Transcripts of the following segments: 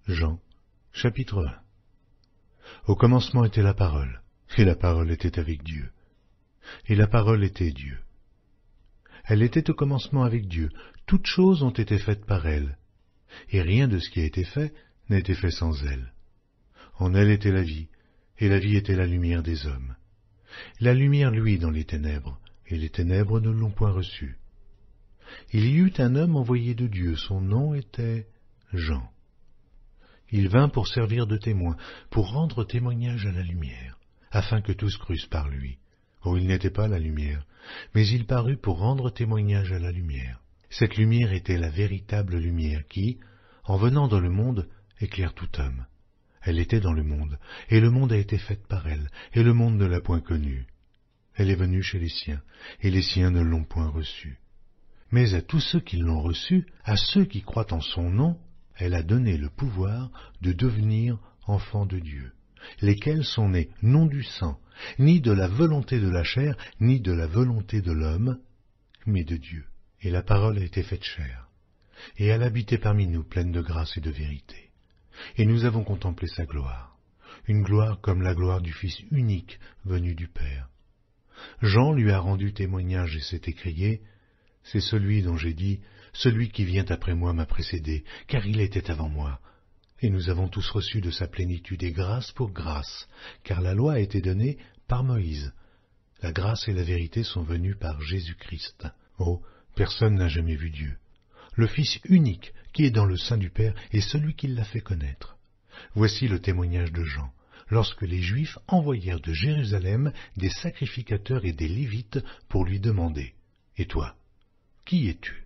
Jean, chapitre 1. Au commencement était la parole, et la parole était avec Dieu, et la parole était Dieu. Elle était au commencement avec Dieu, toutes choses ont été faites par elle, et rien de ce qui a été fait n'a été fait sans elle. En elle était la vie, et la vie était la lumière des hommes. La lumière luit dans les ténèbres, et les ténèbres ne l'ont point reçue. Il y eut un homme envoyé de Dieu, son nom était Jean. Il vint pour servir de témoin, pour rendre témoignage à la lumière, afin que tous crussent par lui. Oh, il n'était pas la lumière, mais il parut pour rendre témoignage à la lumière. Cette lumière était la véritable lumière qui, en venant dans le monde, éclaire tout homme. Elle était dans le monde, et le monde a été fait par elle, et le monde ne l'a point connue. Elle est venue chez les siens, et les siens ne l'ont point reçue. Mais à tous ceux qui l'ont reçue, à ceux qui croient en son nom, elle a donné le pouvoir de devenir enfants de Dieu, lesquels sont nés non du sang, ni de la volonté de la chair, ni de la volonté de l'homme, mais de Dieu. Et la parole a été faite chair, et elle habitait parmi nous pleine de grâce et de vérité. Et nous avons contemplé sa gloire, une gloire comme la gloire du Fils unique venu du Père. Jean lui a rendu témoignage et s'est écrié, « C'est celui dont j'ai dit, celui qui vient après moi m'a précédé, car il était avant moi. » Et nous avons tous reçu de sa plénitude et grâce pour grâce, car la loi a été donnée par Moïse. La grâce et la vérité sont venues par Jésus-Christ. Oh, personne n'a jamais vu Dieu. Le Fils unique qui est dans le sein du Père est celui qui l'a fait connaître. Voici le témoignage de Jean, lorsque les Juifs envoyèrent de Jérusalem des sacrificateurs et des Lévites pour lui demander, « Et toi, qui es-tu »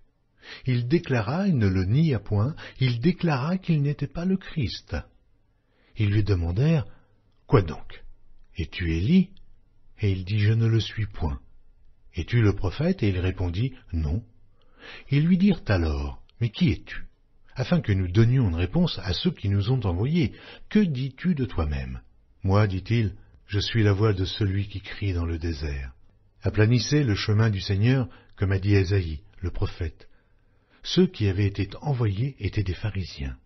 Il déclara, il ne le nia point, il déclara qu'il n'était pas le Christ. Ils lui demandèrent, « Quoi donc? Es-tu Élie » Et il dit, « Je ne le suis point. » « Es-tu le prophète » Et il répondit, « Non. » Ils lui dirent alors, « Mais qui es-tu » afin que nous donnions une réponse à ceux qui nous ont envoyés. « Que dis-tu de toi-même » Moi, dit-il, je suis la voix de celui qui crie dans le désert. Aplanissez le chemin du Seigneur, comme a dit Ésaïe, le prophète. Ceux qui avaient été envoyés étaient des pharisiens.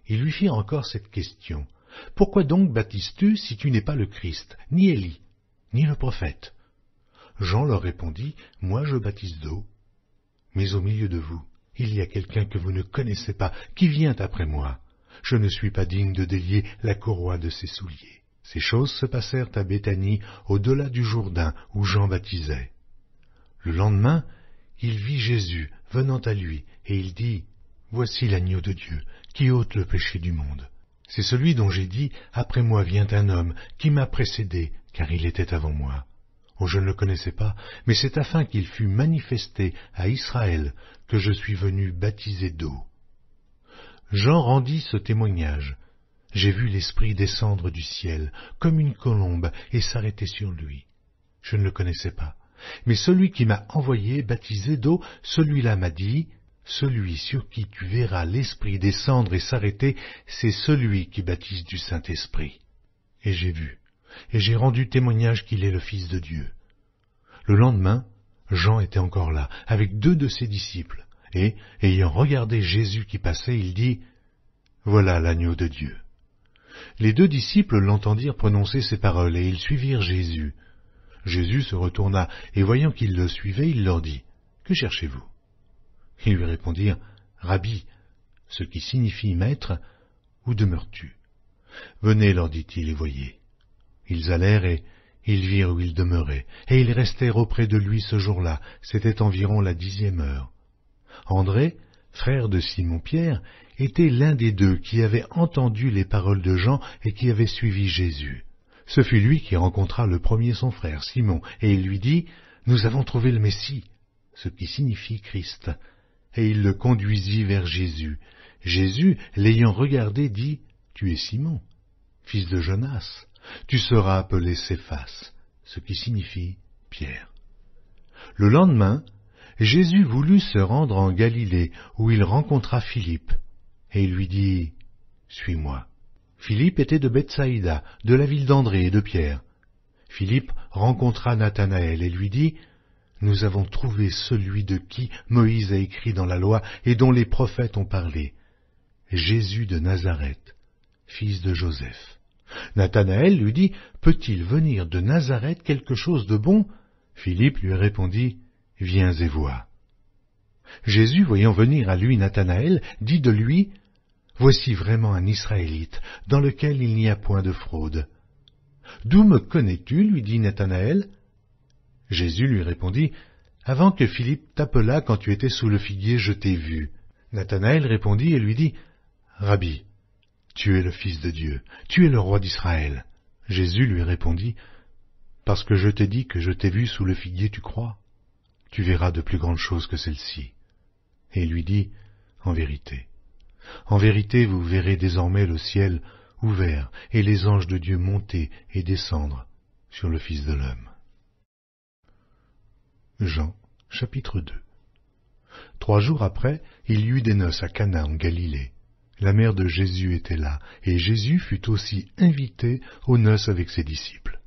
Ils lui firent encore cette question. « Pourquoi donc baptises-tu si tu n'es pas le Christ, ni Élie, ni le prophète » Jean leur répondit, « Moi je baptise d'eau, mais au milieu de vous, il y a quelqu'un que vous ne connaissez pas, qui vient après moi. Je ne suis pas digne de délier la courroie de ses souliers. » Ces choses se passèrent à Béthanie, au-delà du Jourdain, où Jean baptisait. Le lendemain, il vit Jésus venant à lui, et il dit, « Voici l'agneau de Dieu, qui ôte le péché du monde. C'est celui dont j'ai dit, après moi vient un homme, qui m'a précédé, car il était avant moi. Oh, je ne le connaissais pas, mais c'est afin qu'il fût manifesté à Israël que je suis venu baptiser d'eau. » Jean rendit ce témoignage. J'ai vu l'Esprit descendre du ciel, comme une colombe, et s'arrêter sur lui. Je ne le connaissais pas, mais celui qui m'a envoyé baptiser d'eau, celui-là m'a dit, « Celui sur qui tu verras l'Esprit descendre et s'arrêter, c'est celui qui baptise du Saint-Esprit. » Et j'ai vu, et j'ai rendu témoignage qu'il est le Fils de Dieu. Le lendemain, Jean était encore là, avec 2 de ses disciples, et, ayant regardé Jésus qui passait, il dit, « Voilà l'agneau de Dieu. » Les 2 disciples l'entendirent prononcer ces paroles, et ils suivirent Jésus. Jésus se retourna, et voyant qu'ils le suivaient, il leur dit, « Que cherchez-vous » Ils lui répondirent, « Rabbi » ce qui signifie « Maître » où demeures-tu ? Venez, leur dit-il, et voyez. Ils allèrent et ils virent où il demeurait, et ils restèrent auprès de lui ce jour-là, c'était environ la 10e heure. André, frère de Simon-Pierre, était l'un des 2 qui avait entendu les paroles de Jean et qui avait suivi Jésus. Ce fut lui qui rencontra le premier son frère, Simon, et il lui dit, « Nous avons trouvé le Messie » ce qui signifie Christ. Et il le conduisit vers Jésus. Jésus, l'ayant regardé, dit, « Tu es Simon, fils de Jonas. Tu seras appelé Céphas, ce qui signifie Pierre. » Le lendemain, Jésus voulut se rendre en Galilée, où il rencontra Philippe, et il lui dit, « Suis-moi. » Philippe était de Bethsaïda, de la ville d'André et de Pierre. Philippe rencontra Nathanaël et lui dit, « Nous avons trouvé celui de qui Moïse a écrit dans la loi et dont les prophètes ont parlé, Jésus de Nazareth, fils de Joseph. Nathanaël lui dit, peut-il venir de Nazareth quelque chose de bon? Philippe lui répondit, viens et vois. Jésus, voyant venir à lui Nathanaël, dit de lui, voici vraiment un Israélite, dans lequel il n'y a point de fraude. D'où me connais-tu? Lui dit Nathanaël. Jésus lui répondit, avant que Philippe t'appelât quand tu étais sous le figuier, je t'ai vu. Nathanaël répondit et lui dit, Rabbi, tu es le Fils de Dieu, tu es le roi d'Israël. Jésus lui répondit, parce que je t'ai dit que je t'ai vu sous le figuier, tu crois? Tu verras de plus grandes choses que celles-ci. Et il lui dit, en vérité, vous verrez désormais le ciel ouvert et les anges de Dieu monter et descendre sur le Fils de l'homme. Jean, chapitre 2. 3 jours après, il y eut des noces à Cana en Galilée. La mère de Jésus était là, et Jésus fut aussi invité aux noces avec ses disciples.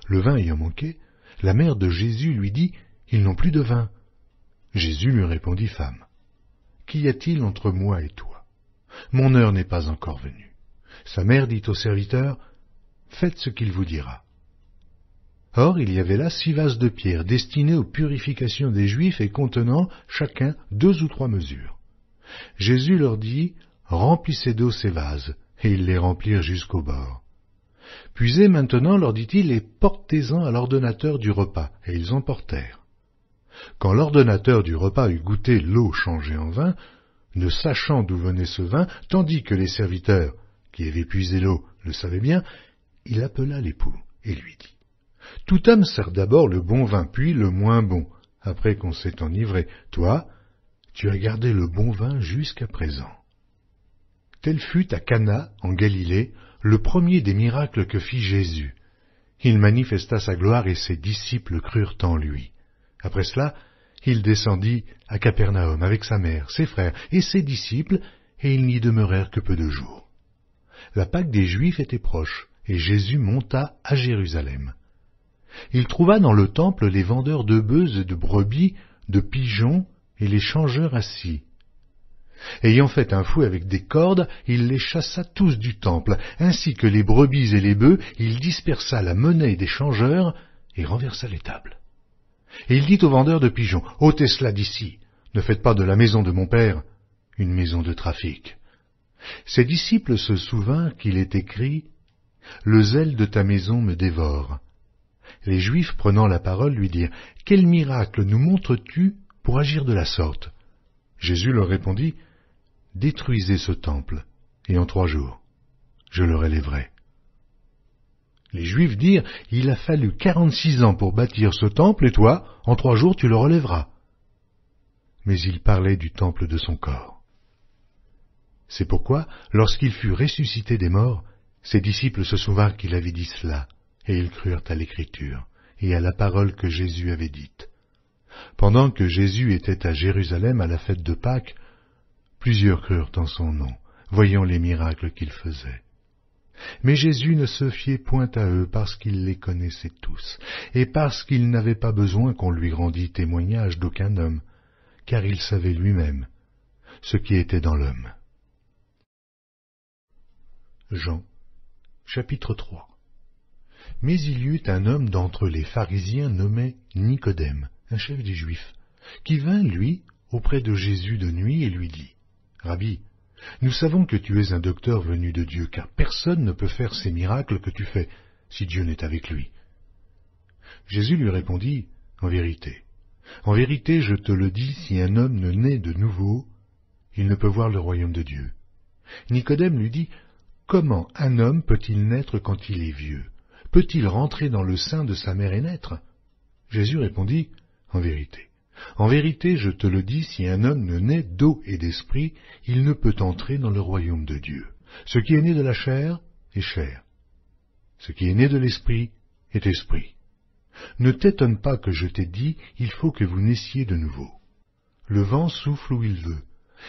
Le vin ayant manqué, la mère de Jésus lui dit, ils n'ont plus de vin. Jésus lui répondit, femme, qu'y a-t-il entre moi et toi? Mon heure n'est pas encore venue. Sa mère dit au serviteur, faites ce qu'il vous dira. Or, il y avait là 6 vases de pierre destinés aux purifications des Juifs et contenant chacun 2 ou 3 mesures. Jésus leur dit, remplissez d'eau ces vases, et ils les remplirent jusqu'au bord. Puisez maintenant, leur dit-il, et portez-en à l'ordonnateur du repas, et ils en portèrent. Quand l'ordonnateur du repas eut goûté l'eau changée en vin, ne sachant d'où venait ce vin, tandis que les serviteurs, qui avaient puisé l'eau, le savaient bien, il appela l'époux et lui dit, « Tout homme sert d'abord le bon vin, puis le moins bon, après qu'on s'est enivré. Toi, tu as gardé le bon vin jusqu'à présent. » Tel fut à Cana, en Galilée, le premier des miracles que fit Jésus. Il manifesta sa gloire et ses disciples crurent en lui. Après cela, il descendit à Capernaum avec sa mère, ses frères et ses disciples, et ils n'y demeurèrent que peu de jours. La Pâque des Juifs était proche, et Jésus monta à Jérusalem. Il trouva dans le temple les vendeurs de bœufs et de brebis, de pigeons, et les changeurs assis. Ayant fait un fouet avec des cordes, il les chassa tous du temple, ainsi que les brebis et les bœufs, il dispersa la monnaie des changeurs et renversa les tables. Et il dit aux vendeurs de pigeons, « ôtez cela d'ici, ne faites pas de la maison de mon père une maison de trafic. » Ses disciples se souvinrent qu'il est écrit, « Le zèle de ta maison me dévore. » Les Juifs, prenant la parole, lui dirent, « Quel miracle nous montres-tu pour agir de la sorte ?» Jésus leur répondit, « Détruisez ce temple, et en 3 jours, je le relèverai. » Les Juifs dirent, « Il a fallu 46 ans pour bâtir ce temple, et toi, en 3 jours, tu le relèveras. » Mais il parlait du temple de son corps. C'est pourquoi, lorsqu'il fut ressuscité des morts, ses disciples se souvinrent qu'il avait dit cela, et ils crurent à l'Écriture et à la parole que Jésus avait dite. Pendant que Jésus était à Jérusalem à la fête de Pâques, plusieurs crurent en son nom, voyant les miracles qu'il faisait. Mais Jésus ne se fiait point à eux parce qu'il les connaissait tous, et parce qu'il n'avait pas besoin qu'on lui rendît témoignage d'aucun homme, car il savait lui-même ce qui était dans l'homme. Jean, chapitre 3. Mais il y eut un homme d'entre les pharisiens nommé Nicodème, un chef des Juifs, qui vint, lui, auprès de Jésus de nuit et lui dit, « Rabbi, nous savons que tu es un docteur venu de Dieu, car personne ne peut faire ces miracles que tu fais, si Dieu n'est avec lui. » Jésus lui répondit, « En vérité, je te le dis, si un homme ne naît de nouveau, il ne peut voir le royaume de Dieu. » Nicodème lui dit, « Comment un homme peut-il naître quand il est vieux? Peut-il rentrer dans le sein de sa mère et naître ?» Jésus répondit, « En vérité, je te le dis, si un homme ne naît d'eau et d'esprit, il ne peut entrer dans le royaume de Dieu. Ce qui est né de la chair est chair. Ce qui est né de l'esprit est esprit. Ne t'étonne pas que je t'ai dit, il faut que vous naissiez de nouveau. Le vent souffle où il veut,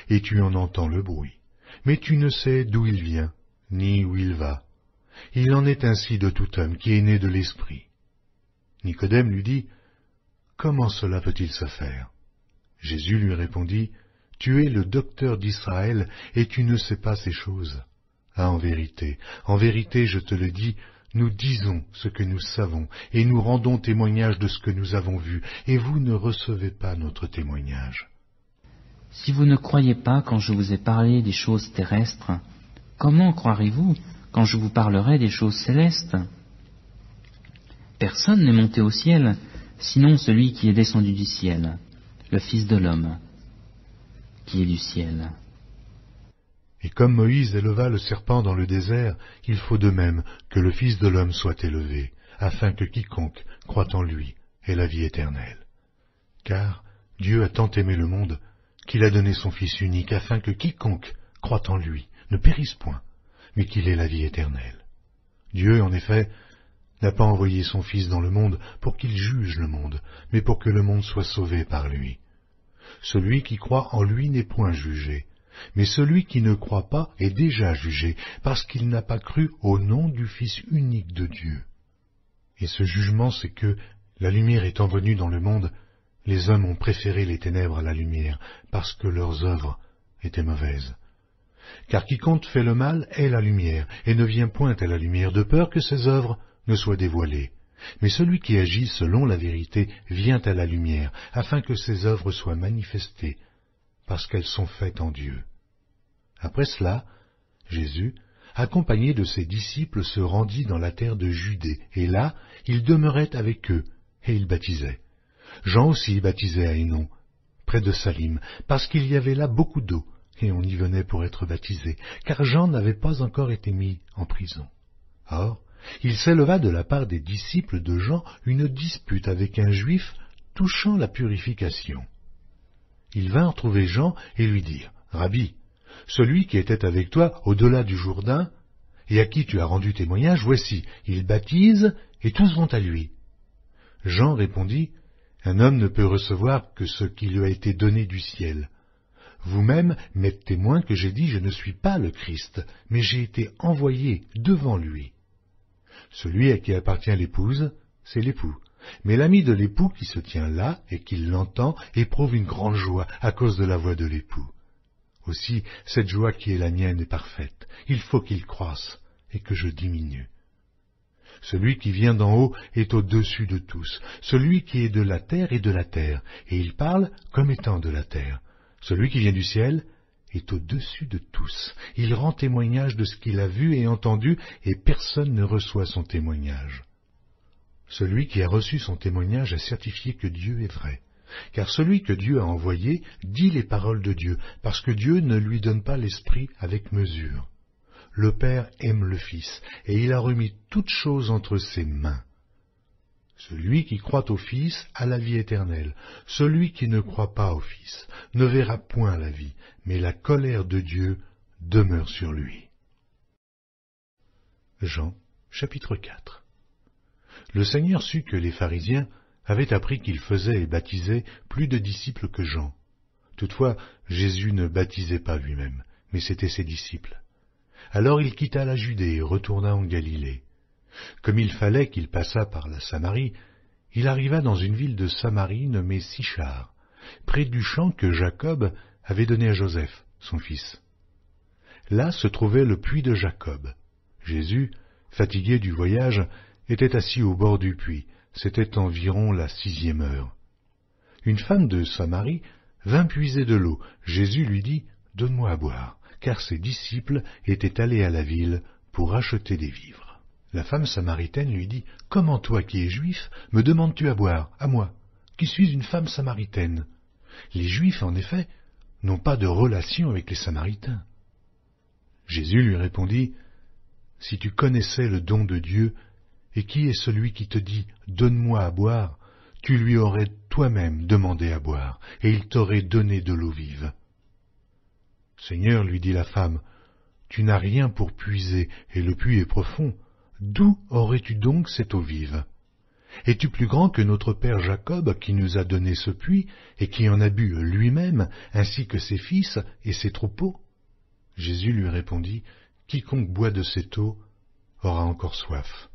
et tu en entends le bruit, mais tu ne sais d'où il vient, ni où il va. Il en est ainsi de tout homme qui est né de l'esprit. » Nicodème lui dit, « Comment cela peut-il se faire ?» Jésus lui répondit, « Tu es le docteur d'Israël, et tu ne sais pas ces choses. Ah, en vérité, je te le dis, nous disons ce que nous savons, et nous rendons témoignage de ce que nous avons vu, et vous ne recevez pas notre témoignage. Si vous ne croyez pas quand je vous ai parlé des choses terrestres, comment croirez-vous quand je vous parlerai des choses célestes? Personne n'est monté au ciel, sinon celui qui est descendu du ciel, le Fils de l'homme, qui est du ciel. Et comme Moïse éleva le serpent dans le désert, il faut de même que le Fils de l'homme soit élevé, afin que quiconque croit en lui ait la vie éternelle. Car Dieu a tant aimé le monde qu'il a donné son Fils unique, afin que quiconque croit en lui ne périsse point, mais qu'il ait la vie éternelle. Dieu, en effet, n'a pas envoyé son Fils dans le monde pour qu'il juge le monde, mais pour que le monde soit sauvé par lui. Celui qui croit en lui n'est point jugé, mais celui qui ne croit pas est déjà jugé, parce qu'il n'a pas cru au nom du Fils unique de Dieu. Et ce jugement, c'est que, la lumière étant venue dans le monde, les hommes ont préféré les ténèbres à la lumière, parce que leurs œuvres étaient mauvaises. Car quiconque fait le mal est la lumière, et ne vient point à la lumière, de peur que ses œuvres ne soient dévoilées. Mais celui qui agit selon la vérité vient à la lumière, afin que ses œuvres soient manifestées, parce qu'elles sont faites en Dieu. Après cela, Jésus, accompagné de ses disciples, se rendit dans la terre de Judée, et là, il demeurait avec eux, et il baptisait. Jean aussi baptisait à Hénon, près de Salim, parce qu'il y avait là beaucoup d'eau, et on y venait pour être baptisé, car Jean n'avait pas encore été mis en prison. Or, il s'éleva de la part des disciples de Jean une dispute avec un juif touchant la purification. Ils vinrent trouver Jean et lui dirent, « Rabbi, celui qui était avec toi au-delà du Jourdain, et à qui tu as rendu témoignage, voici, il baptise, et tous vont à lui. » Jean répondit, « Un homme ne peut recevoir que ce qui lui a été donné du ciel. Vous-même m'êtes témoin que j'ai dit, je ne suis pas le Christ, mais j'ai été envoyé devant lui. Celui à qui appartient l'épouse, c'est l'époux. Mais l'ami de l'époux qui se tient là et qui l'entend éprouve une grande joie à cause de la voix de l'époux. Aussi, cette joie qui est la mienne est parfaite. Il faut qu'il croisse et que je diminue. Celui qui vient d'en haut est au-dessus de tous. Celui qui est de la terre est de la terre, et il parle comme étant de la terre. Celui qui vient du ciel est au-dessus de tous. Il rend témoignage de ce qu'il a vu et entendu, et personne ne reçoit son témoignage. Celui qui a reçu son témoignage a certifié que Dieu est vrai. Car celui que Dieu a envoyé dit les paroles de Dieu, parce que Dieu ne lui donne pas l'Esprit avec mesure. Le Père aime le Fils, et il a remis toutes choses entre ses mains. Celui qui croit au Fils a la vie éternelle. Celui qui ne croit pas au Fils ne verra point la vie, mais la colère de Dieu demeure sur lui. Jean, chapitre 4. Le Seigneur sut que les pharisiens avaient appris qu'il faisait et baptisait plus de disciples que Jean. Toutefois, Jésus ne baptisait pas lui-même, mais c'étaient ses disciples. Alors il quitta la Judée et retourna en Galilée. Comme il fallait qu'il passât par la Samarie, il arriva dans une ville de Samarie nommée Sichar, près du champ que Jacob avait donné à Joseph, son fils. Là se trouvait le puits de Jacob. Jésus, fatigué du voyage, était assis au bord du puits. C'était environ la 6e heure. Une femme de Samarie vint puiser de l'eau. Jésus lui dit, « Donne-moi à boire », car ses disciples étaient allés à la ville pour acheter des vivres. La femme samaritaine lui dit, « Comment toi qui es juif, me demandes-tu à boire, à moi, qui suis une femme samaritaine ?» Les Juifs, en effet, n'ont pas de relation avec les Samaritains. Jésus lui répondit, « Si tu connaissais le don de Dieu, et qui est celui qui te dit « Donne-moi à boire », tu lui aurais toi-même demandé à boire, et il t'aurait donné de l'eau vive. « Seigneur, lui dit la femme, tu n'as rien pour puiser, et le puits est profond. D'où aurais-tu donc cette eau vive? Es-tu plus grand que notre père Jacob, qui nous a donné ce puits, et qui en a bu lui-même, ainsi que ses fils et ses troupeaux ?» Jésus lui répondit, « Quiconque boit de cette eau aura encore soif.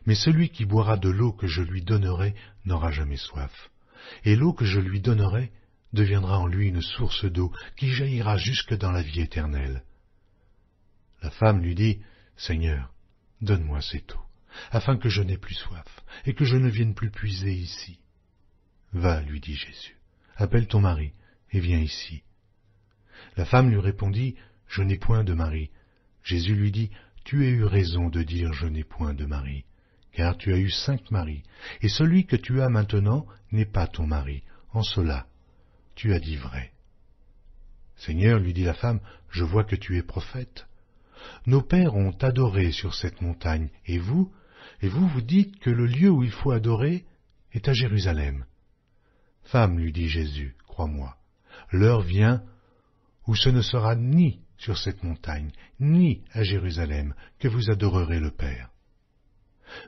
Mais celui qui boira de l'eau que je lui donnerai n'aura jamais soif. Et l'eau que je lui donnerai deviendra en lui une source d'eau qui jaillira jusque dans la vie éternelle. » La femme lui dit, « Seigneur, donne-moi cette eau, afin que je n'aie plus soif, et que je ne vienne plus puiser ici. » « Va, lui dit Jésus, appelle ton mari, et viens ici. » La femme lui répondit, « Je n'ai point de mari. » Jésus lui dit, « Tu as eu raison de dire, je n'ai point de mari, car tu as eu 5 maris, et celui que tu as maintenant n'est pas ton mari. En cela, tu as dit vrai. » « Seigneur, lui dit la femme, je vois que tu es prophète. Nos pères ont adoré sur cette montagne, et vous dites que le lieu où il faut adorer est à Jérusalem. » « Femme, lui dit Jésus, crois-moi, l'heure vient où ce ne sera ni sur cette montagne, ni à Jérusalem que vous adorerez le Père.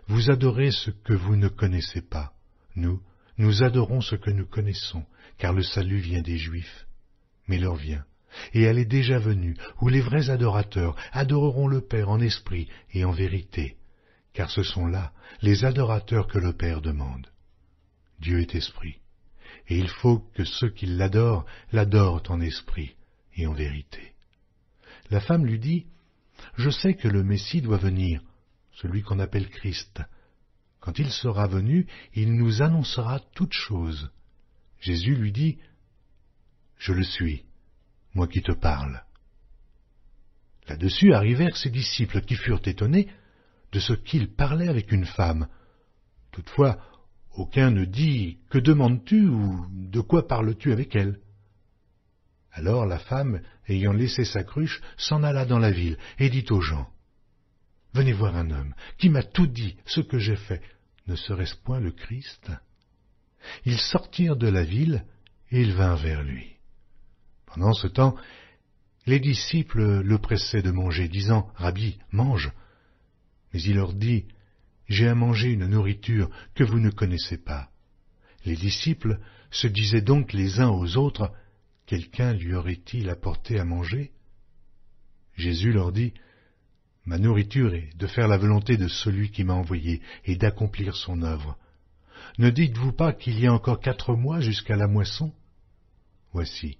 Vous adorez ce que vous ne connaissez pas. Nous adorons ce que nous connaissons, car le salut vient des Juifs. Mais l'heure vient, et elle est déjà venue, où les vrais adorateurs adoreront le Père en esprit et en vérité, car ce sont là les adorateurs que le Père demande. Dieu est esprit, et il faut que ceux qui l'adorent en esprit et en vérité. La femme lui dit, « Je sais que le Messie doit venir, celui qu'on appelle Christ. Quand il sera venu, il nous annoncera toutes choses. » Jésus lui dit, « Je le suis, moi qui te parle. » Là-dessus arrivèrent ses disciples qui furent étonnés de ce qu'il parlait avec une femme. Toutefois, aucun ne dit « Que demandes-tu » ou « De quoi parles-tu avec elle ?» Alors la femme, ayant laissé sa cruche, s'en alla dans la ville et dit aux gens, « Venez voir un homme qui m'a tout dit ce que j'ai fait. Ne serait-ce point le Christ ?» Ils sortirent de la ville et ils vinrent vers lui. Pendant ce temps, les disciples le pressaient de manger, disant, « Rabbi, mange. » Mais il leur dit, « J'ai à manger une nourriture que vous ne connaissez pas. » Les disciples se disaient donc les uns aux autres, « Quelqu'un lui aurait-il apporté à manger ?» Jésus leur dit, « Ma nourriture est de faire la volonté de celui qui m'a envoyé et d'accomplir son œuvre. Ne dites-vous pas qu'il y a encore 4 mois jusqu'à la moisson? Voici,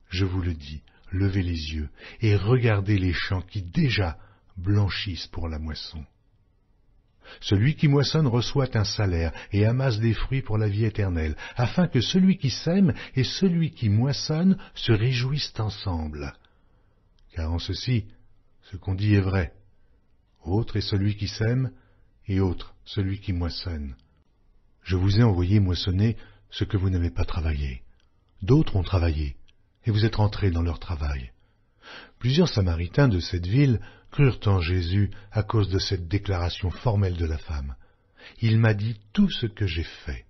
je vous le dis, levez les yeux et regardez les champs qui déjà blanchissent pour la moisson. Celui qui moissonne reçoit un salaire et amasse des fruits pour la vie éternelle, afin que celui qui sème et celui qui moissonne se réjouissent ensemble. Car en ceci, ce qu'on dit est vrai. Autre est celui qui sème, et autre celui qui moissonne. Je vous ai envoyé moissonner ce que vous n'avez pas travaillé. D'autres ont travaillé, et vous êtes rentrés dans leur travail. Plusieurs Samaritains de cette ville crurent en Jésus à cause de cette déclaration formelle de la femme. Il m'a dit tout ce que j'ai fait.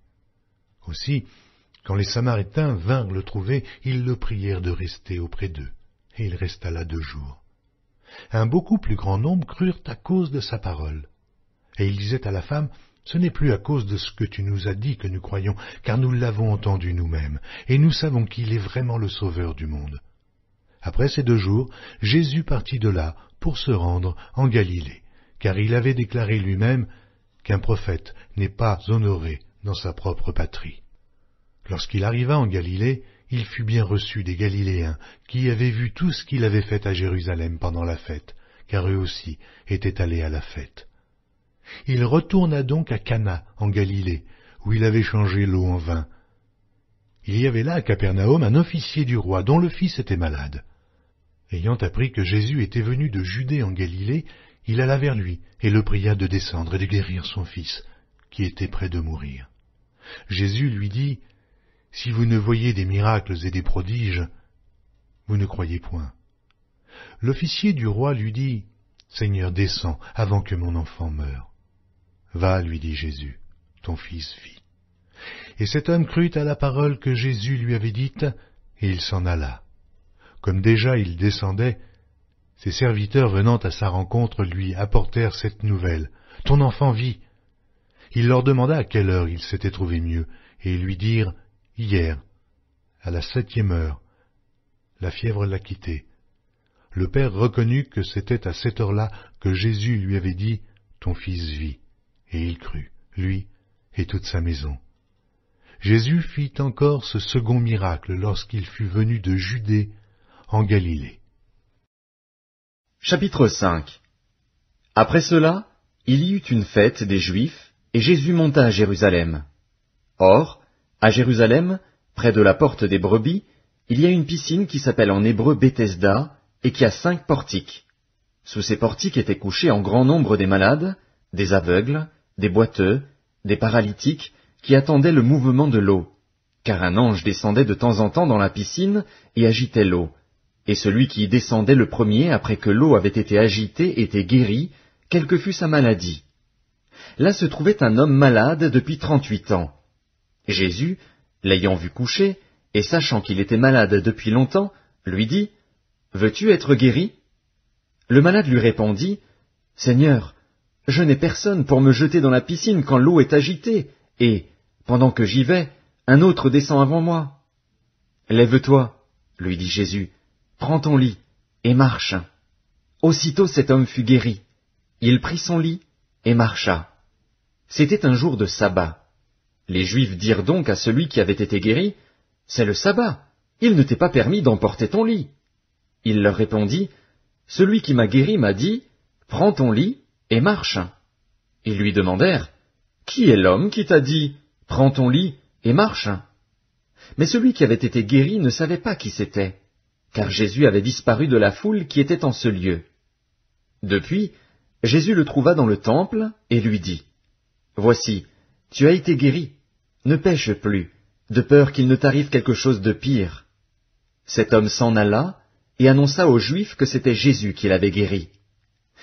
Aussi, quand les Samaritains vinrent le trouver, ils le prièrent de rester auprès d'eux, et il resta là 2 jours. Un beaucoup plus grand nombre crurent à cause de sa parole. Et il disait à la femme, « Ce n'est plus à cause de ce que tu nous as dit que nous croyons, car nous l'avons entendu nous-mêmes, et nous savons qu'il est vraiment le Sauveur du monde. » Après ces 2 jours, Jésus partit de là pour se rendre en Galilée, car il avait déclaré lui-même qu'un prophète n'est pas honoré dans sa propre patrie. Lorsqu'il arriva en Galilée, il fut bien reçu des Galiléens qui avaient vu tout ce qu'il avait fait à Jérusalem pendant la fête, car eux aussi étaient allés à la fête. Il retourna donc à Cana en Galilée, où il avait changé l'eau en vin. Il y avait là à Capernaum un officier du roi dont le fils était malade. Ayant appris que Jésus était venu de Judée en Galilée, il alla vers lui et le pria de descendre et de guérir son fils, qui était près de mourir. Jésus lui dit, « Si vous ne voyez des miracles et des prodiges, vous ne croyez point. » L'officier du roi lui dit, « Seigneur, descends avant que mon enfant meure. » « Va, lui dit Jésus, ton fils vit. » Et cet homme crut à la parole que Jésus lui avait dite, et il s'en alla. Comme déjà il descendait, ses serviteurs venant à sa rencontre lui apportèrent cette nouvelle, « Ton enfant vit. » Il leur demanda à quelle heure il s'était trouvé mieux, et ils lui dirent, « Hier, à la 7e heure, la fièvre l'a quitté. » Le père reconnut que c'était à cette heure-là que Jésus lui avait dit, « Ton fils vit. » Et il crut, lui et toute sa maison. Jésus fit encore ce second miracle lorsqu'il fut venu de Judée en Galilée. Chapitre 5. Après cela, il y eut une fête des Juifs, et Jésus monta à Jérusalem. Or, à Jérusalem, près de la porte des brebis, il y a une piscine qui s'appelle en hébreu Bethesda, et qui a 5 portiques. Sous ces portiques étaient couchés en grand nombre des malades, des aveugles, des boiteux, des paralytiques, qui attendaient le mouvement de l'eau, car un ange descendait de temps en temps dans la piscine et agitait l'eau, et celui qui y descendait le premier après que l'eau avait été agitée était guéri, quelle que fût sa maladie. Là se trouvait un homme malade depuis 38 ans. Jésus, l'ayant vu coucher, et sachant qu'il était malade depuis longtemps, lui dit, « Veux-tu être guéri ?» Le malade lui répondit, « Seigneur, je n'ai personne pour me jeter dans la piscine quand l'eau est agitée, et, pendant que j'y vais, un autre descend avant moi. »« Lève-toi, lui dit Jésus, prends ton lit, et marche. » Aussitôt cet homme fut guéri. Il prit son lit, et marcha. C'était un jour de sabbat. Les Juifs dirent donc à celui qui avait été guéri, « C'est le sabbat, il ne t'est pas permis d'emporter ton lit. » Il leur répondit, « Celui qui m'a guéri m'a dit, « Prends ton lit et marche. » Ils lui demandèrent, « Qui est l'homme qui t'a dit, « Prends ton lit et marche » ?» Mais celui qui avait été guéri ne savait pas qui c'était, car Jésus avait disparu de la foule qui était en ce lieu. Depuis, Jésus le trouva dans le temple et lui dit, « Voici, tu as été guéri, ne pêche plus, de peur qu'il ne t'arrive quelque chose de pire. » Cet homme s'en alla et annonça aux Juifs que c'était Jésus qui l'avait guéri.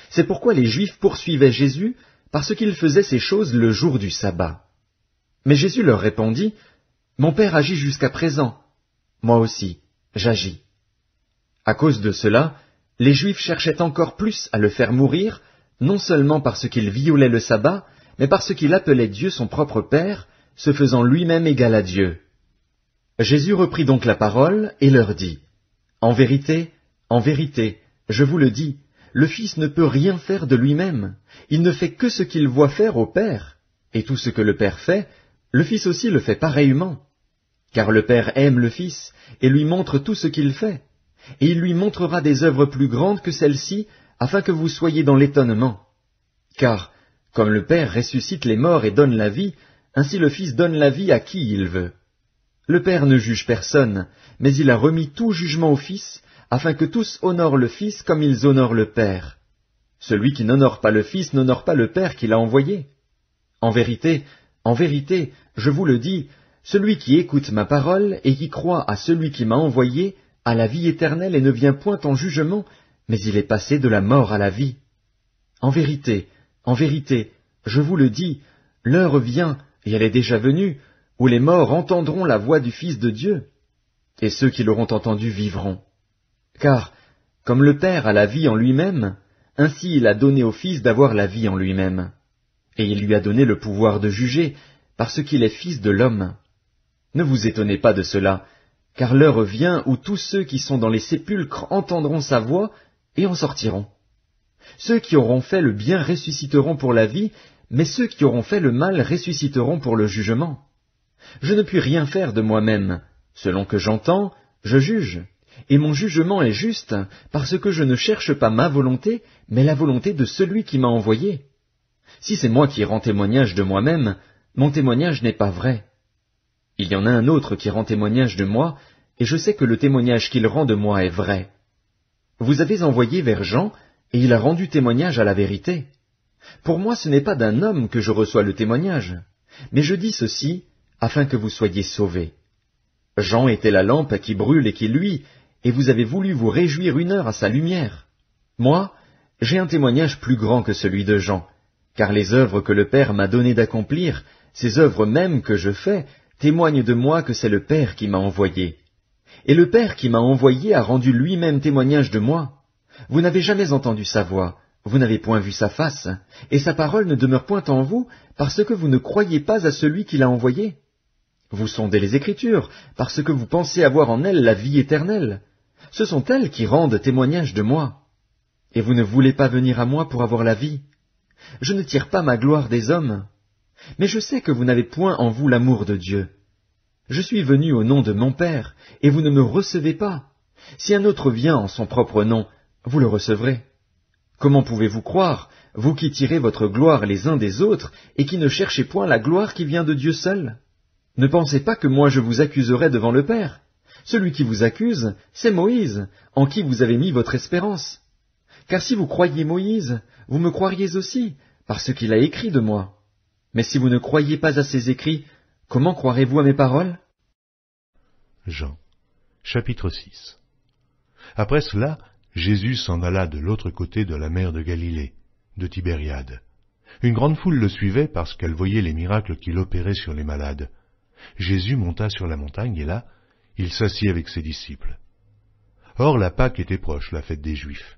C'est pourquoi les Juifs poursuivaient Jésus, parce qu'il faisait ces choses le jour du sabbat. Mais Jésus leur répondit, « Mon Père agit jusqu'à présent, moi aussi, j'agis. » À cause de cela, les Juifs cherchaient encore plus à le faire mourir, non seulement parce qu'il violait le sabbat, mais parce qu'il appelait Dieu son propre Père, se faisant lui-même égal à Dieu. Jésus reprit donc la parole et leur dit, « En vérité, je vous le dis, le Fils ne peut rien faire de lui-même, il ne fait que ce qu'il voit faire au Père, et tout ce que le Père fait, le Fils aussi le fait pareillement. Car le Père aime le Fils, et lui montre tout ce qu'il fait, et il lui montrera des œuvres plus grandes que celles-ci, afin que vous soyez dans l'étonnement. Car, comme le Père ressuscite les morts et donne la vie, ainsi le Fils donne la vie à qui il veut. Le Père ne juge personne, mais il a remis tout jugement au Fils, afin que tous honorent le Fils comme ils honorent le Père. Celui qui n'honore pas le Fils n'honore pas le Père qui l'a envoyé. En vérité, je vous le dis, celui qui écoute ma parole et qui croit à celui qui m'a envoyé a la vie éternelle et ne vient point en jugement, mais il est passé de la mort à la vie. En vérité, je vous le dis, l'heure vient, et elle est déjà venue, où les morts entendront la voix du Fils de Dieu, et ceux qui l'auront entendu vivront. Car, comme le Père a la vie en lui-même, ainsi il a donné au Fils d'avoir la vie en lui-même. Et il lui a donné le pouvoir de juger, parce qu'il est Fils de l'homme. Ne vous étonnez pas de cela, car l'heure vient où tous ceux qui sont dans les sépulcres entendront sa voix et en sortiront. Ceux qui auront fait le bien ressusciteront pour la vie, mais ceux qui auront fait le mal ressusciteront pour le jugement. Je ne puis rien faire de moi-même. Selon que j'entends, je juge, et mon jugement est juste, parce que je ne cherche pas ma volonté, mais la volonté de celui qui m'a envoyé. Si c'est moi qui rends témoignage de moi-même, mon témoignage n'est pas vrai. Il y en a un autre qui rend témoignage de moi, et je sais que le témoignage qu'il rend de moi est vrai. Vous avez envoyé vers Jean, et il a rendu témoignage à la vérité. Pour moi, ce n'est pas d'un homme que je reçois le témoignage, mais je dis ceci, afin que vous soyez sauvés. Jean était la lampe qui brûle et qui luit, et vous avez voulu vous réjouir 1 heure à sa lumière. Moi, j'ai un témoignage plus grand que celui de Jean, car les œuvres que le Père m'a donné d'accomplir, ces œuvres mêmes que je fais, témoignent de moi que c'est le Père qui m'a envoyé. Et le Père qui m'a envoyé a rendu lui-même témoignage de moi. Vous n'avez jamais entendu sa voix, vous n'avez point vu sa face, et sa parole ne demeure point en vous, parce que vous ne croyez pas à celui qui l'a envoyé. Vous sondez les Écritures, parce que vous pensez avoir en elles la vie éternelle. Ce sont elles qui rendent témoignage de moi. Et vous ne voulez pas venir à moi pour avoir la vie. Je ne tire pas ma gloire des hommes. Mais je sais que vous n'avez point en vous l'amour de Dieu. Je suis venu au nom de mon Père, et vous ne me recevez pas. Si un autre vient en son propre nom, vous le recevrez. Comment pouvez-vous croire, vous qui tirez votre gloire les uns des autres, et qui ne cherchez point la gloire qui vient de Dieu seul? Ne pensez pas que moi je vous accuserai devant le Père. Celui qui vous accuse, c'est Moïse, en qui vous avez mis votre espérance. Car si vous croyiez Moïse, vous me croiriez aussi, parce qu'il a écrit de moi. Mais si vous ne croyez pas à ses écrits, comment croirez-vous à mes paroles? Jean, chapitre 6. Après cela, Jésus s'en alla de l'autre côté de la mer de Galilée, de Tibériade. Une grande foule le suivait parce qu'elle voyait les miracles qu'il opérait sur les malades. Jésus monta sur la montagne et là, il s'assit avec ses disciples. Or la Pâque était proche, la fête des Juifs.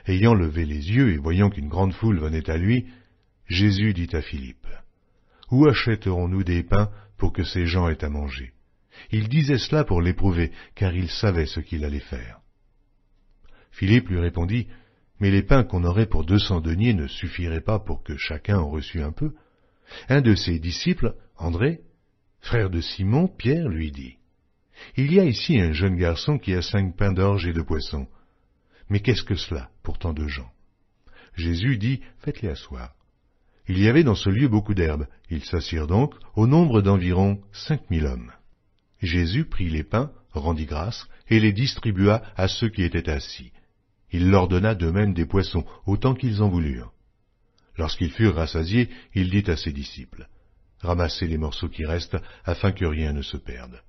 Ayant levé les yeux et voyant qu'une grande foule venait à lui, Jésus dit à Philippe, « Où achèterons-nous des pains pour que ces gens aient à manger ?» Il disait cela pour l'éprouver, car il savait ce qu'il allait faire. Philippe lui répondit, « Mais les pains qu'on aurait pour 200 deniers ne suffiraient pas pour que chacun en reçût un peu. » Un de ses disciples, André, frère de Simon, Pierre, lui dit, « Il y a ici un jeune garçon qui a 5 pains d'orge et 2 poissons. Mais qu'est-ce que cela pour tant de gens ?» Jésus dit, « Faites-les asseoir. » Il y avait dans ce lieu beaucoup d'herbes. Ils s'assirent donc au nombre d'environ 5000 hommes. Jésus prit les pains, rendit grâce, et les distribua à ceux qui étaient assis. Il leur donna de même des poissons, autant qu'ils en voulurent. Lorsqu'ils furent rassasiés, il dit à ses disciples, « Ramassez les morceaux qui restent, afin que rien ne se perde. »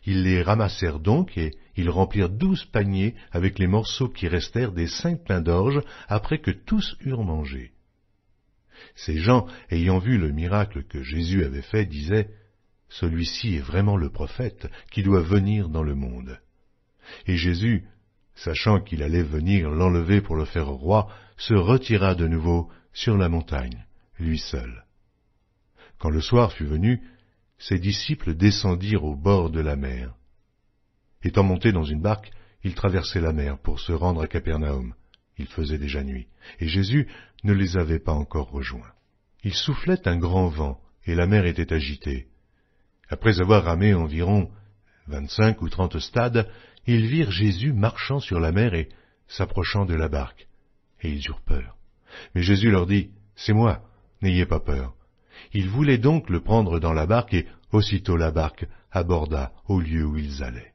Ils les ramassèrent donc, et ils remplirent 12 paniers avec les morceaux qui restèrent des 5 pains d'orge, après que tous eurent mangé. Ces gens, ayant vu le miracle que Jésus avait fait, disaient, « Celui-ci est vraiment le prophète qui doit venir dans le monde. » Et Jésus, sachant qu'il allait venir l'enlever pour le faire roi, se retira de nouveau sur la montagne, lui seul. Quand le soir fut venu, ses disciples descendirent au bord de la mer. Étant montés dans une barque, ils traversaient la mer pour se rendre à Capernaum. Il faisait déjà nuit, et Jésus ne les avait pas encore rejoints. Il soufflait un grand vent, et la mer était agitée. Après avoir ramé environ 25 ou 30 stades, ils virent Jésus marchant sur la mer et s'approchant de la barque, et ils eurent peur. Mais Jésus leur dit, « C'est moi, n'ayez pas peur. » Ils voulaient donc le prendre dans la barque, et aussitôt la barque aborda au lieu où ils allaient.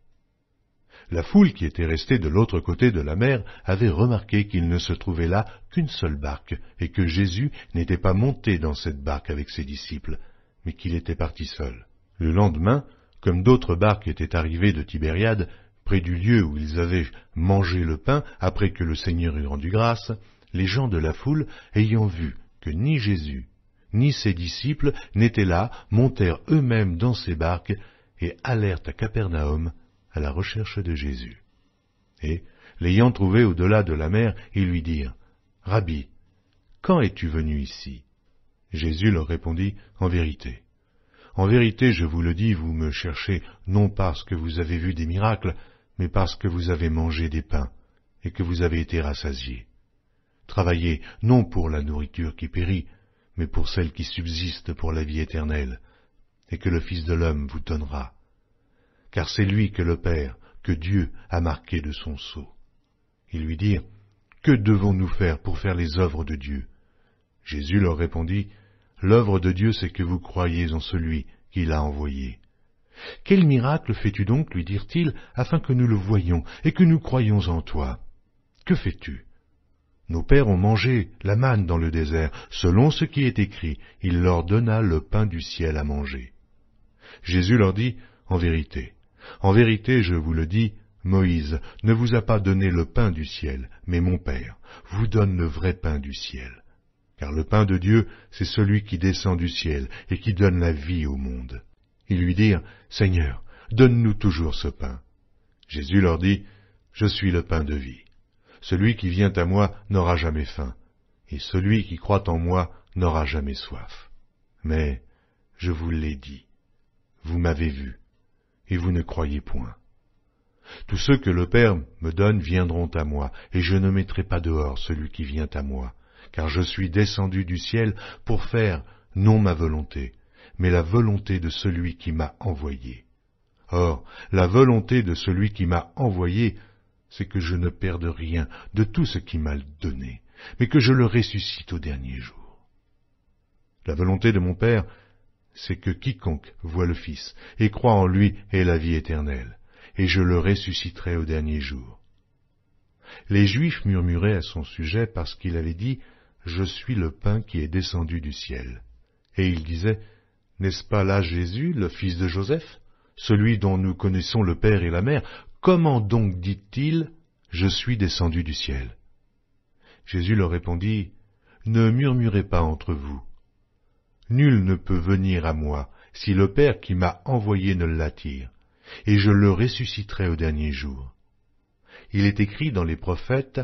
La foule qui était restée de l'autre côté de la mer avait remarqué qu'il ne se trouvait là qu'une seule barque, et que Jésus n'était pas monté dans cette barque avec ses disciples, mais qu'il était parti seul. Le lendemain, comme d'autres barques étaient arrivées de Tibériade, près du lieu où ils avaient mangé le pain après que le Seigneur eut rendu grâce, les gens de la foule, ayant vu que ni Jésus, ni ses disciples n'étaient là, montèrent eux-mêmes dans ces barques et allèrent à Capernaum à la recherche de Jésus. Et, l'ayant trouvé au-delà de la mer, ils lui dirent, « Rabbi, quand es-tu venu ici ?» Jésus leur répondit, « En vérité, je vous le dis, vous me cherchez non parce que vous avez vu des miracles, mais parce que vous avez mangé des pains et que vous avez été rassasiés. Travaillez non pour la nourriture qui périt, mais pour celle qui subsiste pour la vie éternelle, et que le Fils de l'homme vous donnera. Car c'est lui que le Père, que Dieu a marqué de son sceau. » Ils lui dirent, « Que devons-nous faire pour faire les œuvres de Dieu ?» Jésus leur répondit, « L'œuvre de Dieu, c'est que vous croyiez en celui qu'il a envoyé. » « Quel miracle fais-tu donc, lui dirent-ils, afin que nous le voyions et que nous croyions en toi? Que fais-tu? Nos pères ont mangé la manne dans le désert, selon ce qui est écrit, il leur donna le pain du ciel à manger. » Jésus leur dit, « En vérité, je vous le dis, Moïse ne vous a pas donné le pain du ciel, mais mon Père vous donne le vrai pain du ciel. Car le pain de Dieu, c'est celui qui descend du ciel et qui donne la vie au monde. » Ils lui dirent, « Seigneur, donne-nous toujours ce pain. » Jésus leur dit, « Je suis le pain de vie. Celui qui vient à moi n'aura jamais faim, et celui qui croit en moi n'aura jamais soif. Mais, je vous l'ai dit, vous m'avez vu, et vous ne croyez point. Tous ceux que le Père me donne viendront à moi, et je ne mettrai pas dehors celui qui vient à moi, car je suis descendu du ciel pour faire non ma volonté, mais la volonté de celui qui m'a envoyé. Or, la volonté de celui qui m'a envoyé, c'est que je ne perde rien de tout ce qu'il m'a donné, mais que je le ressuscite au dernier jour. La volonté de mon Père, c'est que quiconque voit le Fils et croit en lui ait la vie éternelle, et je le ressusciterai au dernier jour. Les Juifs murmuraient à son sujet parce qu'il avait dit « Je suis le pain qui est descendu du ciel ». Et ils disaient « N'est-ce pas là Jésus, le fils de Joseph, celui dont nous connaissons le père et la mère? Comment donc dit-il « Je suis descendu du ciel » ?» Jésus leur répondit « Ne murmurez pas entre vous. Nul ne peut venir à moi si le Père qui m'a envoyé ne l'attire, et je le ressusciterai au dernier jour. Il est écrit dans les prophètes,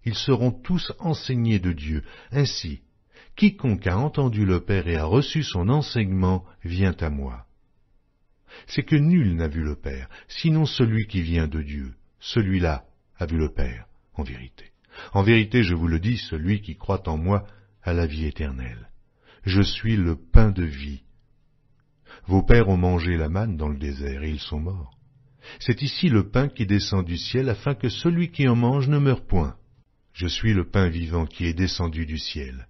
ils seront tous enseignés de Dieu. Ainsi, quiconque a entendu le Père et a reçu son enseignement vient à moi. C'est que nul n'a vu le Père, sinon celui qui vient de Dieu. Celui-là a vu le Père, en vérité. En vérité, je vous le dis, celui qui croit en moi a la vie éternelle. Je suis le pain de vie. Vos pères ont mangé la manne dans le désert et ils sont morts. C'est ici le pain qui descend du ciel afin que celui qui en mange ne meure point. Je suis le pain vivant qui est descendu du ciel.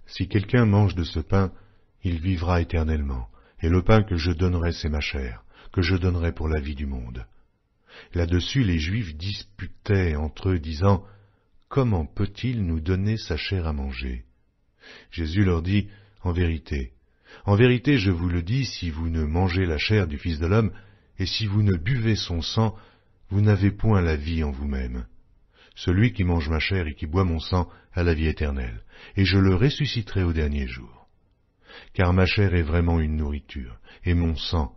Si quelqu'un mange de ce pain, il vivra éternellement, et le pain que je donnerai, c'est ma chair, que je donnerai pour la vie du monde. Là-dessus, les Juifs disputaient entre eux, disant, « Comment peut-il nous donner sa chair à manger ?» Jésus leur dit, « En vérité, je vous le dis, si vous ne mangez la chair du Fils de l'homme, et si vous ne buvez son sang, vous n'avez point la vie en vous-même. Celui qui mange ma chair et qui boit mon sang a la vie éternelle, et je le ressusciterai au dernier jour. Car ma chair est vraiment une nourriture, et mon sang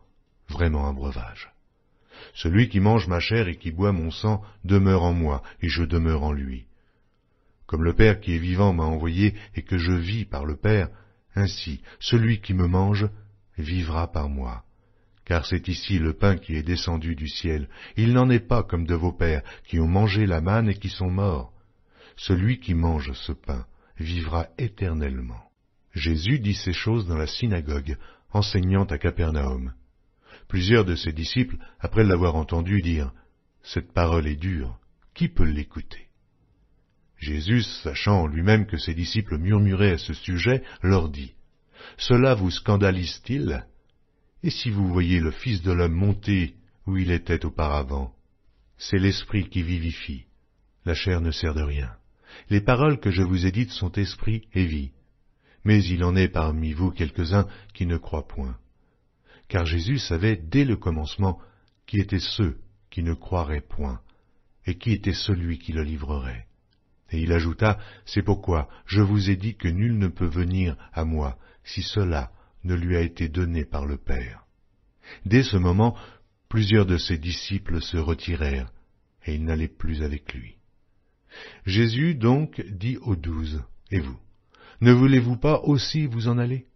vraiment un breuvage. Celui qui mange ma chair et qui boit mon sang demeure en moi, et je demeure en lui. Comme le Père qui est vivant m'a envoyé et que je vis par le Père, ainsi celui qui me mange vivra par moi. Car c'est ici le pain qui est descendu du ciel. Il n'en est pas comme de vos pères qui ont mangé la manne et qui sont morts. Celui qui mange ce pain vivra éternellement. » Jésus dit ces choses dans la synagogue, enseignant à Capernaum. Plusieurs de ses disciples, après l'avoir entendu, dirent « Cette parole est dure, qui peut l'écouter ?» Jésus, sachant en lui-même que ses disciples murmuraient à ce sujet, leur dit « Cela vous scandalise-t-il ? Et si vous voyez le Fils de l'homme monter où il était auparavant? C'est l'Esprit qui vivifie, la chair ne sert de rien. Les paroles que je vous ai dites sont esprit et vie. Mais il en est parmi vous quelques-uns qui ne croient point. » Car Jésus savait dès le commencement qui étaient ceux qui ne croiraient point, et qui était celui qui le livrerait. Et il ajouta, « C'est pourquoi je vous ai dit que nul ne peut venir à moi si cela ne lui a été donné par le Père. » Dès ce moment, plusieurs de ses disciples se retirèrent, et ils n'allaient plus avec lui. Jésus donc dit aux 12, « Et vous, ne voulez-vous pas aussi vous en aller ?»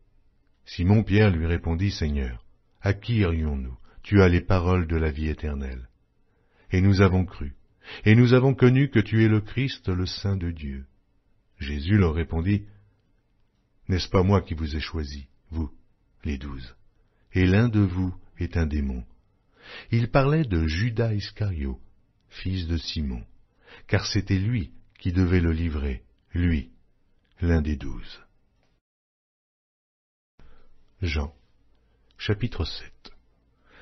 Simon-Pierre lui répondit, « Seigneur, à qui irions-nous? Tu as les paroles de la vie éternelle. Et nous avons cru, et nous avons connu que tu es le Christ, le Saint de Dieu. » Jésus leur répondit, « N'est-ce pas moi qui vous ai choisis, vous, les 12, et l'un de vous est un démon. » Il parlait de Judas Iscario, fils de Simon, car c'était lui qui devait le livrer, lui, l'un des 12. Jean, chapitre 7.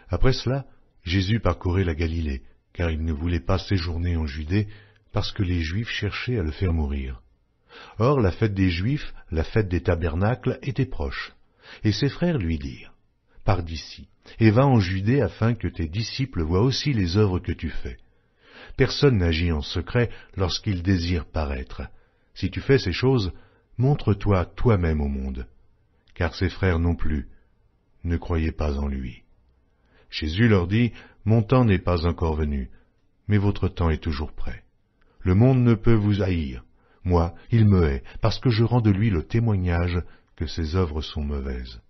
Après cela, Jésus parcourait la Galilée, car il ne voulait pas séjourner en Judée, parce que les Juifs cherchaient à le faire mourir. Or, la fête des Juifs, la fête des tabernacles, était proche, et ses frères lui dirent, « Pars d'ici, et va en Judée afin que tes disciples voient aussi les œuvres que tu fais. Personne n'agit en secret lorsqu'il désire paraître. Si tu fais ces choses, montre-toi toi-même au monde. » Car ses frères non plus ne croyaient pas en lui. Jésus leur dit, « Mon temps n'est pas encore venu, mais votre temps est toujours prêt. Le monde ne peut vous haïr. Moi, il me hait, parce que je rends de lui le témoignage que ses œuvres sont mauvaises.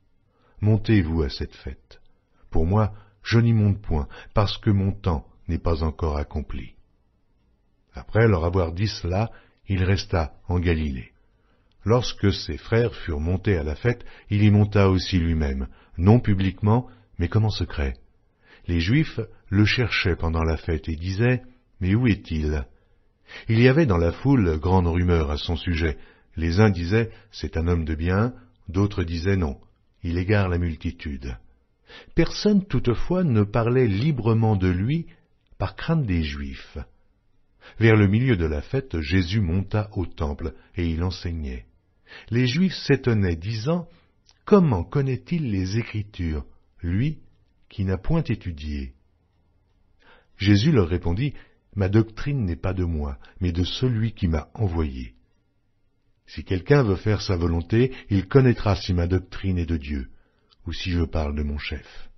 Montez-vous à cette fête. Pour moi, je n'y monte point, parce que mon temps n'est pas encore accompli. » Après leur avoir dit cela, il resta en Galilée. Lorsque ses frères furent montés à la fête, il y monta aussi lui-même, non publiquement, mais comme en secret. Les Juifs le cherchaient pendant la fête et disaient « Mais où est-il » Il y avait dans la foule grande rumeur à son sujet. Les uns disaient « C'est un homme de bien », d'autres disaient « Non, il égare la multitude ». Personne toutefois ne parlait librement de lui par crainte des Juifs. Vers le milieu de la fête, Jésus monta au temple et il enseignait. Les Juifs s'étonnaient, disant « Comment connaît-il les Écritures, lui qui n'a point étudié ?» Jésus leur répondit « Ma doctrine n'est pas de moi, mais de celui qui m'a envoyé. Si quelqu'un veut faire sa volonté, il connaîtra si ma doctrine est de Dieu, ou si je parle de mon chef.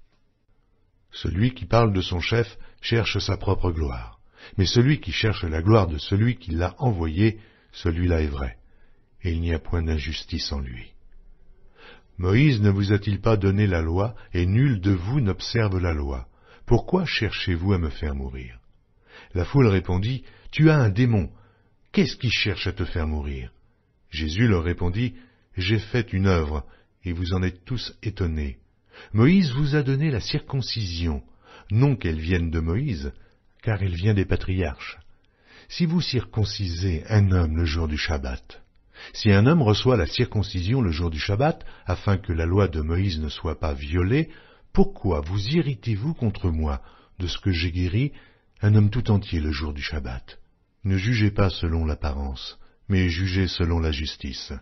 Celui qui parle de son chef cherche sa propre gloire, mais celui qui cherche la gloire de celui qui l'a envoyé, celui-là est vrai, et il n'y a point d'injustice en lui. Moïse ne vous a-t-il pas donné la loi, et nul de vous n'observe la loi? Pourquoi cherchez-vous à me faire mourir? La foule répondit, « Tu as un démon. Qu'est-ce qui cherche à te faire mourir ?» Jésus leur répondit, « J'ai fait une œuvre, et vous en êtes tous étonnés. Moïse vous a donné la circoncision, non qu'elle vienne de Moïse, car elle vient des patriarches. Si vous circoncisez un homme le jour du Shabbat, si un homme reçoit la circoncision le jour du Shabbat, afin que la loi de Moïse ne soit pas violée, pourquoi vous irritez-vous contre moi de ce que j'ai guéri un homme tout entier le jour du Shabbat? Ne jugez pas selon l'apparence, mais jugez selon la justice. »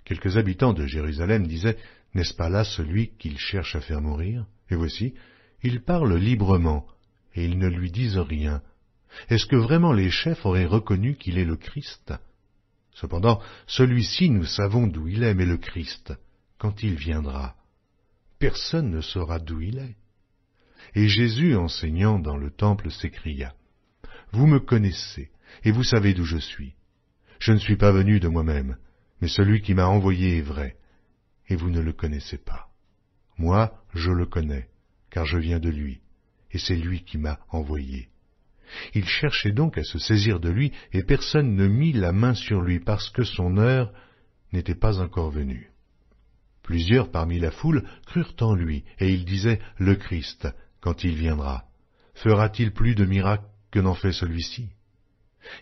Quelques habitants de Jérusalem disaient, « N'est-ce pas là celui qu'il cherche à faire mourir? Et voici, il parle librement, et ils ne lui disent rien. Est-ce que vraiment les chefs auraient reconnu qu'il est le Christ? Cependant, celui-ci, nous savons d'où il est, mais le Christ, quand il viendra, personne ne saura d'où il est. » Et Jésus, enseignant dans le temple, s'écria, « Vous me connaissez, et vous savez d'où je suis. Je ne suis pas venu de moi-même, mais celui qui m'a envoyé est vrai, et vous ne le connaissez pas. Moi, je le connais, car je viens de lui, et c'est lui qui m'a envoyé. » Il cherchait donc à se saisir de lui, et personne ne mit la main sur lui, parce que son heure n'était pas encore venue. Plusieurs parmi la foule crurent en lui, et ils disaient, « Le Christ, quand il viendra, fera-t-il plus de miracles que n'en fait celui-ci »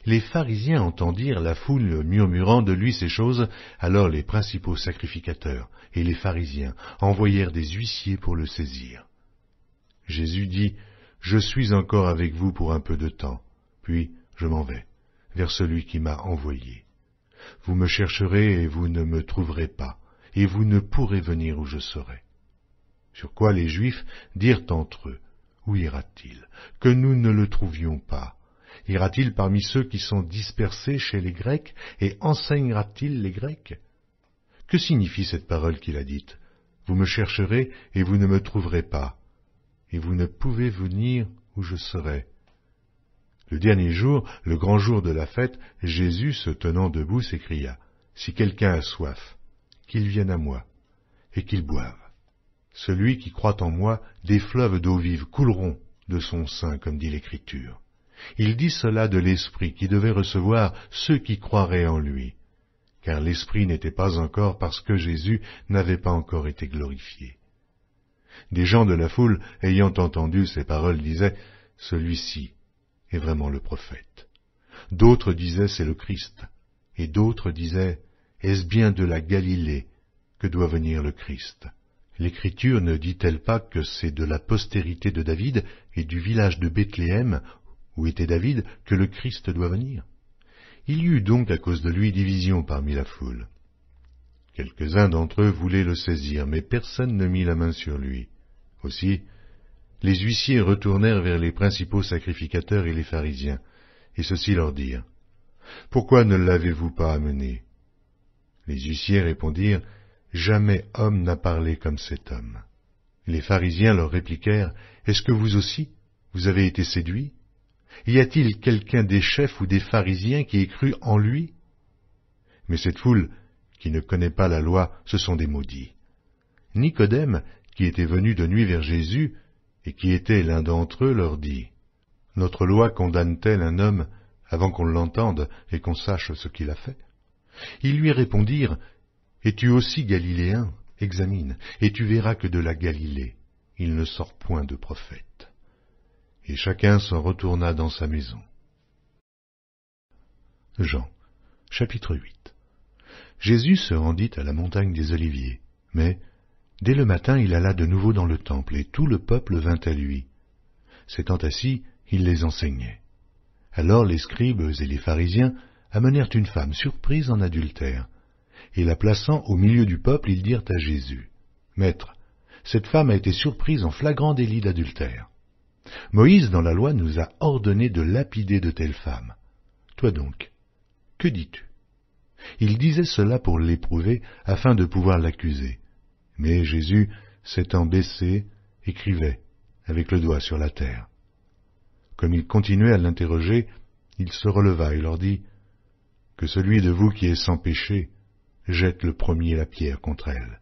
Les pharisiens entendirent la foule murmurant de lui ces choses, alors les principaux sacrificateurs et les pharisiens envoyèrent des huissiers pour le saisir. Jésus dit, « Je suis encore avec vous pour un peu de temps, puis je m'en vais vers celui qui m'a envoyé. Vous me chercherez et vous ne me trouverez pas, et vous ne pourrez venir où je serai. » Sur quoi les Juifs dirent entre eux, « Où ira-t-il, que nous ne le trouvions pas? Ira-t-il parmi ceux qui sont dispersés chez les Grecs, et enseignera-t-il les Grecs? Que signifie cette parole qu'il a dite? Vous me chercherez et vous ne me trouverez pas, et vous ne pouvez venir où je serai. » Le dernier jour, le grand jour de la fête, Jésus, se tenant debout, s'écria, « Si quelqu'un a soif, qu'il vienne à moi, et qu'il boive. Celui qui croit en moi, des fleuves d'eau vive couleront de son sein, comme dit l'Écriture. » Il dit cela de l'Esprit qui devait recevoir ceux qui croiraient en lui, car l'Esprit n'était pas encore parce que Jésus n'avait pas encore été glorifié. Des gens de la foule, ayant entendu ces paroles, disaient « Celui-ci est vraiment le prophète. » D'autres disaient « C'est le Christ. » Et d'autres disaient « Est-ce bien de la Galilée que doit venir le Christ? » L'Écriture ne dit-elle pas que c'est de la postérité de David et du village de Bethléem, où était David, que le Christ doit venir? Il y eut donc à cause de lui division parmi la foule. Quelques-uns d'entre eux voulaient le saisir, mais personne ne mit la main sur lui. Aussi, les huissiers retournèrent vers les principaux sacrificateurs et les pharisiens, et ceux-ci leur dirent, « Pourquoi ne l'avez-vous pas amené ?» Les huissiers répondirent, « Jamais homme n'a parlé comme cet homme. » Les pharisiens leur répliquèrent, « Est-ce que vous aussi, vous avez été séduits? Y a-t-il quelqu'un des chefs ou des pharisiens qui ait cru en lui? » Mais cette foule, qui ne connaît pas la loi, ce sont des maudits. Nicodème, qui était venu de nuit vers Jésus, et qui était l'un d'entre eux, leur dit, « Notre loi condamne-t-elle un homme avant qu'on l'entende et qu'on sache ce qu'il a fait? Ils lui répondirent, « Es-tu aussi galiléen? Examine, et tu verras que de la Galilée, il ne sort point de prophète. » Et chacun s'en retourna dans sa maison. Jean, chapitre 8. Jésus se rendit à la montagne des Oliviers, mais dès le matin il alla de nouveau dans le temple, et tout le peuple vint à lui. S'étant assis, il les enseignait. Alors les scribes et les pharisiens amenèrent une femme surprise en adultère, et la plaçant au milieu du peuple, ils dirent à Jésus, « Maître, cette femme a été surprise en flagrant délit d'adultère. Moïse, dans la loi, nous a ordonné de lapider de telles femmes. Toi donc, que dis-tu » Il disait cela pour l'éprouver, afin de pouvoir l'accuser. Mais Jésus, s'étant baissé, écrivait, avec le doigt sur la terre. Comme il continuait à l'interroger, il se releva et leur dit, « Que celui de vous qui est sans péché jette le premier la pierre contre elle. »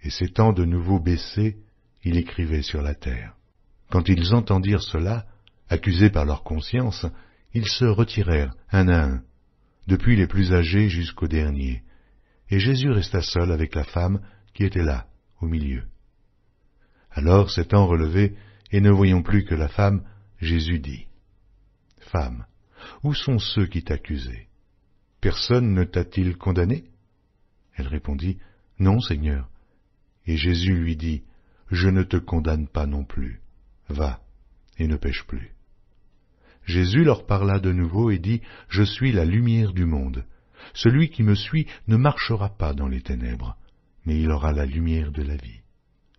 Et s'étant de nouveau baissé, il écrivait sur la terre. Quand ils entendirent cela, accusés par leur conscience, ils se retirèrent un à un, depuis les plus âgés jusqu'aux derniers, et Jésus resta seul avec la femme qui était là, au milieu. Alors, s'étant relevé, et ne voyant plus que la femme, Jésus dit, « Femme, où sont ceux qui t'accusaient? Personne ne t'a-t-il condamné ?» Elle répondit, « Non, Seigneur. » Et Jésus lui dit, « Je ne te condamne pas non plus. Va, et ne pêche plus. » Jésus leur parla de nouveau et dit, « Je suis la lumière du monde. Celui qui me suit ne marchera pas dans les ténèbres, mais il aura la lumière de la vie. »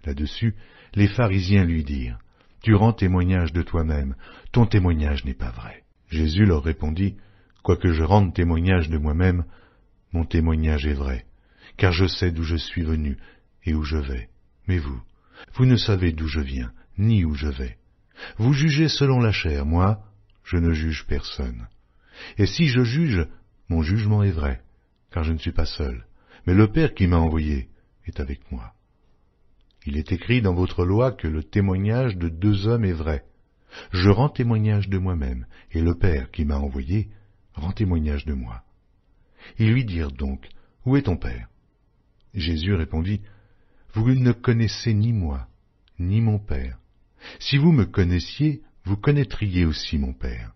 Là-dessus, les pharisiens lui dirent, « Tu rends témoignage de toi-même, ton témoignage n'est pas vrai. » Jésus leur répondit, « Quoique je rende témoignage de moi-même, mon témoignage est vrai, car je sais d'où je suis venu et où je vais. Mais vous, vous ne savez d'où je viens, ni où je vais. Vous jugez selon la chair, moi, je ne juge personne. Et si je juge, mon jugement est vrai, car je ne suis pas seul, mais le Père qui m'a envoyé est avec moi. Il est écrit dans votre loi que le témoignage de deux hommes est vrai. Je rends témoignage de moi-même, et le Père qui m'a envoyé rend témoignage de moi. » Ils lui dirent donc, « Où est ton Père ?» Jésus répondit, « Vous ne connaissez ni moi, ni mon Père. Si vous me connaissiez, vous connaîtriez aussi mon Père. »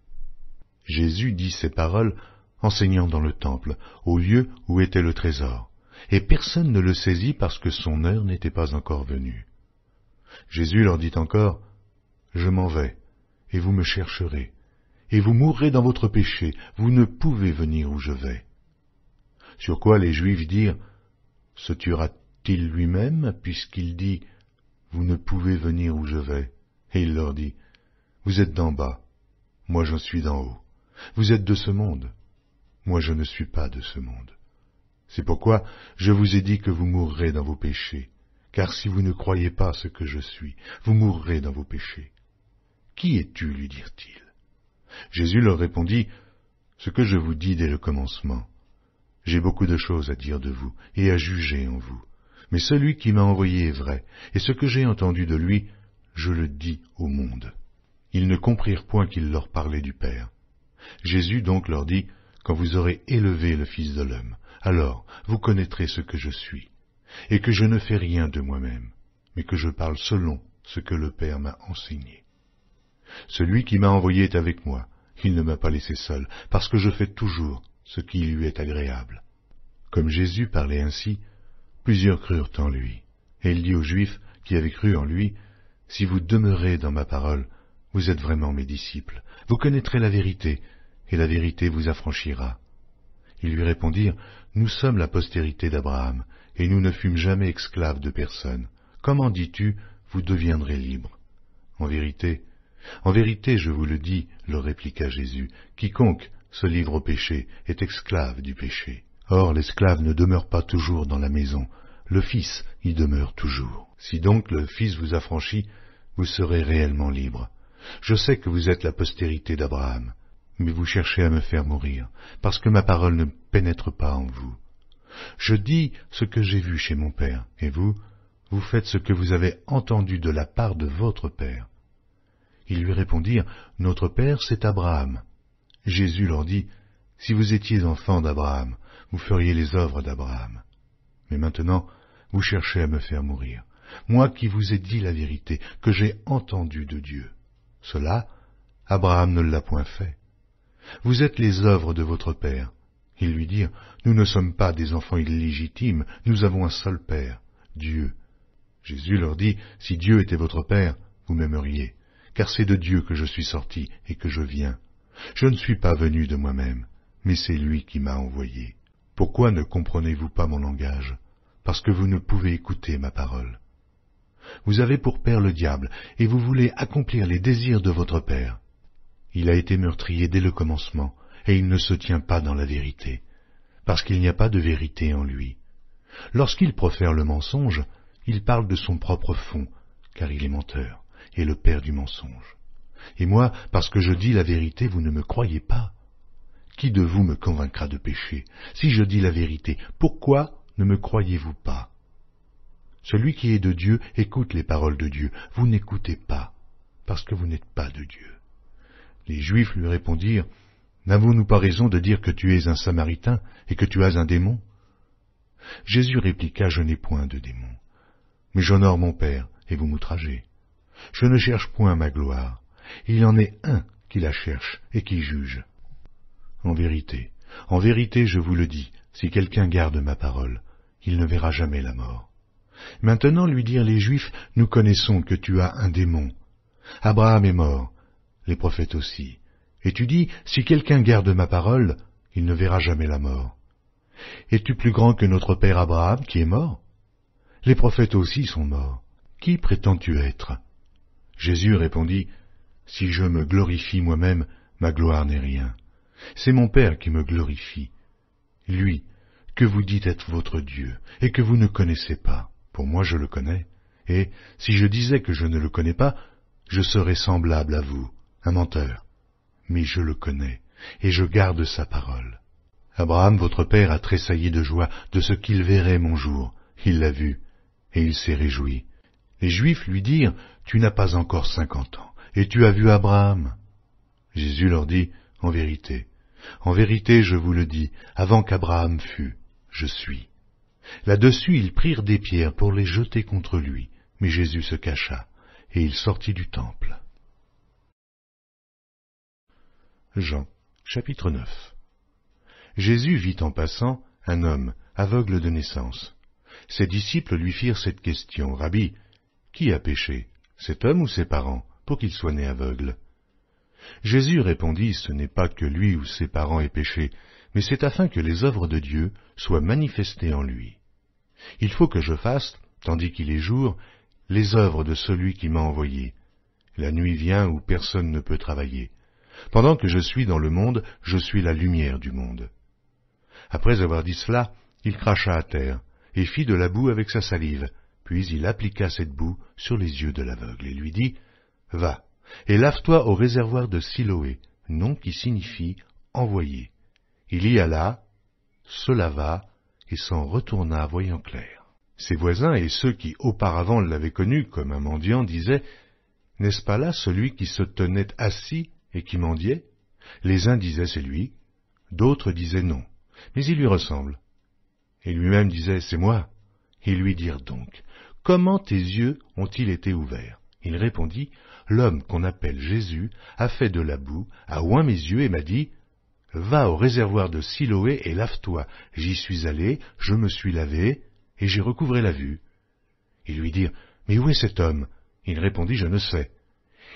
Jésus dit ces paroles, enseignant dans le temple, au lieu où était le trésor, et personne ne le saisit parce que son heure n'était pas encore venue. Jésus leur dit encore, « Je m'en vais, et vous me chercherez, et vous mourrez dans votre péché, vous ne pouvez venir où je vais. » Sur quoi les Juifs dirent, « Se tuera-t-il lui-même, puisqu'il dit, vous ne pouvez venir où je vais ?» Et il leur dit, « Vous êtes d'en bas, moi j'en suis d'en haut. Vous êtes de ce monde, moi je ne suis pas de ce monde. C'est pourquoi je vous ai dit que vous mourrez dans vos péchés, car si vous ne croyez pas ce que je suis, vous mourrez dans vos péchés. Qui es-tu, lui dirent-ils. Jésus leur répondit, ce que je vous dis dès le commencement. J'ai beaucoup de choses à dire de vous et à juger en vous, mais celui qui m'a envoyé est vrai, et ce que j'ai entendu de lui, je le dis au monde. Ils ne comprirent point qu'il leur parlait du Père. Jésus donc leur dit, quand vous aurez élevé le Fils de l'homme, alors vous connaîtrez ce que je suis, et que je ne fais rien de moi-même, mais que je parle selon ce que le Père m'a enseigné. Celui qui m'a envoyé est avec moi, il ne m'a pas laissé seul, parce que je fais toujours ce qui lui est agréable. » Comme Jésus parlait ainsi, plusieurs crurent en lui, et il dit aux Juifs qui avaient cru en lui, « Si vous demeurez dans ma parole, vous êtes vraiment mes disciples, vous connaîtrez la vérité, et la vérité vous affranchira. » Ils lui répondirent, « Nous sommes la postérité d'Abraham, et nous ne fûmes jamais esclaves de personne. Comment dis-tu, vous deviendrez libres ? » En vérité, je vous le dis, leur répliqua Jésus, quiconque se livre au péché est esclave du péché. Or l'esclave ne demeure pas toujours dans la maison, le Fils y demeure toujours. Si donc le Fils vous affranchit, vous serez réellement libres. Je sais que vous êtes la postérité d'Abraham, mais vous cherchez à me faire mourir, parce que ma parole ne pénètre pas en vous. Je dis ce que j'ai vu chez mon Père, et vous, vous faites ce que vous avez entendu de la part de votre Père. Ils lui répondirent, « Notre Père, c'est Abraham. » Jésus leur dit, « Si vous étiez enfants d'Abraham, vous feriez les œuvres d'Abraham. Mais maintenant, vous cherchez à me faire mourir, moi qui vous ai dit la vérité, que j'ai entendue de Dieu. Cela, Abraham ne l'a point fait. Vous êtes les œuvres de votre père. Ils lui dirent, nous ne sommes pas des enfants illégitimes, nous avons un seul père, Dieu. Jésus leur dit, si Dieu était votre père, vous m'aimeriez, car c'est de Dieu que je suis sorti et que je viens. Je ne suis pas venu de moi-même, mais c'est lui qui m'a envoyé. Pourquoi ne comprenez-vous pas mon langage? Parce que vous ne pouvez écouter ma parole. Vous avez pour père le diable, et vous voulez accomplir les désirs de votre père. Il a été meurtrier dès le commencement, et il ne se tient pas dans la vérité, parce qu'il n'y a pas de vérité en lui. Lorsqu'il profère le mensonge, il parle de son propre fond, car il est menteur, et le père du mensonge. Et moi, parce que je dis la vérité, vous ne me croyez pas. Qui de vous me convaincra de péché? Si je dis la vérité, pourquoi ne me croyez-vous pas? Celui qui est de Dieu écoute les paroles de Dieu. Vous n'écoutez pas, parce que vous n'êtes pas de Dieu. Les Juifs lui répondirent, n'avons-nous pas raison de dire que tu es un Samaritain et que tu as un démon? Jésus répliqua, je n'ai point de démon, mais j'honore mon Père, et vous m'outragez. Je ne cherche point ma gloire. Il en est un qui la cherche et qui juge. En vérité, je vous le dis, si quelqu'un garde ma parole, il ne verra jamais la mort. Maintenant, lui dirent les Juifs, nous connaissons que tu as un démon. Abraham est mort, les prophètes aussi. Et tu dis, si quelqu'un garde ma parole, il ne verra jamais la mort. Es-tu plus grand que notre père Abraham qui est mort? Les prophètes aussi sont morts. Qui prétends-tu être? Jésus répondit, si je me glorifie moi-même, ma gloire n'est rien. C'est mon Père qui me glorifie. Lui, que vous dites être votre Dieu, et que vous ne connaissez pas, pour moi je le connais. Et si je disais que je ne le connais pas, je serais semblable à vous, un menteur. Mais je le connais, et je garde sa parole. Abraham, votre père, a tressailli de joie de ce qu'il verrait mon jour. Il l'a vu, et il s'est réjoui. Les Juifs lui dirent, tu n'as pas encore 50 ans, et tu as vu Abraham. Jésus leur dit, en vérité, je vous le dis, avant qu'Abraham fût, je suis. Là-dessus, ils prirent des pierres pour les jeter contre lui, mais Jésus se cacha, et il sortit du temple. Jean, chapitre 9. Jésus vit en passant un homme aveugle de naissance. Ses disciples lui firent cette question, Rabbi, qui a péché, cet homme ou ses parents, pour qu'il soit né aveugle? Jésus répondit, ce n'est pas que lui ou ses parents aient péché, mais c'est afin que les œuvres de Dieu soient manifestées en lui. Il faut que je fasse, tandis qu'il est jour, les œuvres de celui qui m'a envoyé. La nuit vient où personne ne peut travailler. Pendant que je suis dans le monde, je suis la lumière du monde. Après avoir dit cela, il cracha à terre, et fit de la boue avec sa salive, puis il appliqua cette boue sur les yeux de l'aveugle, et lui dit, « Va, et lave-toi au réservoir de Siloé, nom qui signifie « envoyé ». Il y alla, se lava, et s'en retourna voyant clair. Ses voisins et ceux qui auparavant l'avaient connu comme un mendiant disaient, « N'est-ce pas là celui qui se tenait assis et qui mendiait ?» Les uns disaient, « C'est lui », d'autres disaient, « Non », mais il lui ressemble. Et lui-même disait, « C'est moi ». Ils lui dirent donc, « Comment tes yeux ont-ils été ouverts ?» Il répondit, « L'homme qu'on appelle Jésus a fait de la boue, a oint mes yeux et m'a dit, « Va au réservoir de Siloé et lave-toi. » J'y suis allé, je me suis lavé, et j'ai recouvré la vue. Ils lui dirent, « Mais où est cet homme ?» Il répondit, « Je ne sais. »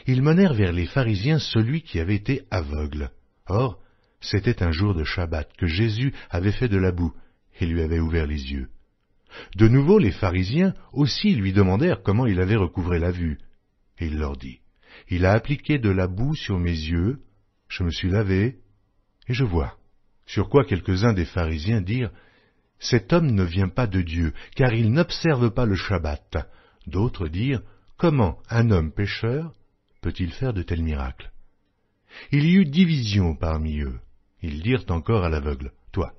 Ils menèrent vers les pharisiens celui qui avait été aveugle. Or, c'était un jour de Shabbat que Jésus avait fait de la boue et lui avait ouvert les yeux. De nouveau, les pharisiens aussi lui demandèrent comment il avait recouvré la vue. Et il leur dit, « Il a appliqué de la boue sur mes yeux, je me suis lavé, et je vois. » Sur quoi quelques-uns des pharisiens dirent, « Cet homme ne vient pas de Dieu, car il n'observe pas le Shabbat. » D'autres dirent, « Comment un homme pécheur peut-il faire de tels miracles ?» Il y eut division parmi eux. Ils dirent encore à l'aveugle, « Toi,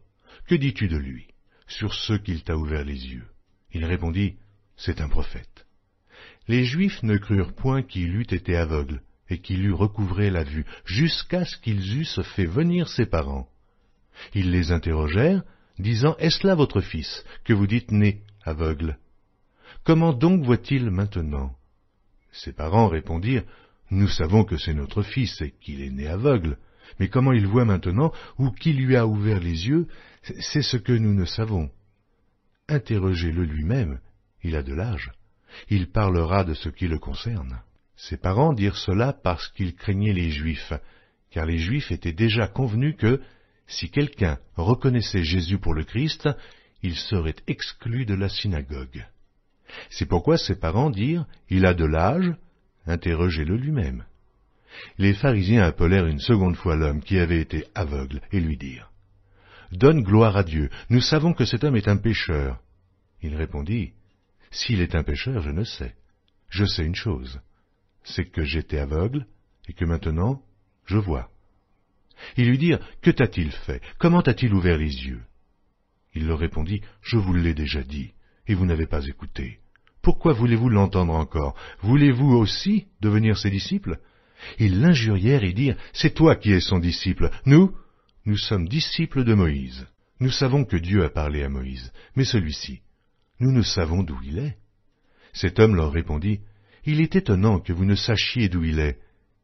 que dis-tu de lui, sur ce qu'il t'a ouvert les yeux ?» Il répondit, « C'est un prophète. » Les Juifs ne crurent point qu'il eût été aveugle, et qu'il eût recouvré la vue, jusqu'à ce qu'ils eussent fait venir ses parents. Ils les interrogèrent, disant « Est-ce là votre fils, que vous dites né aveugle? Comment donc voit-il maintenant » Ses parents répondirent « Nous savons que c'est notre fils et qu'il est né aveugle, mais comment il voit maintenant ou qui lui a ouvert les yeux, c'est ce que nous ne savons. Interrogez-le lui-même, il a de l'âge, il parlera de ce qui le concerne. » Ses parents dirent cela parce qu'ils craignaient les Juifs, car les Juifs étaient déjà convenus que, si quelqu'un reconnaissait Jésus pour le Christ, il serait exclu de la synagogue. C'est pourquoi ses parents dirent « Il a de l'âge, interrogez-le lui-même. » Les pharisiens appelèrent une seconde fois l'homme qui avait été aveugle et lui dirent « Donne gloire à Dieu, nous savons que cet homme est un pécheur. » Il répondit « S'il est un pécheur, je ne sais. Je sais une chose, c'est que j'étais aveugle et que maintenant je vois. » Ils lui dirent « Que t'a-t-il fait? Comment t'a-t-il ouvert les yeux ?» Il leur répondit « Je vous l'ai déjà dit, et vous n'avez pas écouté. Pourquoi voulez-vous l'entendre encore? Voulez-vous aussi devenir ses disciples ?» Ils l'injurièrent et dirent « C'est toi qui es son disciple. Nous sommes disciples de Moïse. Nous savons que Dieu a parlé à Moïse, mais celui-ci, nous ne savons d'où il est. » Cet homme leur répondit « Il est étonnant que vous ne sachiez d'où il est,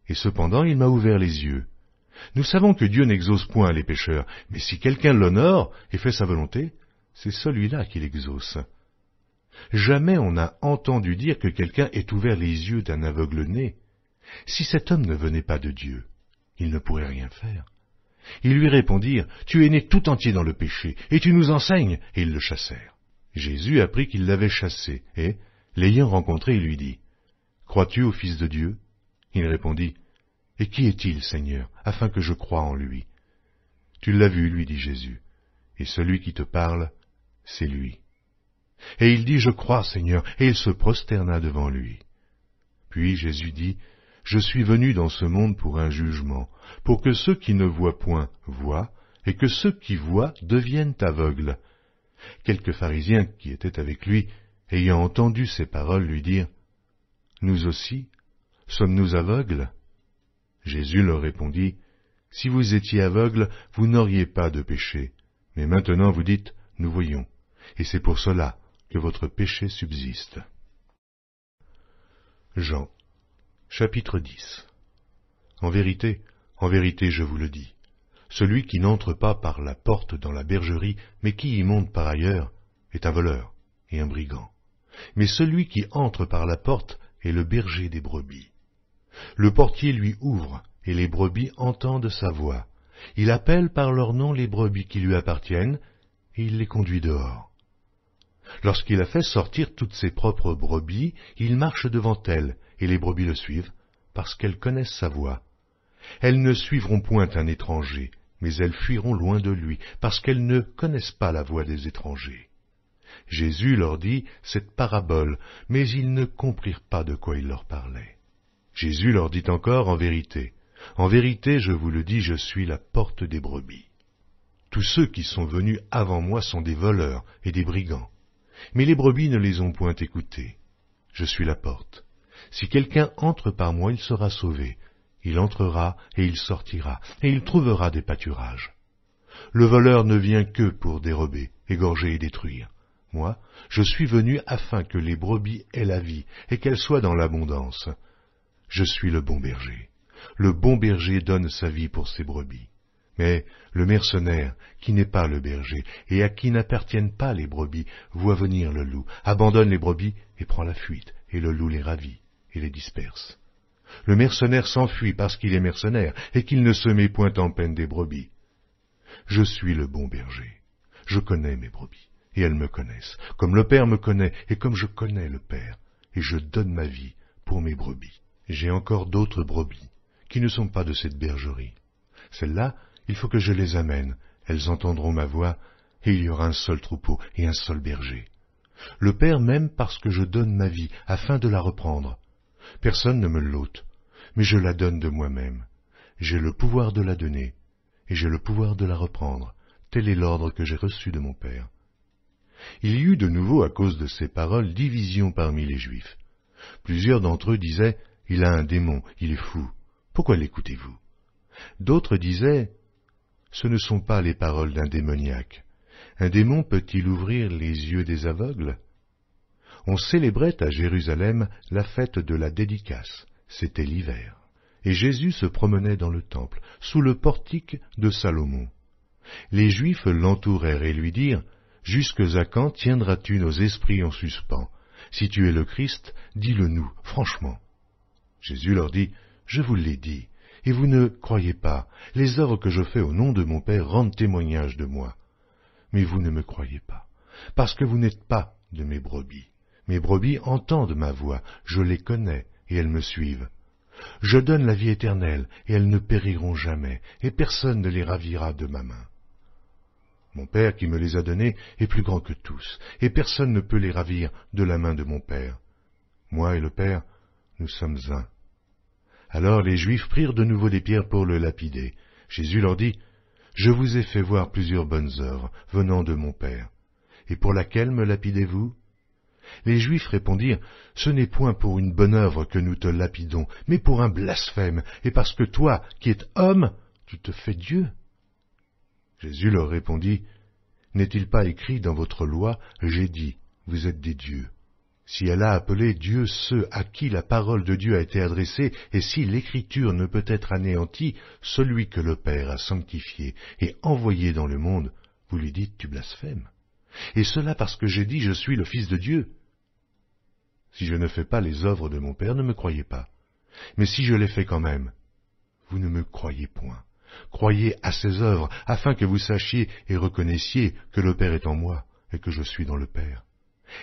et cependant il m'a ouvert les yeux. Nous savons que Dieu n'exauce point les pécheurs, mais si quelqu'un l'honore et fait sa volonté, c'est celui-là qui l'exauce. Jamais on n'a entendu dire que quelqu'un ait ouvert les yeux d'un aveugle né. Si cet homme ne venait pas de Dieu, il ne pourrait rien faire. » Ils lui répondirent « Tu es né tout entier dans le péché, et tu nous enseignes » et ils le chassèrent. Jésus apprit qu'ils l'avaient chassé, et, l'ayant rencontré, il lui dit « Crois-tu au Fils de Dieu ?» Il répondit « Et qui est-il, Seigneur, afin que je croie en lui ?» « Tu l'as vu, lui dit Jésus, et celui qui te parle, c'est lui. » Et il dit « Je crois, Seigneur » et il se prosterna devant lui. Puis Jésus dit « Je suis venu dans ce monde pour un jugement, pour que ceux qui ne voient point voient, et que ceux qui voient deviennent aveugles. » Quelques pharisiens qui étaient avec lui, ayant entendu ces paroles, lui dirent « Nous aussi, sommes-nous aveugles ?» Jésus leur répondit « Si vous étiez aveugles, vous n'auriez pas de péché, mais maintenant vous dites « Nous voyons », et c'est pour cela que votre péché subsiste. » Jean, chapitre 10. En vérité, je vous le dis, celui qui n'entre pas par la porte dans la bergerie, mais qui y monte par ailleurs, est un voleur et un brigand. Mais celui qui entre par la porte est le berger des brebis. Le portier lui ouvre, et les brebis entendent sa voix. Il appelle par leur nom les brebis qui lui appartiennent, et il les conduit dehors. Lorsqu'il a fait sortir toutes ses propres brebis, il marche devant elles, et les brebis le suivent, parce qu'elles connaissent sa voix. Elles ne suivront point un étranger, mais elles fuiront loin de lui, parce qu'elles ne connaissent pas la voix des étrangers. Jésus leur dit cette parabole, mais ils ne comprirent pas de quoi il leur parlait. Jésus leur dit encore en vérité, je vous le dis, je suis la porte des brebis. Tous ceux qui sont venus avant moi sont des voleurs et des brigands, mais les brebis ne les ont point écoutés. Je suis la porte. Si quelqu'un entre par moi, il sera sauvé. Il entrera et il sortira, et il trouvera des pâturages. Le voleur ne vient que pour dérober, égorger et détruire. Moi, je suis venu afin que les brebis aient la vie, et qu'elles soient dans l'abondance. Je suis le bon berger. Le bon berger donne sa vie pour ses brebis. Mais le mercenaire, qui n'est pas le berger, et à qui n'appartiennent pas les brebis, voit venir le loup, abandonne les brebis et prend la fuite, et le loup les ravit et les disperse. Le mercenaire s'enfuit parce qu'il est mercenaire, et qu'il ne se met point en peine des brebis. Je suis le bon berger. Je connais mes brebis, et elles me connaissent, comme le Père me connaît, et comme je connais le Père, et je donne ma vie pour mes brebis. J'ai encore d'autres brebis, qui ne sont pas de cette bergerie. Celles-là, il faut que je les amène, elles entendront ma voix, et il y aura un seul troupeau et un seul berger. Le Père m'aime parce que je donne ma vie, afin de la reprendre. Personne ne me l'ôte, mais je la donne de moi-même. J'ai le pouvoir de la donner, et j'ai le pouvoir de la reprendre. Tel est l'ordre que j'ai reçu de mon Père. Il y eut de nouveau, à cause de ces paroles, division parmi les Juifs. Plusieurs d'entre eux disaient « Il a un démon, il est fou. Pourquoi l'écoutez-vous » D'autres disaient « Ce ne sont pas les paroles d'un démoniaque. » Un démon peut-il ouvrir les yeux des aveugles? On célébrait à Jérusalem la fête de la dédicace, c'était l'hiver, et Jésus se promenait dans le temple, sous le portique de Salomon. Les Juifs l'entourèrent et lui dirent, « Jusque à quand tiendras-tu nos esprits en suspens? Si tu es le Christ, dis-le-nous, franchement. » Jésus leur dit, « Je vous l'ai dit, et vous ne croyez pas. Les œuvres que je fais au nom de mon Père rendent témoignage de moi. Mais vous ne me croyez pas, parce que vous n'êtes pas de mes brebis. Mes brebis entendent ma voix, je les connais, et elles me suivent. Je donne la vie éternelle, et elles ne périront jamais, et personne ne les ravira de ma main. Mon Père qui me les a donnés est plus grand que tous, et personne ne peut les ravir de la main de mon Père. Moi et le Père, nous sommes un. » Alors les Juifs prirent de nouveau des pierres pour le lapider. Jésus leur dit, « Je vous ai fait voir plusieurs bonnes œuvres venant de mon Père. Et pour laquelle me lapidez-vous » Les Juifs répondirent, « Ce n'est point pour une bonne œuvre que nous te lapidons, mais pour un blasphème, et parce que toi, qui es homme, tu te fais Dieu. » Jésus leur répondit, « N'est-il pas écrit dans votre loi, j'ai dit, vous êtes des dieux. Si elle a appelé Dieu ceux à qui la parole de Dieu a été adressée, et si l'Écriture ne peut être anéantie, celui que le Père a sanctifié et envoyé dans le monde, vous lui dites, tu blasphèmes. Et cela parce que j'ai dit, je suis le Fils de Dieu. Si je ne fais pas les œuvres de mon Père, ne me croyez pas. Mais si je les fais quand même, vous ne me croyez point. Croyez à ces œuvres, afin que vous sachiez et reconnaissiez que le Père est en moi, et que je suis dans le Père. »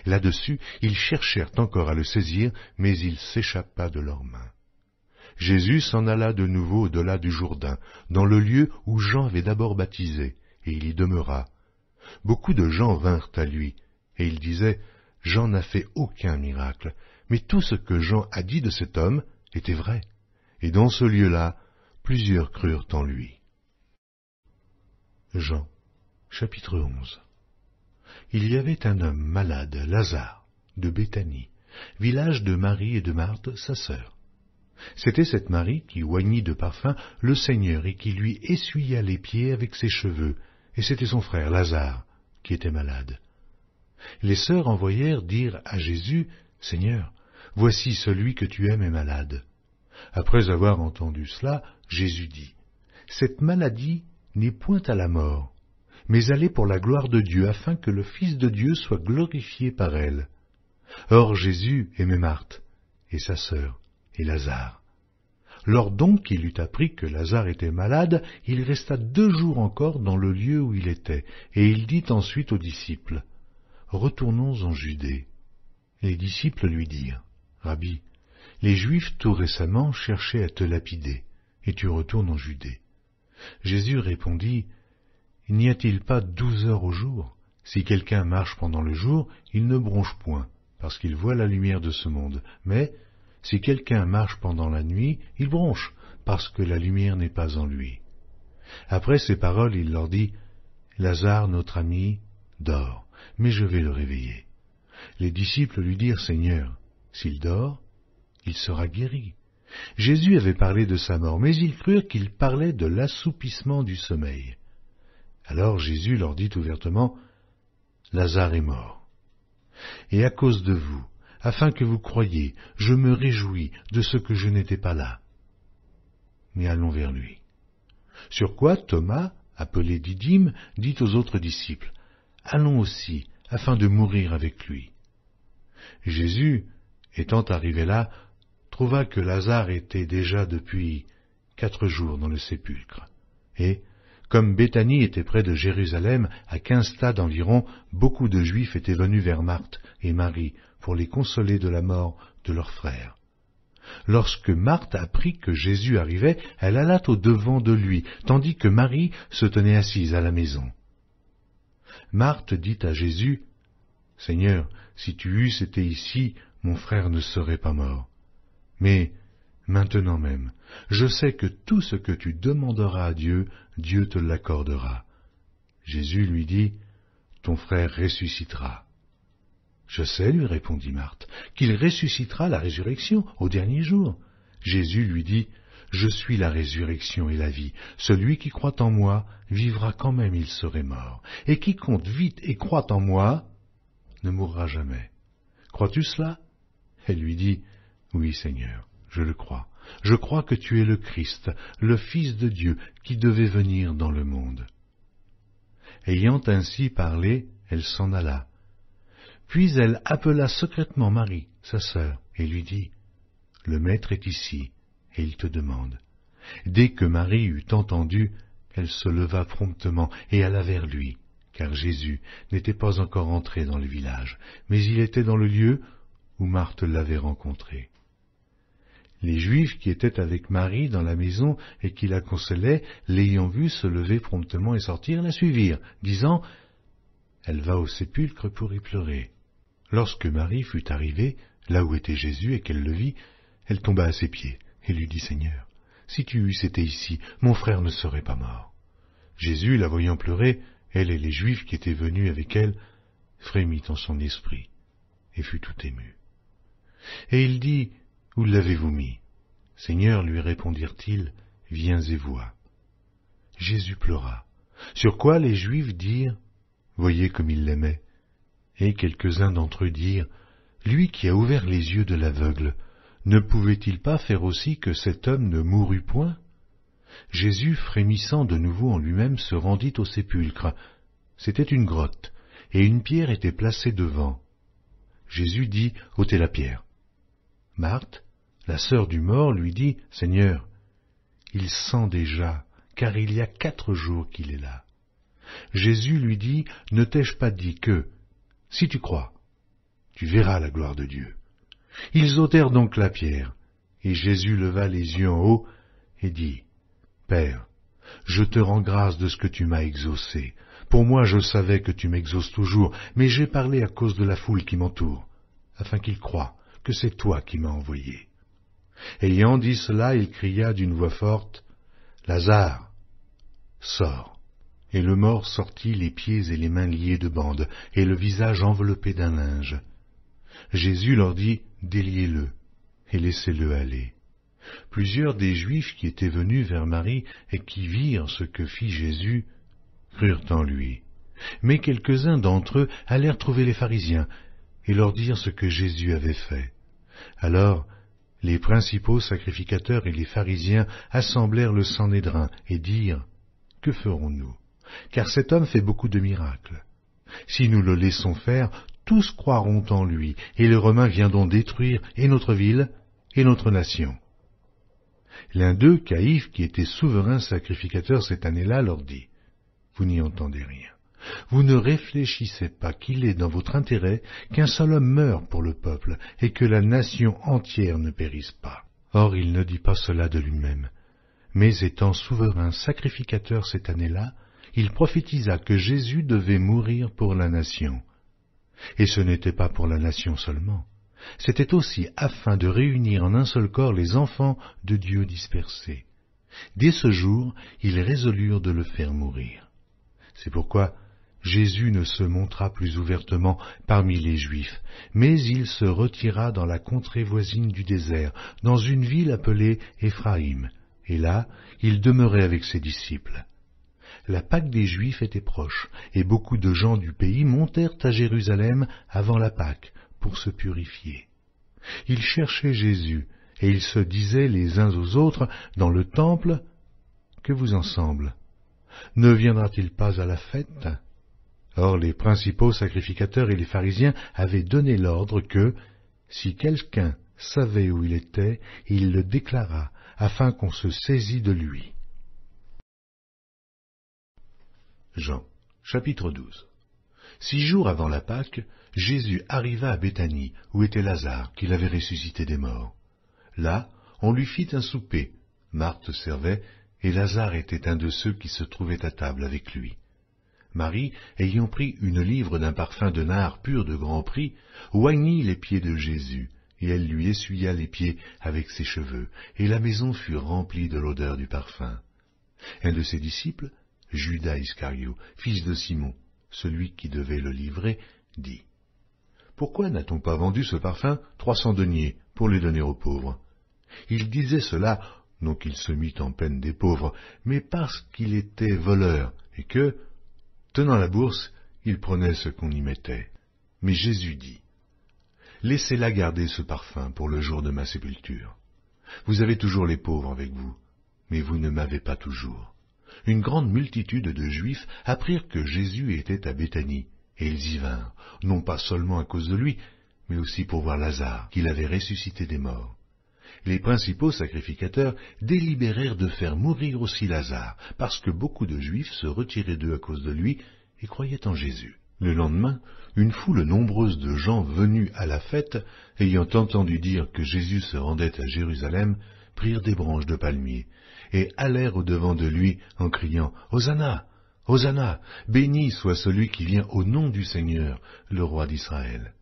Là-dessus, ils cherchèrent encore à le saisir, mais il s'échappa de leurs mains. Jésus s'en alla de nouveau au-delà du Jourdain, dans le lieu où Jean avait d'abord baptisé, et il y demeura. Beaucoup de gens vinrent à lui, et ils disaient, « Jean n'a fait aucun miracle, mais tout ce que Jean a dit de cet homme était vrai. » Et dans ce lieu-là, plusieurs crurent en lui. Jean, chapitre 11. Il y avait un homme malade, Lazare, de Béthanie, village de Marie et de Marthe, sa sœur. C'était cette Marie qui oignit de parfum le Seigneur et qui lui essuya les pieds avec ses cheveux, et c'était son frère Lazare qui était malade. Les sœurs envoyèrent dire à Jésus, « Seigneur, voici celui que tu aimes est malade. » Après avoir entendu cela, Jésus dit, « Cette maladie n'est point à la mort, mais elle est pour la gloire de Dieu, afin que le Fils de Dieu soit glorifié par elle. » Or Jésus aimait Marthe, et sa sœur, et Lazare. Lors donc qu'il eut appris que Lazare était malade, il resta 2 jours encore dans le lieu où il était, et il dit ensuite aux disciples, « Retournons en Judée. » Les disciples lui dirent, « Rabbi, les Juifs tout récemment cherchaient à te lapider, et tu retournes en Judée. » Jésus répondit, « N'y a-t-il pas 12 heures au jour? Si quelqu'un marche pendant le jour, il ne bronche point, parce qu'il voit la lumière de ce monde. Mais si quelqu'un marche pendant la nuit, il bronche, parce que la lumière n'est pas en lui. » Après ces paroles, il leur dit, « Lazare, notre ami, dort, mais je vais le réveiller. » Les disciples lui dirent, « Seigneur, s'il dort, il sera guéri. » Jésus avait parlé de sa mort, mais ils crurent qu'il parlait de l'assoupissement du sommeil. Alors Jésus leur dit ouvertement, « Lazare est mort. Et à cause de vous, afin que vous croyiez, je me réjouis de ce que je n'étais pas là. Mais allons vers lui. » Sur quoi Thomas, appelé Didyme, dit aux autres disciples, « Allons aussi, afin de mourir avec lui. » Jésus, étant arrivé là, trouva que Lazare était déjà depuis 4 jours dans le sépulcre. Et, comme Béthanie était près de Jérusalem, à 15 stades environ, beaucoup de Juifs étaient venus vers Marthe et Marie pour les consoler de la mort de leur frère. Lorsque Marthe apprit que Jésus arrivait, elle alla au-devant de lui, tandis que Marie se tenait assise à la maison. Marthe dit à Jésus, « Seigneur, si tu eusses été ici, mon frère ne serait pas mort. Mais maintenant même, je sais que tout ce que tu demanderas à Dieu, Dieu te l'accordera. » Jésus lui dit, « Ton frère ressuscitera. » « Je sais, lui répondit Marthe, qu'il ressuscitera à la résurrection au dernier jour. » Jésus lui dit, « Je suis la résurrection et la vie. Celui qui croit en moi vivra quand même il serait mort. Et quiconque vit et croit en moi ne mourra jamais. Crois-tu cela? Elle lui dit, oui, Seigneur, je le crois. Je crois que tu es le Christ, le Fils de Dieu, qui devait venir dans le monde. Ayant ainsi parlé, elle s'en alla. Puis elle appela secrètement Marie, sa sœur, et lui dit, le Maître est ici, et il te demande. Dès que Marie eut entendu, elle se leva promptement et alla vers lui, car Jésus n'était pas encore entré dans le village, mais il était dans le lieu où Marthe l'avait rencontré. Les Juifs qui étaient avec Marie dans la maison et qui la consolaient, l'ayant vue se lever promptement et sortir, la suivirent, disant « Elle va au sépulcre pour y pleurer. » Lorsque Marie fut arrivée, là où était Jésus, et qu'elle le vit, elle tomba à ses pieds et lui dit « Seigneur, si tu eusses été ici, mon frère ne serait pas mort. » Jésus, la voyant pleurer, elle et les Juifs qui étaient venus avec elle, frémit en son esprit et fut tout ému. Et il dit « Où l'avez-vous mis ?» Seigneur, lui répondirent-ils, « Viens et vois. » Jésus pleura, sur quoi les Juifs dirent « Voyez comme il l'aimait. » Et quelques-uns d'entre eux dirent « Lui qui a ouvert les yeux de l'aveugle, ne pouvait-il pas faire aussi que cet homme ne mourût point ?» Jésus, frémissant de nouveau en lui-même, se rendit au sépulcre. C'était une grotte, et une pierre était placée devant. Jésus dit « Ôtez la pierre. » Marthe, la sœur du mort, lui dit « Seigneur, il sent déjà, car il y a 4 jours qu'il est là. » Jésus lui dit « Ne t'ai-je pas dit que, si tu crois, tu verras la gloire de Dieu ?» Ils ôtèrent donc la pierre, et Jésus leva les yeux en haut et dit « Père, je te rends grâce de ce que tu m'as exaucé. Pour moi je savais que tu m'exauces toujours, mais j'ai parlé à cause de la foule qui m'entoure, afin qu'ils croient que c'est toi qui m'as envoyé. » Ayant dit cela, il cria d'une voix forte, « Lazare, sors !» Et le mort sortit, les pieds et les mains liés de bandes, et le visage enveloppé d'un linge. Jésus leur dit, « Déliez-le, et laissez-le aller. » Plusieurs des Juifs qui étaient venus vers Marie et qui virent ce que fit Jésus, crurent en lui. Mais quelques-uns d'entre eux allèrent trouver les pharisiens, et leur dirent ce que Jésus avait fait. Alors, les principaux sacrificateurs et les pharisiens assemblèrent le Sanhédrin et dirent, « Que ferons-nous? Car cet homme fait beaucoup de miracles. Si nous le laissons faire, tous croiront en lui, et les Romains viendront détruire et notre ville et notre nation. » L'un d'eux, Caïphe, qui était souverain sacrificateur cette année-là, leur dit, « Vous n'y entendez rien. Vous ne réfléchissez pas qu'il est dans votre intérêt qu'un seul homme meure pour le peuple, et que la nation entière ne périsse pas. » Or il ne dit pas cela de lui-même, mais étant souverain sacrificateur cette année-là, il prophétisa que Jésus devait mourir pour la nation. Et ce n'était pas pour la nation seulement, c'était aussi afin de réunir en un seul corps les enfants de Dieu dispersés. Dès ce jour, ils résolurent de le faire mourir. C'est pourquoi Jésus ne se montra plus ouvertement parmi les Juifs, mais il se retira dans la contrée voisine du désert, dans une ville appelée Éphraïm, et là, il demeurait avec ses disciples. La Pâque des Juifs était proche, et beaucoup de gens du pays montèrent à Jérusalem avant la Pâque pour se purifier. Ils cherchaient Jésus, et ils se disaient les uns aux autres dans le temple, « Que vous en semble? Ne viendra-t-il pas à la fête ?» Or les principaux sacrificateurs et les pharisiens avaient donné l'ordre que, si quelqu'un savait où il était, il le déclarât, afin qu'on se saisît de lui. Jean, chapitre 12. 6 jours avant la Pâque, Jésus arriva à Béthanie, où était Lazare, qu'il avait ressuscité des morts. Là, on lui fit un souper. Marthe servait, et Lazare était un de ceux qui se trouvaient à table avec lui. Marie, ayant pris une livre d'un parfum de nard pur de grand prix, oignit les pieds de Jésus, et elle lui essuya les pieds avec ses cheveux, et la maison fut remplie de l'odeur du parfum. Un de ses disciples, Judas Iscario, fils de Simon, celui qui devait le livrer, dit, « Pourquoi n'a-t-on pas vendu ce parfum 300 deniers pour les donner aux pauvres ?» Il disait cela non qu'il se mît en peine des pauvres, mais parce qu'il était voleur, et que, tenant la bourse, il prenait ce qu'on y mettait. Mais Jésus dit, « Laissez-la garder ce parfum pour le jour de ma sépulture. Vous avez toujours les pauvres avec vous, mais vous ne m'avez pas toujours. » Une grande multitude de Juifs apprirent que Jésus était à Béthanie, et ils y vinrent, non pas seulement à cause de lui, mais aussi pour voir Lazare, qu'il avait ressuscité des morts. Les principaux sacrificateurs délibérèrent de faire mourir aussi Lazare, parce que beaucoup de Juifs se retiraient d'eux à cause de lui et croyaient en Jésus. Le lendemain, une foule nombreuse de gens venus à la fête, ayant entendu dire que Jésus se rendait à Jérusalem, prirent des branches de palmier, et allèrent au-devant de lui en criant « Hosanna! Hosanna! Béni soit celui qui vient au nom du Seigneur, le roi d'Israël !»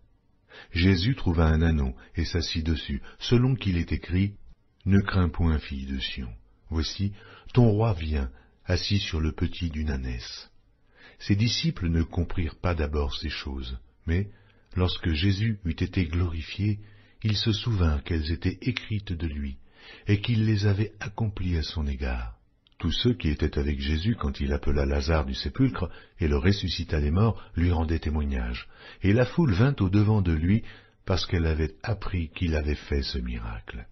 Jésus trouva un ânon et s'assit dessus, selon qu'il est écrit « Ne crains point, fille de Sion, voici, ton roi vient, assis sur le petit d'une ânesse. » Ses disciples ne comprirent pas d'abord ces choses, mais, lorsque Jésus eut été glorifié, ils se souvinrent qu'elles étaient écrites de lui, et qu'il les avait accomplies à son égard. Tous ceux qui étaient avec Jésus quand il appela Lazare du sépulcre et le ressuscita des morts lui rendaient témoignage, et la foule vint au-devant de lui parce qu'elle avait appris qu'il avait fait ce miracle.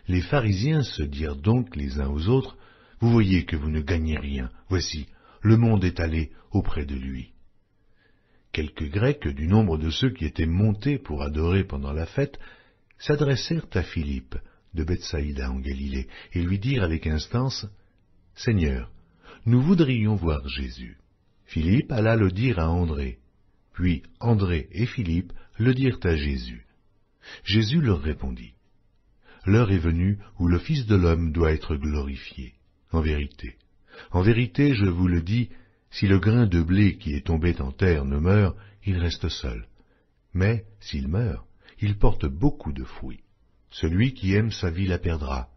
Les pharisiens se dirent donc les uns aux autres, « Vous voyez que vous ne gagnez rien, voici, le monde est allé auprès de lui. » Quelques Grecs du nombre de ceux qui étaient montés pour adorer pendant la fête s'adressèrent à Philippe de Bethsaïda en Galilée et lui dirent avec instance, « Seigneur, nous voudrions voir Jésus. » Philippe alla le dire à André. Puis André et Philippe le dirent à Jésus. Jésus leur répondit, « L'heure est venue où le Fils de l'homme doit être glorifié. En vérité, je vous le dis, si le grain de blé qui est tombé en terre ne meurt, il reste seul. Mais s'il meurt, il porte beaucoup de fruits. Celui qui aime sa vie la perdra,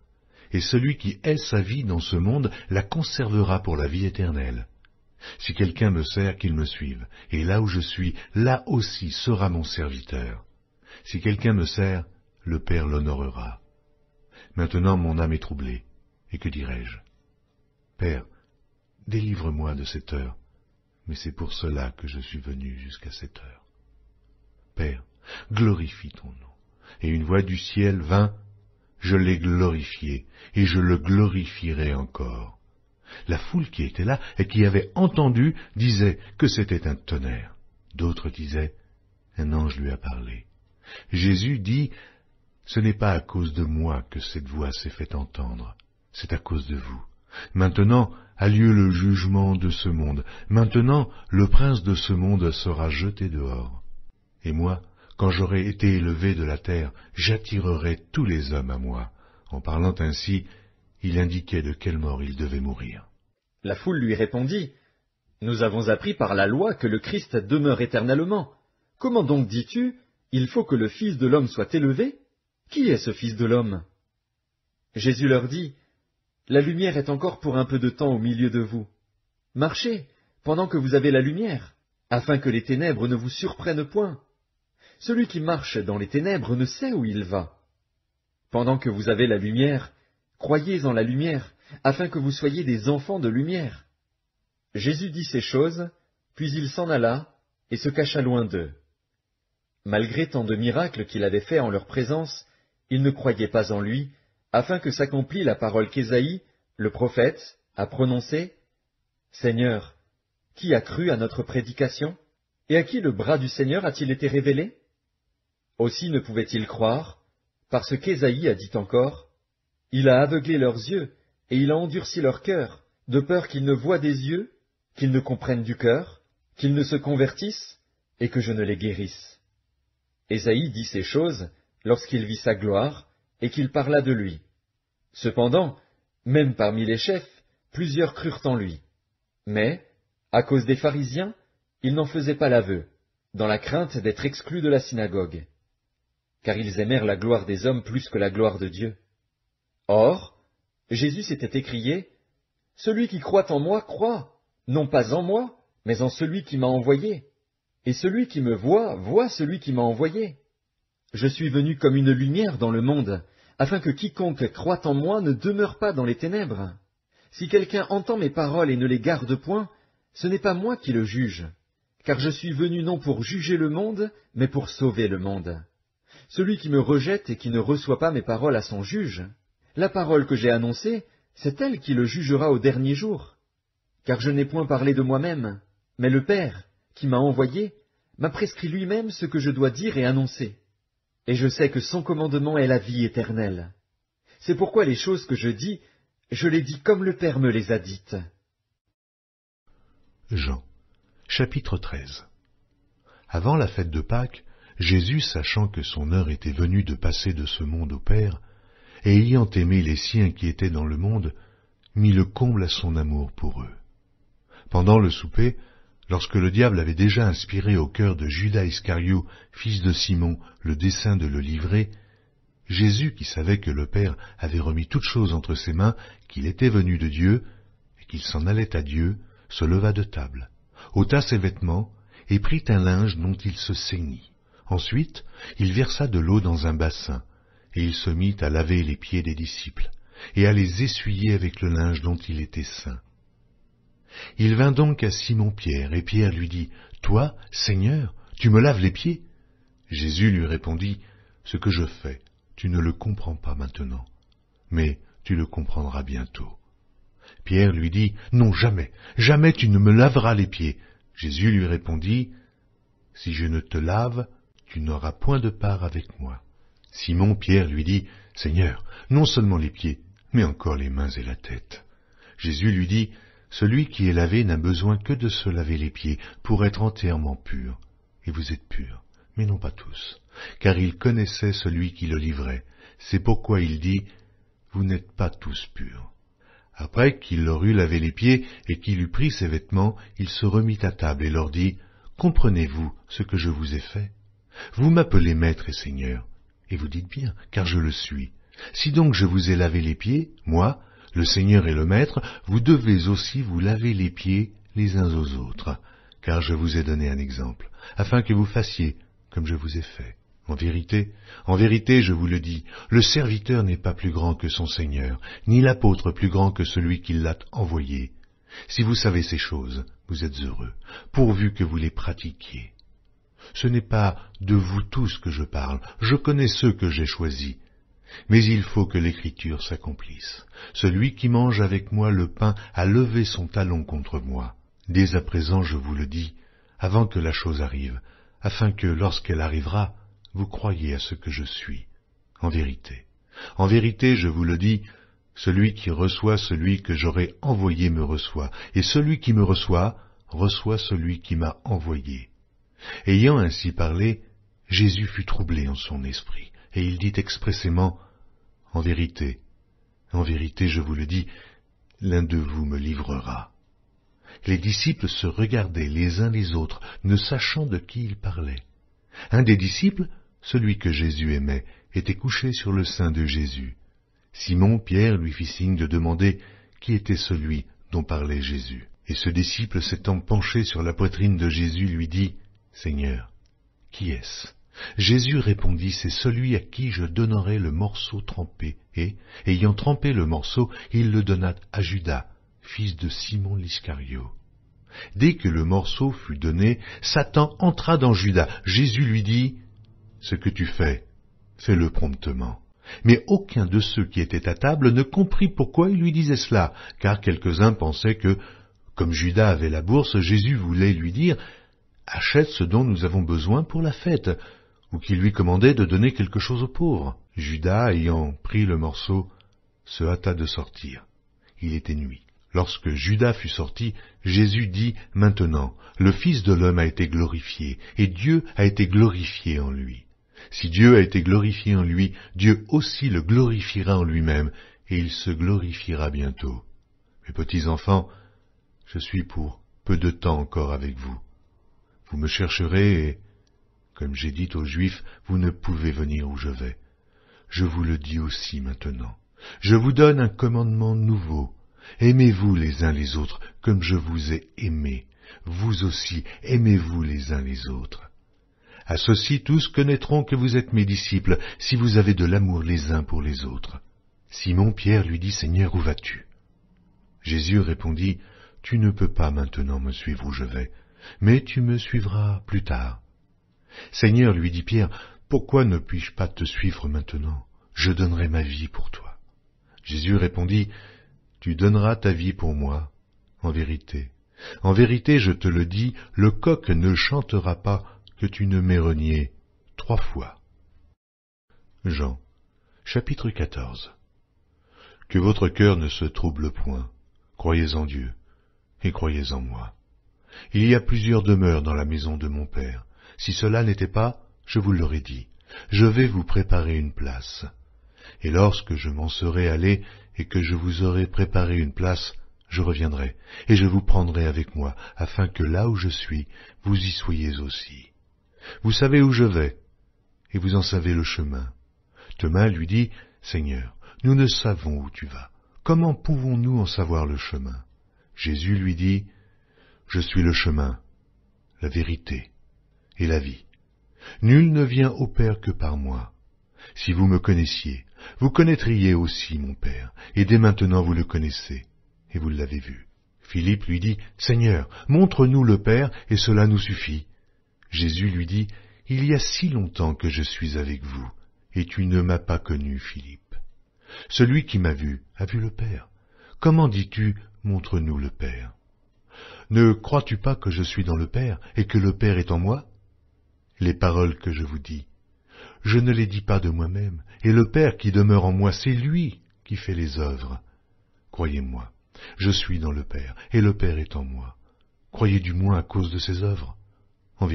et celui qui hait sa vie dans ce monde la conservera pour la vie éternelle. Si quelqu'un me sert, qu'il me suive, et là où je suis, là aussi sera mon serviteur. Si quelqu'un me sert, le Père l'honorera. Maintenant mon âme est troublée, et que dirai-je? Père, délivre-moi de cette heure, mais c'est pour cela que je suis venu jusqu'à cette heure. Père, glorifie ton nom. Et une voix du ciel vint, je l'ai glorifié, et je le glorifierai encore. La foule qui était là et qui avait entendu disait que c'était un tonnerre. D'autres disaient, un ange lui a parlé. Jésus dit, ce n'est pas à cause de moi que cette voix s'est fait entendre, c'est à cause de vous. Maintenant a lieu le jugement de ce monde. Maintenant le prince de ce monde sera jeté dehors. Et moi, quand j'aurai été élevé de la terre, j'attirerai tous les hommes à moi. En parlant ainsi, il indiquait de quelle mort il devait mourir. La foule lui répondit, « Nous avons appris par la loi que le Christ demeure éternellement. Comment donc dis-tu, il faut que le Fils de l'homme soit élevé? Qui est ce Fils de l'homme » Jésus leur dit, « La lumière est encore pour un peu de temps au milieu de vous. Marchez, pendant que vous avez la lumière, afin que les ténèbres ne vous surprennent point. Celui qui marche dans les ténèbres ne sait où il va. Pendant que vous avez la lumière, croyez en la lumière, afin que vous soyez des enfants de lumière. » Jésus dit ces choses, puis il s'en alla et se cacha loin d'eux. Malgré tant de miracles qu'il avait faits en leur présence, ils ne croyaient pas en lui, afin que s'accomplît la parole qu'Ésaïe, le prophète, a prononcée. « Seigneur, qui a cru à notre prédication? Et à qui le bras du Seigneur a-t-il été révélé? » Aussi ne pouvaient-ils croire, parce qu'Ésaïe a dit encore, « Il a aveuglé leurs yeux, et il a endurci leur cœur, de peur qu'ils ne voient des yeux, qu'ils ne comprennent du cœur, qu'ils ne se convertissent, et que je ne les guérisse. » Ésaïe dit ces choses lorsqu'il vit sa gloire, et qu'il parla de lui. Cependant, même parmi les chefs, plusieurs crurent en lui. Mais, à cause des pharisiens, ils n'en faisaient pas l'aveu, dans la crainte d'être exclus de la synagogue. Car ils aimèrent la gloire des hommes plus que la gloire de Dieu. Or, Jésus s'était écrié, « Celui qui croit en moi croit, non pas en moi, mais en celui qui m'a envoyé. Et celui qui me voit, voit celui qui m'a envoyé. Je suis venu comme une lumière dans le monde, afin que quiconque croit en moi ne demeure pas dans les ténèbres. Si quelqu'un entend mes paroles et ne les garde point, ce n'est pas moi qui le juge, car je suis venu non pour juger le monde, mais pour sauver le monde. Celui qui me rejette et qui ne reçoit pas mes paroles à son juge, la parole que j'ai annoncée, c'est elle qui le jugera au dernier jour. Car je n'ai point parlé de moi-même, mais le Père, qui m'a envoyé, m'a prescrit lui-même ce que je dois dire et annoncer. Et je sais que son commandement est la vie éternelle. C'est pourquoi les choses que je dis, je les dis comme le Père me les a dites. Jean, chapitre 13. Avant la fête de Pâques, Jésus, sachant que son heure était venue de passer de ce monde au Père, et ayant aimé les siens qui étaient dans le monde, mit le comble à son amour pour eux. Pendant le souper, lorsque le diable avait déjà inspiré au cœur de Judas Iscario, fils de Simon, le dessein de le livrer, Jésus, qui savait que le Père avait remis toutes choses entre ses mains, qu'il était venu de Dieu, et qu'il s'en allait à Dieu, se leva de table, ôta ses vêtements, et prit un linge dont il se ceignit. Ensuite, il versa de l'eau dans un bassin, et il se mit à laver les pieds des disciples, et à les essuyer avec le linge dont il était ceint. Il vint donc à Simon-Pierre, et Pierre lui dit, « Toi, Seigneur, tu me laves les pieds ?» Jésus lui répondit, « Ce que je fais, tu ne le comprends pas maintenant, mais tu le comprendras bientôt. » Pierre lui dit, « Non, jamais, jamais tu ne me laveras les pieds. » Jésus lui répondit, « Si je ne te lave, tu n'auras point de part avec moi. » Simon-Pierre lui dit, « Seigneur, non seulement les pieds, mais encore les mains et la tête. » Jésus lui dit, « Celui qui est lavé n'a besoin que de se laver les pieds pour être entièrement pur. Et vous êtes purs, mais non pas tous, car il connaissait celui qui le livrait. C'est pourquoi il dit, « Vous n'êtes pas tous purs. » Après qu'il leur eut lavé les pieds et qu'il eut pris ses vêtements, il se remit à table et leur dit, « Comprenez-vous ce que je vous ai fait? Vous m'appelez Maître et Seigneur, et vous dites bien, car je le suis. Si donc je vous ai lavé les pieds, moi, le Seigneur et le Maître, vous devez aussi vous laver les pieds les uns aux autres, car je vous ai donné un exemple, afin que vous fassiez comme je vous ai fait. En vérité, je vous le dis, le serviteur n'est pas plus grand que son Seigneur, ni l'apôtre plus grand que celui qui l'a envoyé. Si vous savez ces choses, vous êtes heureux, pourvu que vous les pratiquiez. Ce n'est pas de vous tous que je parle, je connais ceux que j'ai choisis. Mais il faut que l'Écriture s'accomplisse. Celui qui mange avec moi le pain a levé son talon contre moi. Dès à présent, je vous le dis, avant que la chose arrive, afin que, lorsqu'elle arrivera, vous croyiez à ce que je suis. En vérité, je vous le dis, celui qui reçoit celui que j'aurai envoyé me reçoit, et celui qui me reçoit, reçoit celui qui m'a envoyé. » Ayant ainsi parlé, Jésus fut troublé en son esprit, et il dit expressément, « En vérité, je vous le dis, l'un de vous me livrera. » Les disciples se regardaient les uns les autres, ne sachant de qui ils parlaient. Un des disciples, celui que Jésus aimait, était couché sur le sein de Jésus. Simon-Pierre lui fit signe de demander qui était celui dont parlait Jésus. Et ce disciple s'étant penché sur la poitrine de Jésus lui dit, « Seigneur, qui est-ce » Jésus répondit, « C'est celui à qui je donnerai le morceau trempé. » Et, ayant trempé le morceau, il le donna à Judas, fils de Simon l'Iscario. Dès que le morceau fut donné, Satan entra dans Judas. Jésus lui dit, « Ce que tu fais, fais-le promptement. » Mais aucun de ceux qui étaient à table ne comprit pourquoi il lui disait cela, car quelques-uns pensaient que, comme Judas avait la bourse, Jésus voulait lui dire, « Achète ce dont nous avons besoin pour la fête », ou qu'il lui commandait de donner quelque chose aux pauvres. Judas, ayant pris le morceau, se hâta de sortir. Il était nuit. Lorsque Judas fut sorti, Jésus dit, « Maintenant, le Fils de l'homme a été glorifié, et Dieu a été glorifié en lui. Si Dieu a été glorifié en lui, Dieu aussi le glorifiera en lui-même, et il se glorifiera bientôt. Mes petits enfants, je suis pour peu de temps encore avec vous. Vous me chercherez et, comme j'ai dit aux Juifs, vous ne pouvez venir où je vais. Je vous le dis aussi maintenant. Je vous donne un commandement nouveau. Aimez-vous les uns les autres comme je vous ai aimés. Vous aussi, aimez-vous les uns les autres. À ceci tous connaîtront que vous êtes mes disciples, si vous avez de l'amour les uns pour les autres. Simon-Pierre lui dit, Seigneur, où vas-tu? Jésus répondit, Tu ne peux pas maintenant me suivre où je vais, mais tu me suivras plus tard. Seigneur, lui dit Pierre, pourquoi ne puis-je pas te suivre maintenant? Je donnerai ma vie pour toi. Jésus répondit, Tu donneras ta vie pour moi. En vérité, je te le dis, le coq ne chantera pas que tu ne m'aies renié 3 fois. Jean, chapitre 14. Que votre cœur ne se trouble point, croyez en Dieu, et croyez en moi. Il y a plusieurs demeures dans la maison de mon Père. Si cela n'était pas, je vous l'aurais dit, je vais vous préparer une place. Et lorsque je m'en serai allé, et que je vous aurai préparé une place, je reviendrai, et je vous prendrai avec moi, afin que là où je suis, vous y soyez aussi. Vous savez où je vais, et vous en savez le chemin. Thomas lui dit, Seigneur, nous ne savons où tu vas. Comment pouvons-nous en savoir le chemin? Jésus lui dit, Je suis le chemin, la vérité et la vie. Nul ne vient au Père que par moi. Si vous me connaissiez, vous connaîtriez aussi mon Père, et dès maintenant vous le connaissez, et vous l'avez vu. Philippe lui dit, Seigneur, montre-nous le Père, et cela nous suffit. Jésus lui dit, Il y a si longtemps que je suis avec vous, et tu ne m'as pas connu, Philippe. Celui qui m'a vu a vu le Père. Comment dis-tu, montre-nous le Père? Ne crois-tu pas que je suis dans le Père, et que le Père est en moi? Les paroles que je vous dis, je ne les dis pas de moi-même, et le Père qui demeure en moi, c'est lui qui fait les œuvres. Croyez-moi, je suis dans le Père, et le Père est en moi. Croyez du moins à cause de ses œuvres. En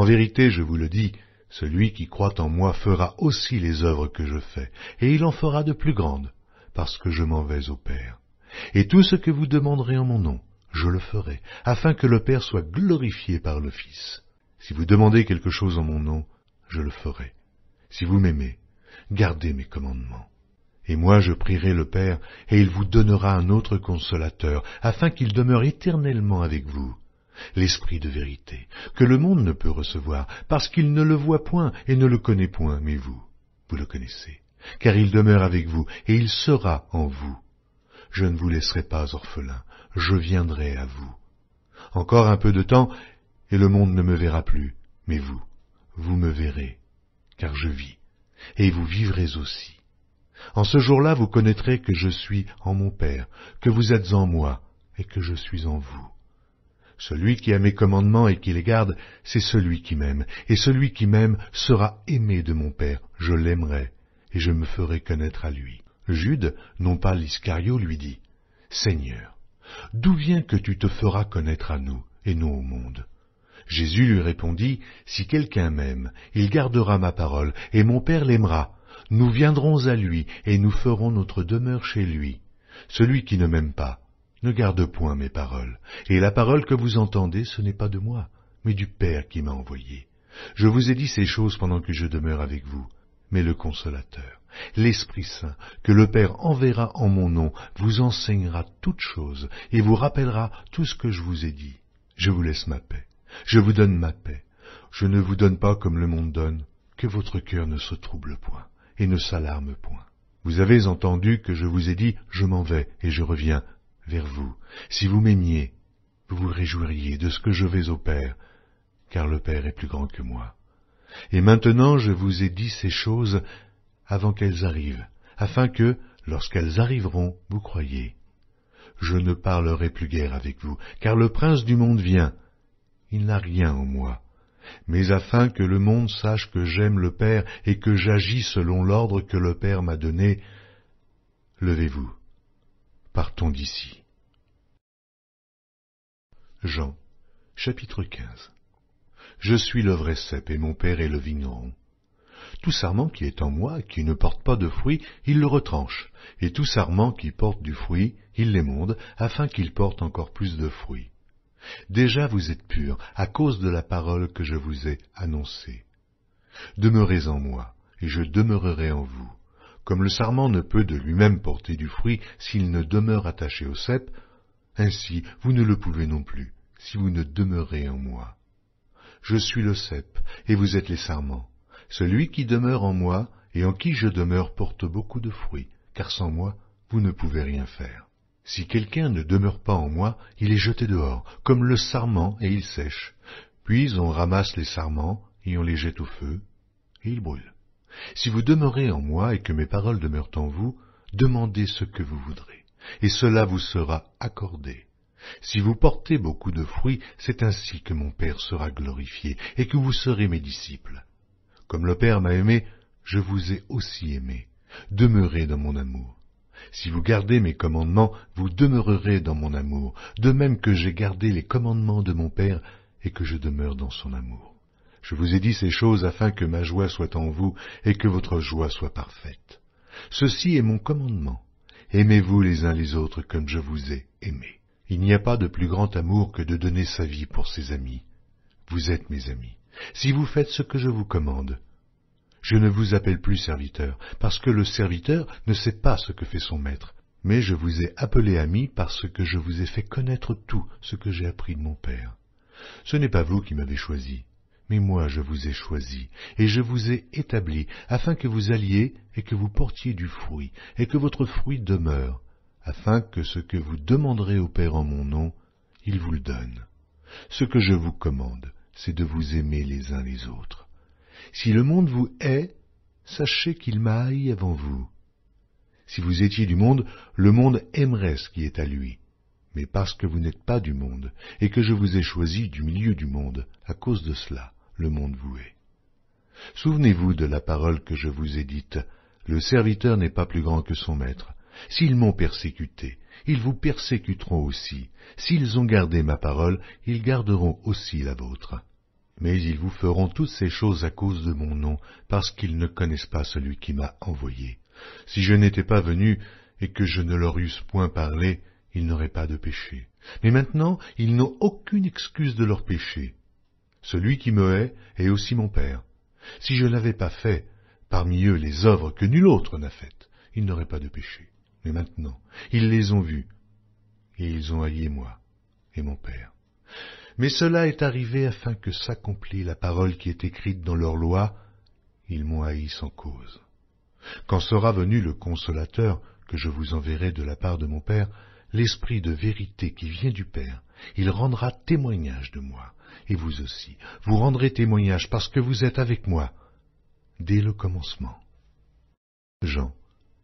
vérité, je vous le dis, celui qui croit en moi fera aussi les œuvres que je fais, et il en fera de plus grandes, parce que je m'en vais au Père. Et tout ce que vous demanderez en mon nom, je le ferai, afin que le Père soit glorifié par le Fils. Si vous demandez quelque chose en mon nom, je le ferai. Si vous m'aimez, gardez mes commandements. Et moi je prierai le Père, et il vous donnera un autre consolateur, afin qu'il demeure éternellement avec vous, l'Esprit de vérité, que le monde ne peut recevoir, parce qu'il ne le voit point et ne le connaît point, mais vous le connaissez, car il demeure avec vous, et il sera en vous. Je ne vous laisserai pas orphelin, je viendrai à vous. Encore un peu de temps, et le monde ne me verra plus, mais vous me verrez, car je vis, et vous vivrez aussi. En ce jour-là, vous connaîtrez que je suis en mon Père, que vous êtes en moi, et que je suis en vous. Celui qui a mes commandements et qui les garde, c'est celui qui m'aime, et celui qui m'aime sera aimé de mon Père, je l'aimerai, et je me ferai connaître à lui. Jude, non pas l'Iscario, lui dit, Seigneur, d'où vient que tu te feras connaître à nous, et non au monde? Jésus lui répondit, Si quelqu'un m'aime, il gardera ma parole, et mon Père l'aimera. Nous viendrons à lui, et nous ferons notre demeure chez lui. Celui qui ne m'aime pas ne garde point mes paroles, et la parole que vous entendez, ce n'est pas de moi, mais du Père qui m'a envoyé. Je vous ai dit ces choses pendant que je demeure avec vous, mais le Consolateur, l'Esprit Saint, que le Père enverra en mon nom, vous enseignera toutes choses, et vous rappellera tout ce que je vous ai dit. Je vous laisse ma paix. Je vous donne ma paix. Je ne vous donne pas comme le monde donne, que votre cœur ne se trouble point, et ne s'alarme point. Vous avez entendu que je vous ai dit, je m'en vais, et je reviens vers vous. Si vous m'aimiez, vous vous réjouiriez de ce que je vais au Père, car le Père est plus grand que moi. Et maintenant je vous ai dit ces choses avant qu'elles arrivent, afin que, lorsqu'elles arriveront, vous croyiez. Je ne parlerai plus guère avec vous, car le prince du monde vient. Il n'a rien en moi, mais afin que le monde sache que j'aime le Père et que j'agis selon l'ordre que le Père m'a donné, levez-vous, partons d'ici. Jean, chapitre 15. Je suis le vrai cep et mon Père est le vigneron. Tout sarment qui est en moi, qui ne porte pas de fruit, il le retranche, et tout sarment qui porte du fruit, il l'émonde, afin qu'il porte encore plus de fruits. Déjà vous êtes purs, à cause de la parole que je vous ai annoncée. Demeurez en moi, et je demeurerai en vous. Comme le sarment ne peut de lui-même porter du fruit s'il ne demeure attaché au cep, ainsi vous ne le pouvez non plus, si vous ne demeurez en moi. je suis le cep, et vous êtes les sarments. Celui qui demeure en moi, et en qui je demeure, porte beaucoup de fruits, car sans moi, vous ne pouvez rien faire. Si quelqu'un ne demeure pas en moi, il est jeté dehors, comme le sarment, et il sèche. Puis on ramasse les sarments, et on les jette au feu, et ils brûlent. Si vous demeurez en moi, et que mes paroles demeurent en vous, demandez ce que vous voudrez, et cela vous sera accordé. Si vous portez beaucoup de fruits, c'est ainsi que mon Père sera glorifié, et que vous serez mes disciples. Comme le Père m'a aimé, je vous ai aussi aimé. Demeurez dans mon amour. Si vous gardez mes commandements, vous demeurerez dans mon amour, de même que j'ai gardé les commandements de mon Père, et que je demeure dans son amour. Je vous ai dit ces choses afin que ma joie soit en vous, et que votre joie soit parfaite. Ceci est mon commandement. Aimez-vous les uns les autres comme je vous ai aimés. Il n'y a pas de plus grand amour que de donner sa vie pour ses amis. Vous êtes mes amis, si vous faites ce que je vous commande. Je ne vous appelle plus serviteur, parce que le serviteur ne sait pas ce que fait son maître, mais je vous ai appelé ami parce que je vous ai fait connaître tout ce que j'ai appris de mon Père. Ce n'est pas vous qui m'avez choisi, mais moi je vous ai choisi, et je vous ai établi, afin que vous alliez et que vous portiez du fruit, et que votre fruit demeure, afin que ce que vous demanderez au Père en mon nom, il vous le donne. Ce que je vous commande, c'est de vous aimer les uns les autres. Si le monde vous hait, sachez qu'il m'a haï avant vous. Si vous étiez du monde, le monde aimerait ce qui est à lui. Mais parce que vous n'êtes pas du monde, et que je vous ai choisi du milieu du monde, à cause de cela, le monde vous hait. Souvenez-vous de la parole que je vous ai dite, le serviteur n'est pas plus grand que son maître. S'ils m'ont persécuté, ils vous persécuteront aussi. S'ils ont gardé ma parole, ils garderont aussi la vôtre. Mais ils vous feront toutes ces choses à cause de mon nom, parce qu'ils ne connaissent pas celui qui m'a envoyé. Si je n'étais pas venu, et que je ne leur eusse point parlé, ils n'auraient pas de péché. Mais maintenant, ils n'ont aucune excuse de leur péché. Celui qui me hait est aussi mon Père. Si je n'avais pas fait, parmi eux, les œuvres que nul autre n'a faites, ils n'auraient pas de péché. Mais maintenant, ils les ont vus, et ils ont haï moi et mon Père. Mais cela est arrivé afin que s'accomplisse la parole qui est écrite dans leur loi, ils m'ont haï sans cause. Quand sera venu le Consolateur, que je vous enverrai de la part de mon Père, l'Esprit de vérité qui vient du Père, il rendra témoignage de moi, et vous aussi, vous rendrez témoignage parce que vous êtes avec moi, dès le commencement. Jean,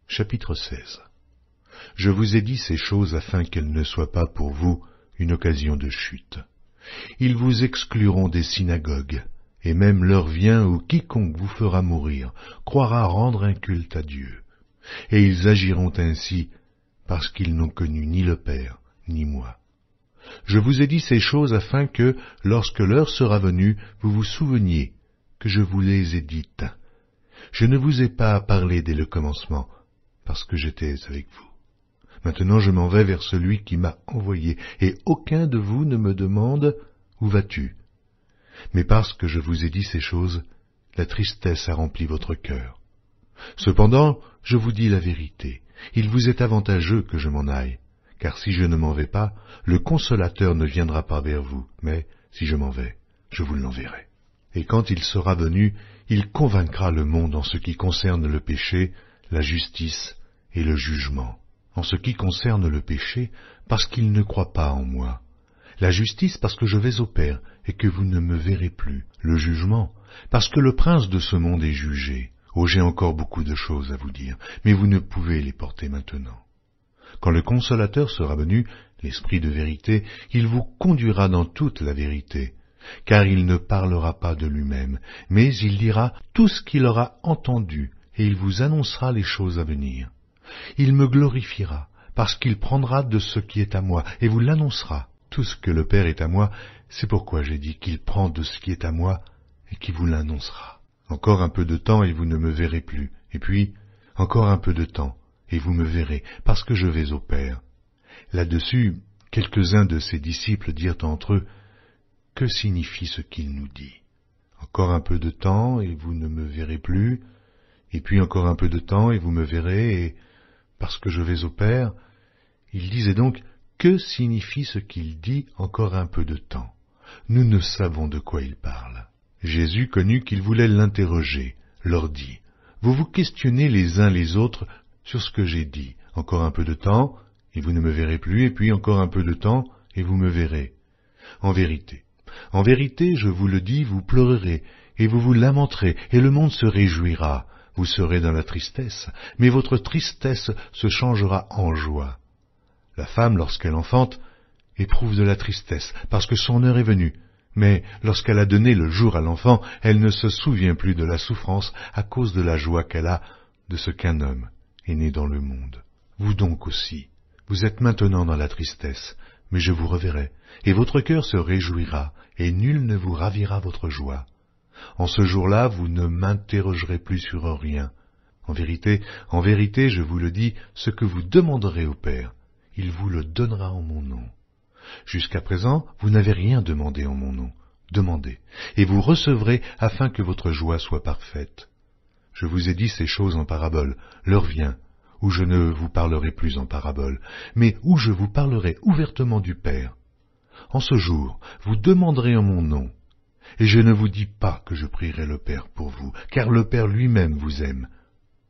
chapitre 16. Je vous ai dit ces choses afin qu'elles ne soient pas pour vous une occasion de chute. Ils vous excluront des synagogues, et même l'heure vient où quiconque vous fera mourir croira rendre un culte à Dieu. Et ils agiront ainsi parce qu'ils n'ont connu ni le Père, ni moi. Je vous ai dit ces choses afin que, lorsque l'heure sera venue, vous vous souveniez que je vous les ai dites. Je ne vous ai pas parlé dès le commencement, parce que j'étais avec vous. Maintenant je m'en vais vers celui qui m'a envoyé, et aucun de vous ne me demande « Où vas-tu » Mais parce que je vous ai dit ces choses, la tristesse a rempli votre cœur. Cependant, je vous dis la vérité, il vous est avantageux que je m'en aille, car si je ne m'en vais pas, le Consolateur ne viendra pas vers vous, mais si je m'en vais, je vous l'enverrai. Et quand il sera venu, il convaincra le monde en ce qui concerne le péché, la justice et le jugement. En ce qui concerne le péché, parce qu'il ne croit pas en moi. La justice, parce que je vais au Père, et que vous ne me verrez plus. Le jugement, parce que le prince de ce monde est jugé. Oh, j'ai encore beaucoup de choses à vous dire, mais vous ne pouvez les porter maintenant. Quand le Consolateur sera venu, l'Esprit de vérité, il vous conduira dans toute la vérité, car il ne parlera pas de lui-même, mais il dira tout ce qu'il aura entendu, et il vous annoncera les choses à venir. Il me glorifiera, parce qu'il prendra de ce qui est à moi, et vous l'annoncera. Tout ce que le Père est à moi, c'est pourquoi j'ai dit qu'il prend de ce qui est à moi, et qu'il vous l'annoncera. Encore un peu de temps, et vous ne me verrez plus. Et puis, encore un peu de temps, et vous me verrez, parce que je vais au Père. Là-dessus, quelques-uns de ses disciples dirent entre eux, « Que signifie ce qu'il nous dit? Encore un peu de temps, et vous ne me verrez plus, et puis encore un peu de temps, et vous me verrez, et parce que je vais au Père. » Il disait donc, « Que signifie ce qu'il dit encore un peu de temps » nous ne savons de quoi il parle. » Jésus connut qu'ils voulaient l'interroger, leur dit, « Vous vous questionnez les uns les autres sur ce que j'ai dit. Encore un peu de temps, et vous ne me verrez plus, et puis encore un peu de temps, et vous me verrez. En vérité, je vous le dis, vous pleurerez, et vous vous lamenterez, et le monde se réjouira. Vous serez dans la tristesse, mais votre tristesse se changera en joie. La femme, lorsqu'elle enfante, éprouve de la tristesse, parce que son heure est venue. Mais lorsqu'elle a donné le jour à l'enfant, elle ne se souvient plus de la souffrance à cause de la joie qu'elle a de ce qu'un homme est né dans le monde. Vous donc aussi, vous êtes maintenant dans la tristesse, mais je vous reverrai, et votre cœur se réjouira, et nul ne vous ravira votre joie. En ce jour-là, vous ne m'interrogerez plus sur rien. En vérité, je vous le dis, ce que vous demanderez au Père, il vous le donnera en mon nom. Jusqu'à présent, vous n'avez rien demandé en mon nom. Demandez, et vous recevrez afin que votre joie soit parfaite. Je vous ai dit ces choses en parabole. L'heure vient où je ne vous parlerai plus en parabole, mais où je vous parlerai ouvertement du Père. En ce jour, vous demanderez en mon nom. Et je ne vous dis pas que je prierai le Père pour vous, car le Père lui-même vous aime,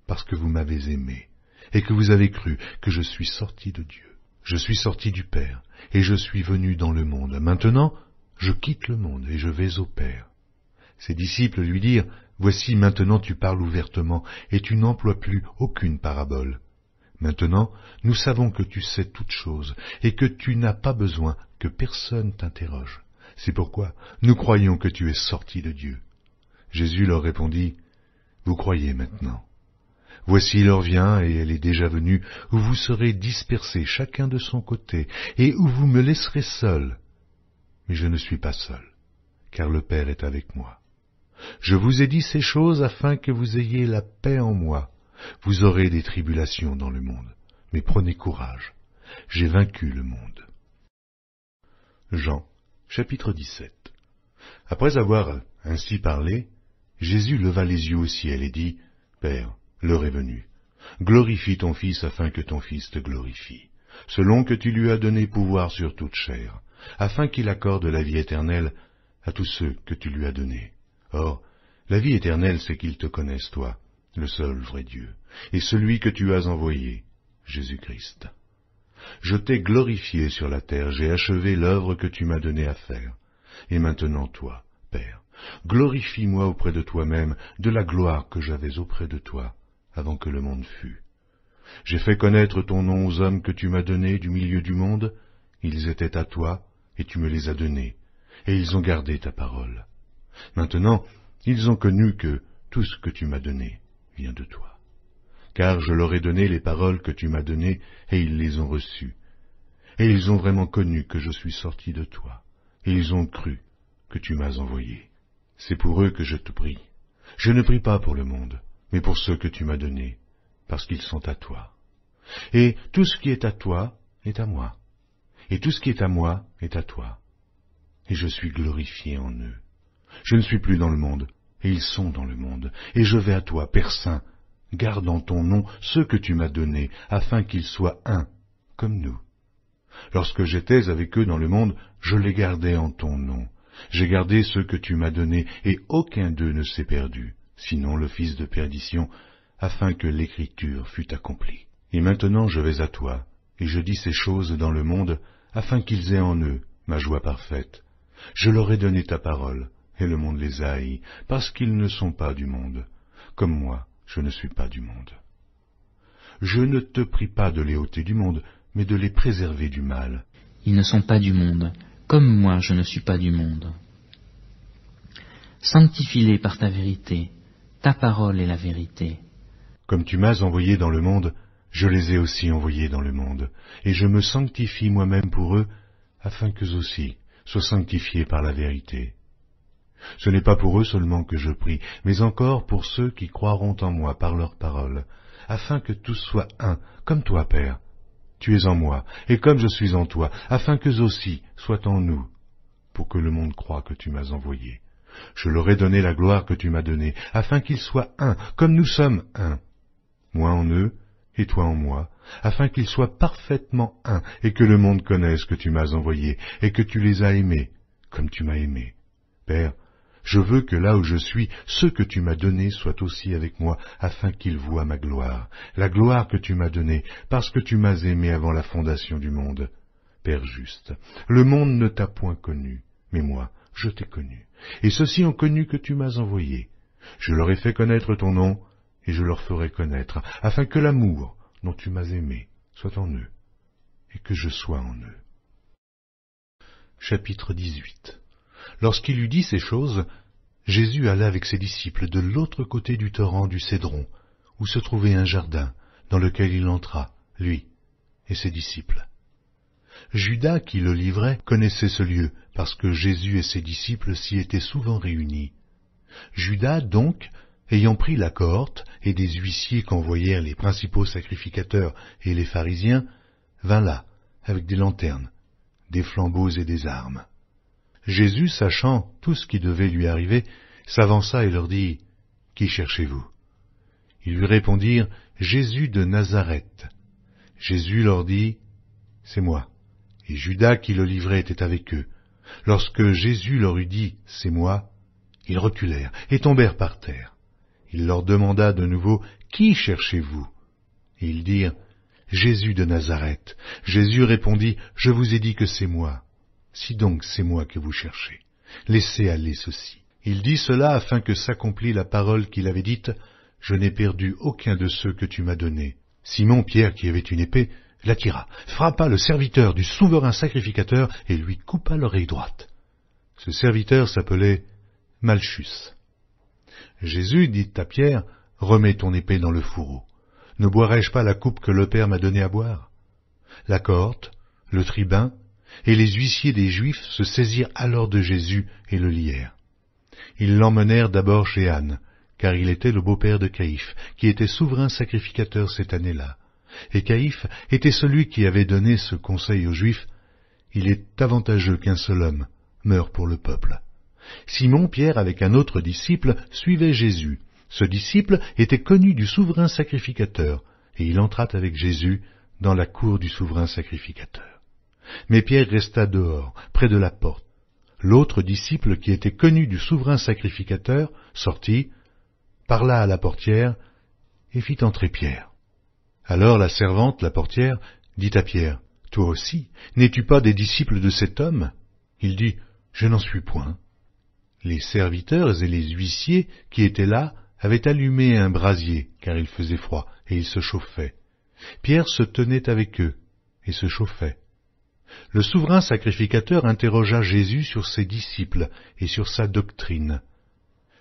parce que vous m'avez aimé, et que vous avez cru que je suis sorti de Dieu. Je suis sorti du Père, et je suis venu dans le monde. Maintenant, je quitte le monde, et je vais au Père. Ses disciples lui dirent, « Voici, maintenant tu parles ouvertement, et tu n'emploies plus aucune parabole. Maintenant, nous savons que tu sais toutes choses, et que tu n'as pas besoin que personne t'interroge. C'est pourquoi nous croyons que tu es sorti de Dieu. » Jésus leur répondit, « Vous croyez maintenant. Voici l'heure vient, et elle est déjà venue, où vous serez dispersés chacun de son côté, et où vous me laisserez seul. Mais je ne suis pas seul, car le Père est avec moi. Je vous ai dit ces choses afin que vous ayez la paix en moi. Vous aurez des tribulations dans le monde, mais prenez courage. J'ai vaincu le monde. » Jean, chapitre 17. Après avoir ainsi parlé, Jésus leva les yeux au ciel et dit, « Père, l'heure est venue. Glorifie ton Fils afin que ton Fils te glorifie, selon que tu lui as donné pouvoir sur toute chair, afin qu'il accorde la vie éternelle à tous ceux que tu lui as donnés. Or, la vie éternelle, c'est qu'ils te connaissent, toi, le seul vrai Dieu, et celui que tu as envoyé, Jésus-Christ. Je t'ai glorifié sur la terre, j'ai achevé l'œuvre que tu m'as donnée à faire. Et maintenant, toi, Père, glorifie-moi auprès de toi-même de la gloire que j'avais auprès de toi, avant que le monde fût. J'ai fait connaître ton nom aux hommes que tu m'as donnés du milieu du monde. Ils étaient à toi, et tu me les as donnés, et ils ont gardé ta parole. Maintenant, ils ont connu que tout ce que tu m'as donné vient de toi. Car je leur ai donné les paroles que tu m'as données, et ils les ont reçues. Et ils ont vraiment connu que je suis sorti de toi, et ils ont cru que tu m'as envoyé. C'est pour eux que je te prie. Je ne prie pas pour le monde, mais pour ceux que tu m'as donnés, parce qu'ils sont à toi. Et tout ce qui est à toi est à moi, et tout ce qui est à moi est à toi. Et je suis glorifié en eux. Je ne suis plus dans le monde, et ils sont dans le monde, et je vais à toi, Père Saint. Garde en ton nom ceux que tu m'as donnés, afin qu'ils soient un, comme nous. Lorsque j'étais avec eux dans le monde, je les gardais en ton nom. J'ai gardé ceux que tu m'as donnés, et aucun d'eux ne s'est perdu, sinon le fils de perdition, afin que l'écriture fût accomplie. Et maintenant je vais à toi, et je dis ces choses dans le monde, afin qu'ils aient en eux ma joie parfaite. Je leur ai donné ta parole, et le monde les a haïs, parce qu'ils ne sont pas du monde, comme moi, je ne suis pas du monde. Je ne te prie pas de les ôter du monde, mais de les préserver du mal. Ils ne sont pas du monde, comme moi je ne suis pas du monde. Sanctifie-les par ta vérité, ta parole est la vérité. Comme tu m'as envoyé dans le monde, je les ai aussi envoyés dans le monde, et je me sanctifie moi-même pour eux, afin qu'eux aussi soient sanctifiés par la vérité. Ce n'est pas pour eux seulement que je prie, mais encore pour ceux qui croiront en moi par leur parole, afin que tous soient un, comme toi, Père. Tu es en moi, et comme je suis en toi, afin qu'eux aussi soient en nous, pour que le monde croie que tu m'as envoyé. Je leur ai donné la gloire que tu m'as donnée, afin qu'ils soient un, comme nous sommes un. Moi en eux, et toi en moi, afin qu'ils soient parfaitement un, et que le monde connaisse que tu m'as envoyé, et que tu les as aimés, comme tu m'as aimé. Père, je veux que là où je suis, ceux que tu m'as donnés soient aussi avec moi, afin qu'ils voient ma gloire, la gloire que tu m'as donnée, parce que tu m'as aimé avant la fondation du monde. Père juste, le monde ne t'a point connu, mais moi, je t'ai connu, et ceux-ci ont connu que tu m'as envoyé. Je leur ai fait connaître ton nom, et je leur ferai connaître, afin que l'amour dont tu m'as aimé soit en eux, et que je sois en eux. Chapitre 18. Lorsqu'il eut dit ces choses, Jésus alla avec ses disciples de l'autre côté du torrent du Cédron, où se trouvait un jardin, dans lequel il entra, lui et ses disciples. Judas, qui le livrait, connaissait ce lieu, parce que Jésus et ses disciples s'y étaient souvent réunis. Judas, donc, ayant pris la cohorte et des huissiers qu'envoyèrent les principaux sacrificateurs et les pharisiens, vint là, avec des lanternes, des flambeaux et des armes. Jésus, sachant tout ce qui devait lui arriver, s'avança et leur dit, « Qui cherchez-vous » Ils lui répondirent, « Jésus de Nazareth. » Jésus leur dit, « C'est moi. » Et Judas qui le livrait était avec eux. Lorsque Jésus leur eut dit, « C'est moi », ils reculèrent et tombèrent par terre. Il leur demanda de nouveau, « Qui cherchez-vous » Et ils dirent, « Jésus de Nazareth. » Jésus répondit, « Je vous ai dit que c'est moi. Si donc c'est moi que vous cherchez, laissez aller ceci. » Il dit cela afin que s'accomplît la parole qu'il avait dite, « Je n'ai perdu aucun de ceux que tu m'as donnés. » Simon Pierre, qui avait une épée, la tira, frappa le serviteur du souverain sacrificateur et lui coupa l'oreille droite. Ce serviteur s'appelait Malchus. Jésus dit à Pierre, « Remets ton épée dans le fourreau. Ne boirai-je pas la coupe que le Père m'a donnée à boire ?» La cohorte, le tribun et les huissiers des Juifs se saisirent alors de Jésus et le lièrent. Ils l'emmenèrent d'abord chez Anne, car il était le beau-père de Caïphe, qui était souverain sacrificateur cette année-là. Et Caïphe était celui qui avait donné ce conseil aux Juifs, « Il est avantageux qu'un seul homme meure pour le peuple. » Simon Pierre, avec un autre disciple, suivait Jésus. Ce disciple était connu du souverain sacrificateur, et il entra avec Jésus dans la cour du souverain sacrificateur. Mais Pierre resta dehors, près de la porte. L'autre disciple, qui était connu du souverain sacrificateur, sortit, parla à la portière, et fit entrer Pierre. Alors la servante, la portière, dit à Pierre, « Toi aussi, n'es-tu pas des disciples de cet homme ?» Il dit, « Je n'en suis point. » Les serviteurs et les huissiers qui étaient là avaient allumé un brasier, car il faisait froid, et ils se chauffaient. Pierre se tenait avec eux, et se chauffait. Le souverain sacrificateur interrogea Jésus sur ses disciples et sur sa doctrine.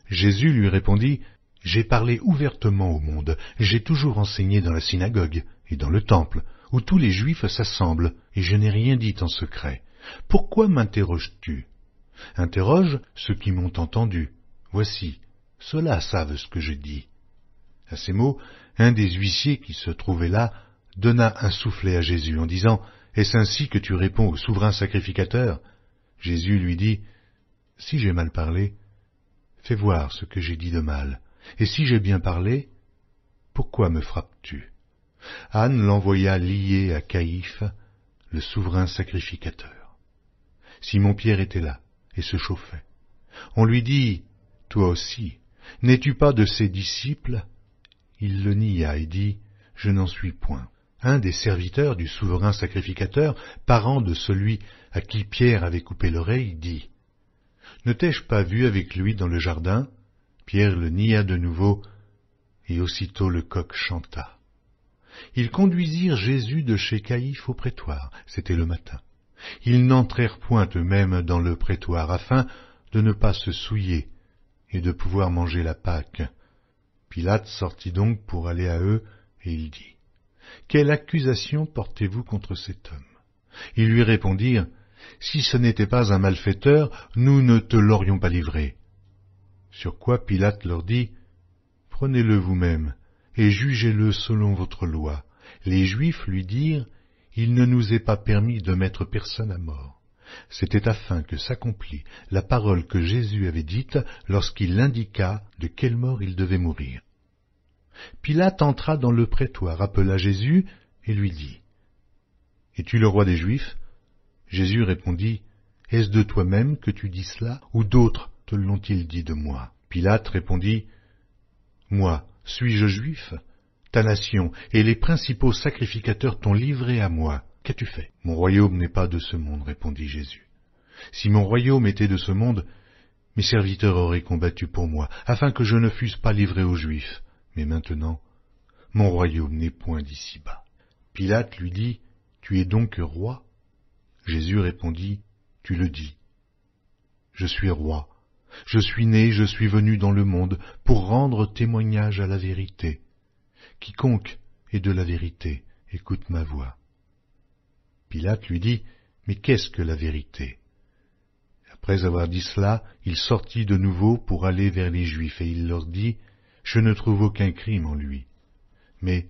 Jésus lui répondit, « J'ai parlé ouvertement au monde, j'ai toujours enseigné dans la synagogue et dans le temple, où tous les Juifs s'assemblent, et je n'ai rien dit en secret. Pourquoi m'interroges-tu ? Interroge ceux qui m'ont entendu. Voici, ceux-là savent ce que je dis. » À ces mots, un des huissiers qui se trouvait là donna un soufflet à Jésus en disant, « Est-ce ainsi que tu réponds au souverain sacrificateur ?» Jésus lui dit, « Si j'ai mal parlé, fais voir ce que j'ai dit de mal, et si j'ai bien parlé, pourquoi me frappes-tu » Anne l'envoya lié à Caïphe, le souverain sacrificateur. Simon-Pierre était là, et se chauffait. On lui dit, « Toi aussi, n'es-tu pas de ses disciples ?» Il le nia et dit, « Je n'en suis point. » Un des serviteurs du souverain sacrificateur, parent de celui à qui Pierre avait coupé l'oreille, dit, « Ne t'ai-je pas vu avec lui dans le jardin ?» Pierre le nia de nouveau, et aussitôt le coq chanta. Ils conduisirent Jésus de chez Caïphe au prétoire, c'était le matin. Ils n'entrèrent point eux-mêmes dans le prétoire, afin de ne pas se souiller et de pouvoir manger la Pâque. Pilate sortit donc pour aller à eux, et il dit, « Quelle accusation portez-vous contre cet homme ?» Ils lui répondirent, « Si ce n'était pas un malfaiteur, nous ne te l'aurions pas livré. » Sur quoi Pilate leur dit, « Prenez-le vous-même, et jugez-le selon votre loi. » Les Juifs lui dirent, « Il ne nous est pas permis de mettre personne à mort. » C'était afin que s'accomplît la parole que Jésus avait dite lorsqu'il indiqua de quelle mort il devait mourir. Pilate entra dans le prétoire, appela Jésus et lui dit, « Es-tu le roi des Juifs ?» Jésus répondit, « Est-ce de toi-même que tu dis cela, ou d'autres te l'ont-ils dit de moi » Pilate répondit, « Moi, suis-je juif ? Ta nation et les principaux sacrificateurs t'ont livré à moi. Qu'as-tu fait ?»« Mon royaume n'est pas de ce monde, » répondit Jésus. « Si mon royaume était de ce monde, mes serviteurs auraient combattu pour moi, afin que je ne fusse pas livré aux Juifs. Mais maintenant, mon royaume n'est point d'ici-bas. » Pilate lui dit, « Tu es donc roi ?» Jésus répondit, « Tu le dis. Je suis roi. Je suis né, je suis venu dans le monde pour rendre témoignage à la vérité. Quiconque est de la vérité, écoute ma voix. » Pilate lui dit, « Mais qu'est-ce que la vérité ?» Après avoir dit cela, il sortit de nouveau pour aller vers les Juifs, et il leur dit, « Je ne trouve aucun crime en lui. Mais,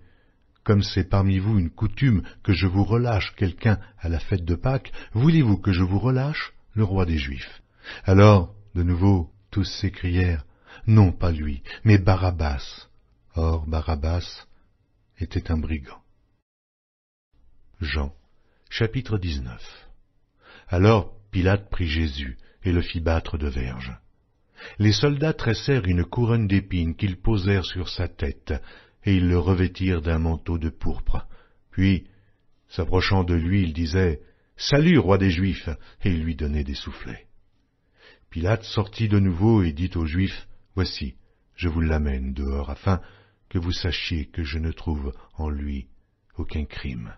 comme c'est parmi vous une coutume que je vous relâche quelqu'un à la fête de Pâques, voulez-vous que je vous relâche le roi des Juifs ?» Alors, de nouveau, tous s'écrièrent, « Non, pas lui, mais Barabbas. » Or, Barabbas était un brigand. Jean, chapitre 19. Alors Pilate prit Jésus et le fit battre de verges. Les soldats tressèrent une couronne d'épines qu'ils posèrent sur sa tête, et ils le revêtirent d'un manteau de pourpre. Puis, s'approchant de lui, ils disaient, « Salut, roi des Juifs !» et ils lui donnaient des soufflets. Pilate sortit de nouveau et dit aux Juifs, « Voici, je vous l'amène dehors, afin que vous sachiez que je ne trouve en lui aucun crime. »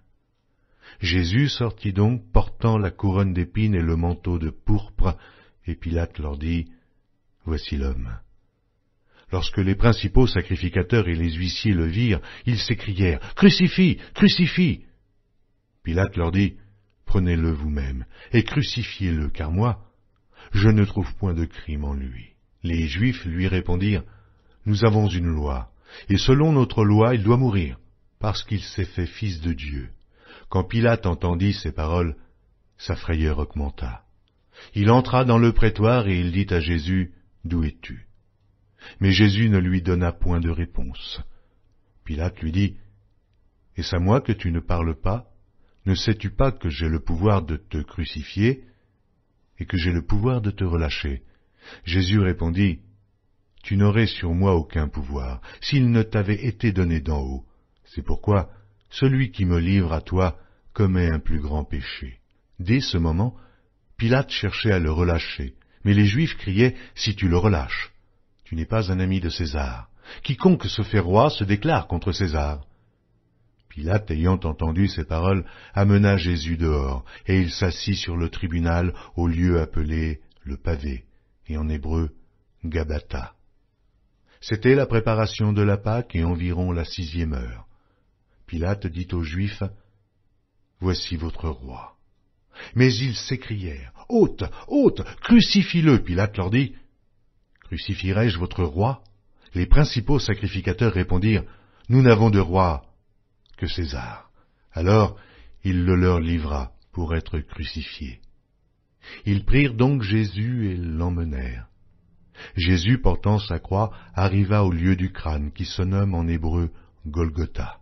Jésus sortit donc, portant la couronne d'épines et le manteau de pourpre, et Pilate leur dit, « Voici l'homme. » Lorsque les principaux sacrificateurs et les huissiers le virent, ils s'écrièrent, « Crucifie, crucifie !» Pilate leur dit, « Prenez-le vous-même, et crucifiez-le, car moi, je ne trouve point de crime en lui. » Les Juifs lui répondirent, « Nous avons une loi, et selon notre loi, il doit mourir, parce qu'il s'est fait fils de Dieu. » Quand Pilate entendit ces paroles, sa frayeur augmenta. Il entra dans le prétoire et il dit à Jésus, « D'où es-tu » Mais Jésus ne lui donna point de réponse. Pilate lui dit, « Est-ce à moi que tu ne parles pas? Ne sais-tu pas que j'ai le pouvoir de te crucifier et que j'ai le pouvoir de te relâcher ?» Jésus répondit, « Tu n'aurais sur moi aucun pouvoir, s'il ne t'avait été donné d'en haut. C'est pourquoi celui qui me livre à toi commet un plus grand péché. » Dès ce moment, Pilate cherchait à le relâcher, mais les Juifs criaient, « Si tu le relâches, tu n'es pas un ami de César. Quiconque se fait roi se déclare contre César. » Pilate, ayant entendu ces paroles, amena Jésus dehors, et il s'assit sur le tribunal au lieu appelé le pavé, et en hébreu, Gabbatha. C'était la préparation de la Pâque et environ la 6e heure. Pilate dit aux Juifs, « Voici votre roi. » Mais ils s'écrièrent, « Ôte, ôte, crucifie-le » Pilate leur dit, « Crucifierai-je votre roi ?» Les principaux sacrificateurs répondirent, « Nous n'avons de roi que César. » Alors il le leur livra pour être crucifié. Ils prirent donc Jésus et l'emmenèrent. Jésus, portant sa croix, arriva au lieu du crâne, qui se nomme en hébreu Golgotha.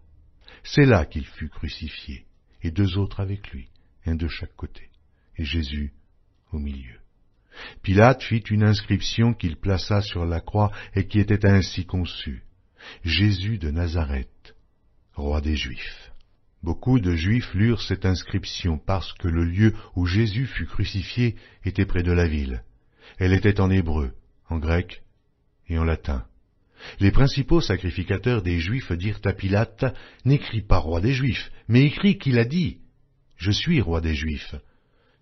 C'est là qu'il fut crucifié, et 2 autres avec lui, un de chaque côté, et Jésus au milieu. Pilate fit une inscription qu'il plaça sur la croix et qui était ainsi conçue, « Jésus de Nazareth, roi des Juifs. » Beaucoup de Juifs lurent cette inscription parce que le lieu où Jésus fut crucifié était près de la ville. Elle était en hébreu, en grec et en latin. Les principaux sacrificateurs des Juifs dirent à Pilate, « N'écris pas roi des Juifs, mais écris qu'il a dit, « Je suis roi des Juifs. »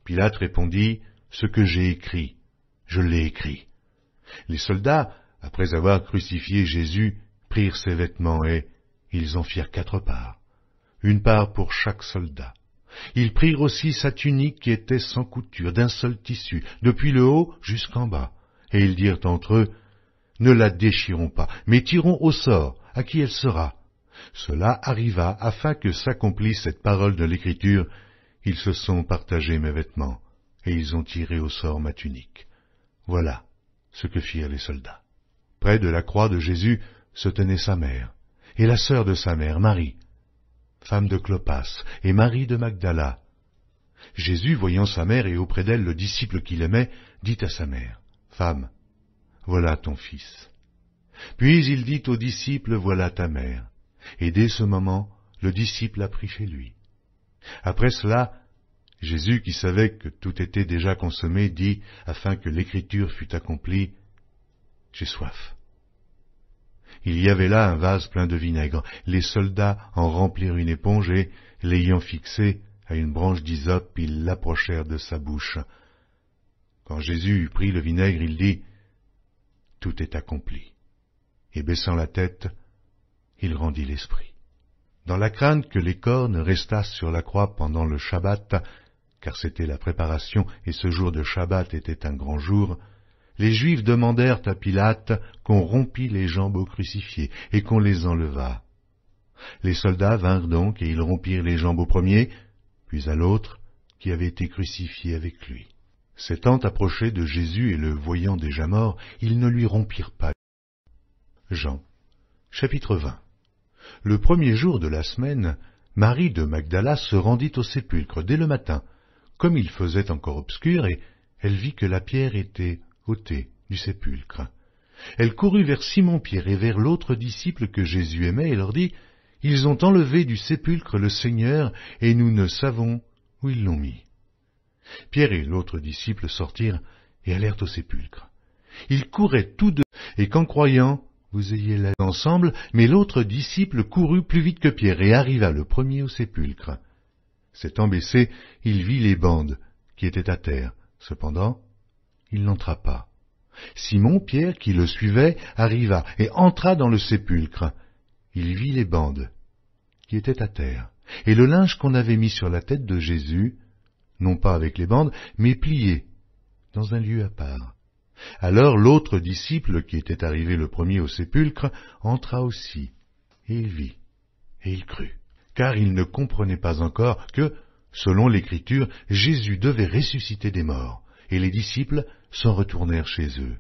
Pilate répondit, « Ce que j'ai écrit, je l'ai écrit. » Les soldats, après avoir crucifié Jésus, prirent ses vêtements et ils en firent 4 parts, une part pour chaque soldat. Ils prirent aussi sa tunique qui était sans couture, d'un seul tissu, depuis le haut jusqu'en bas, et ils dirent entre eux, « Ne la déchirons pas, mais tirons au sort, à qui elle sera. » Cela arriva afin que s'accomplisse cette parole de l'Écriture, « Ils se sont partagés mes vêtements, et ils ont tiré au sort ma tunique. » Voilà ce que firent les soldats. Près de la croix de Jésus se tenait sa mère, et la sœur de sa mère, Marie, femme de Clopas, et Marie de Magdala. Jésus, voyant sa mère et auprès d'elle le disciple qu'il aimait, dit à sa mère, « Femme, voilà ton fils. » Puis il dit au disciple, « Voilà ta mère. » Et dès ce moment, le disciple la prit chez lui. Après cela, Jésus, qui savait que tout était déjà consommé, dit, afin que l'écriture fût accomplie, « J'ai soif. » Il y avait là un vase plein de vinaigre. Les soldats en remplirent une éponge et, l'ayant fixée à une branche d'hysope, ils l'approchèrent de sa bouche. Quand Jésus eut pris le vinaigre, il dit, « Tout est accompli. » Et baissant la tête, il rendit l'esprit. Dans la crainte que les corps ne restassent sur la croix pendant le Shabbat, car c'était la préparation et ce jour de Shabbat était un grand jour, les Juifs demandèrent à Pilate qu'on rompît les jambes au crucifié et qu'on les enlevât. Les soldats vinrent donc et ils rompirent les jambes au premier, puis à l'autre qui avait été crucifié avec lui. S'étant approchés de Jésus et le voyant déjà mort, ils ne lui rompirent pas. Jean, chapitre 20. Le premier jour de la semaine, Marie de Magdala se rendit au sépulcre dès le matin, comme il faisait encore obscur, et elle vit que la pierre était ôtée du sépulcre. Elle courut vers Simon-Pierre et vers l'autre disciple que Jésus aimait et leur dit, « Ils ont enlevé du sépulcre le Seigneur, et nous ne savons où ils l'ont mis. » Pierre et l'autre disciple sortirent et allèrent au sépulcre. Ils couraient tous deux, et qu'en croyant, vous ayez là ensemble, mais l'autre disciple courut plus vite que Pierre et arriva le premier au sépulcre. S'étant baissé, il vit les bandes qui étaient à terre. Cependant, il n'entra pas. Simon, Pierre, qui le suivait, arriva et entra dans le sépulcre. Il vit les bandes qui étaient à terre, et le linge qu'on avait mis sur la tête de Jésus, non pas avec les bandes, mais plié, dans un lieu à part. Alors l'autre disciple, qui était arrivé le premier au sépulcre, entra aussi, et il vit, et il crut, car il ne comprenait pas encore que, selon l'Écriture, Jésus devait ressusciter des morts, et les disciples s'en retournèrent chez eux.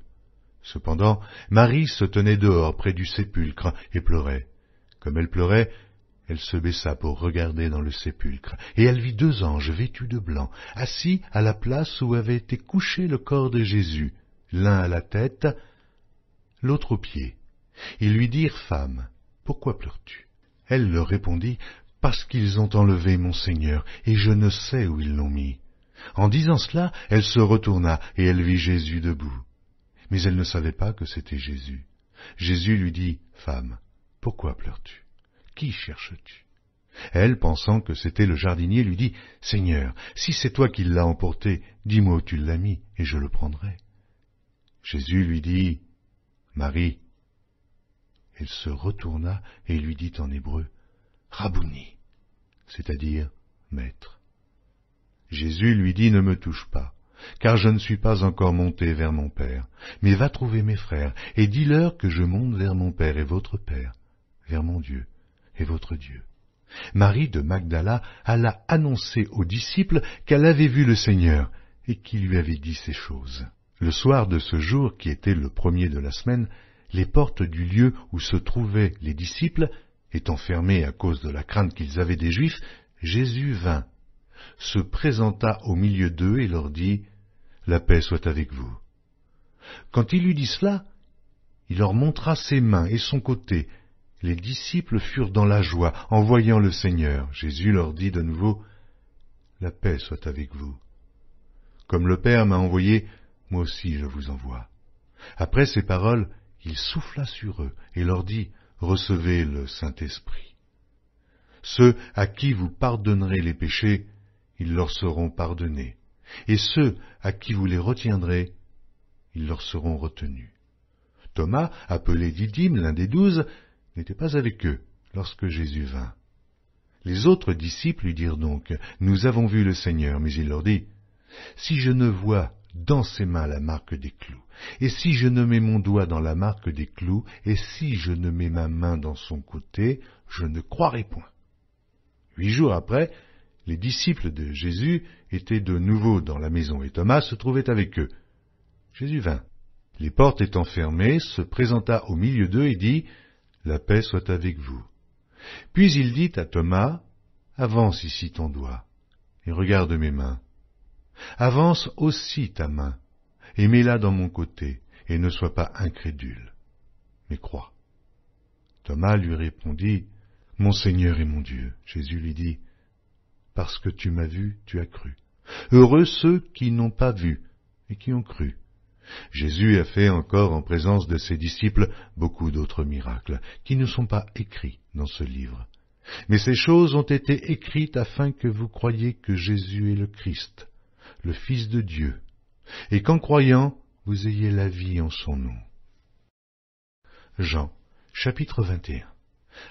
Cependant, Marie se tenait dehors près du sépulcre et pleurait. Comme elle pleurait, elle se baissa pour regarder dans le sépulcre, et elle vit deux anges vêtus de blanc, assis à la place où avait été couché le corps de Jésus, l'un à la tête, l'autre aux pieds. Ils lui dirent, « Femme, pourquoi pleures-tu » Elle leur répondit, « Parce qu'ils ont enlevé mon Seigneur, et je ne sais où ils l'ont mis. » En disant cela, elle se retourna, et elle vit Jésus debout. Mais elle ne savait pas que c'était Jésus. Jésus lui dit, « Femme, pourquoi pleures-tu ? Qui cherches-tu » Elle, pensant que c'était le jardinier, lui dit, « Seigneur, si c'est toi qui l'as emporté, dis-moi où tu l'as mis, et je le prendrai. » Jésus lui dit, « Marie. » Elle se retourna et lui dit en hébreu, « Rabouni », c'est-à-dire « Maître. » Jésus lui dit, « Ne me touche pas, car je ne suis pas encore monté vers mon Père, mais va trouver mes frères, et dis-leur que je monte vers mon Père et votre Père, vers mon Dieu et votre Dieu. » Marie de Magdala alla annoncer aux disciples qu'elle avait vu le Seigneur et qu'il lui avait dit ces choses. Le soir de ce jour, qui était le premier de la semaine, les portes du lieu où se trouvaient les disciples, étant fermées à cause de la crainte qu'ils avaient des Juifs, Jésus vint, se présenta au milieu d'eux et leur dit, « La paix soit avec vous. » Quand il eut dit cela, il leur montra ses mains et son côté. Les disciples furent dans la joie en voyant le Seigneur. Jésus leur dit de nouveau, « La paix soit avec vous. Comme le Père m'a envoyé, moi aussi je vous envoie. » Après ces paroles, il souffla sur eux et leur dit, « Recevez le Saint-Esprit. Ceux à qui vous pardonnerez les péchés, ils leur seront pardonnés, et ceux à qui vous les retiendrez, ils leur seront retenus. » Thomas, appelé Didyme, l'un des 12, n'était pas avec eux lorsque Jésus vint. Les autres disciples lui dirent donc, « Nous avons vu le Seigneur. » Mais il leur dit, « Si je ne vois dans ses mains la marque des clous, et si je ne mets mon doigt dans la marque des clous, et si je ne mets ma main dans son côté, je ne croirai point. » 8 jours après, les disciples de Jésus étaient de nouveau dans la maison, et Thomas se trouvait avec eux. Jésus vint. Les portes étant fermées, se présenta au milieu d'eux et dit, « La paix soit avec vous. » Puis il dit à Thomas, « Avance ici ton doigt, et regarde mes mains. Avance aussi ta main, et mets-la dans mon côté, et ne sois pas incrédule, mais crois. Thomas lui répondit, Mon Seigneur et mon Dieu. Jésus lui dit, Parce que tu m'as vu, tu as cru. Heureux ceux qui n'ont pas vu et qui ont cru. Jésus a fait encore en présence de ses disciples beaucoup d'autres miracles, qui ne sont pas écrits dans ce livre. Mais ces choses ont été écrites afin que vous croyiez que Jésus est le Christ, le Fils de Dieu, et qu'en croyant, vous ayez la vie en son nom. Jean, chapitre 21.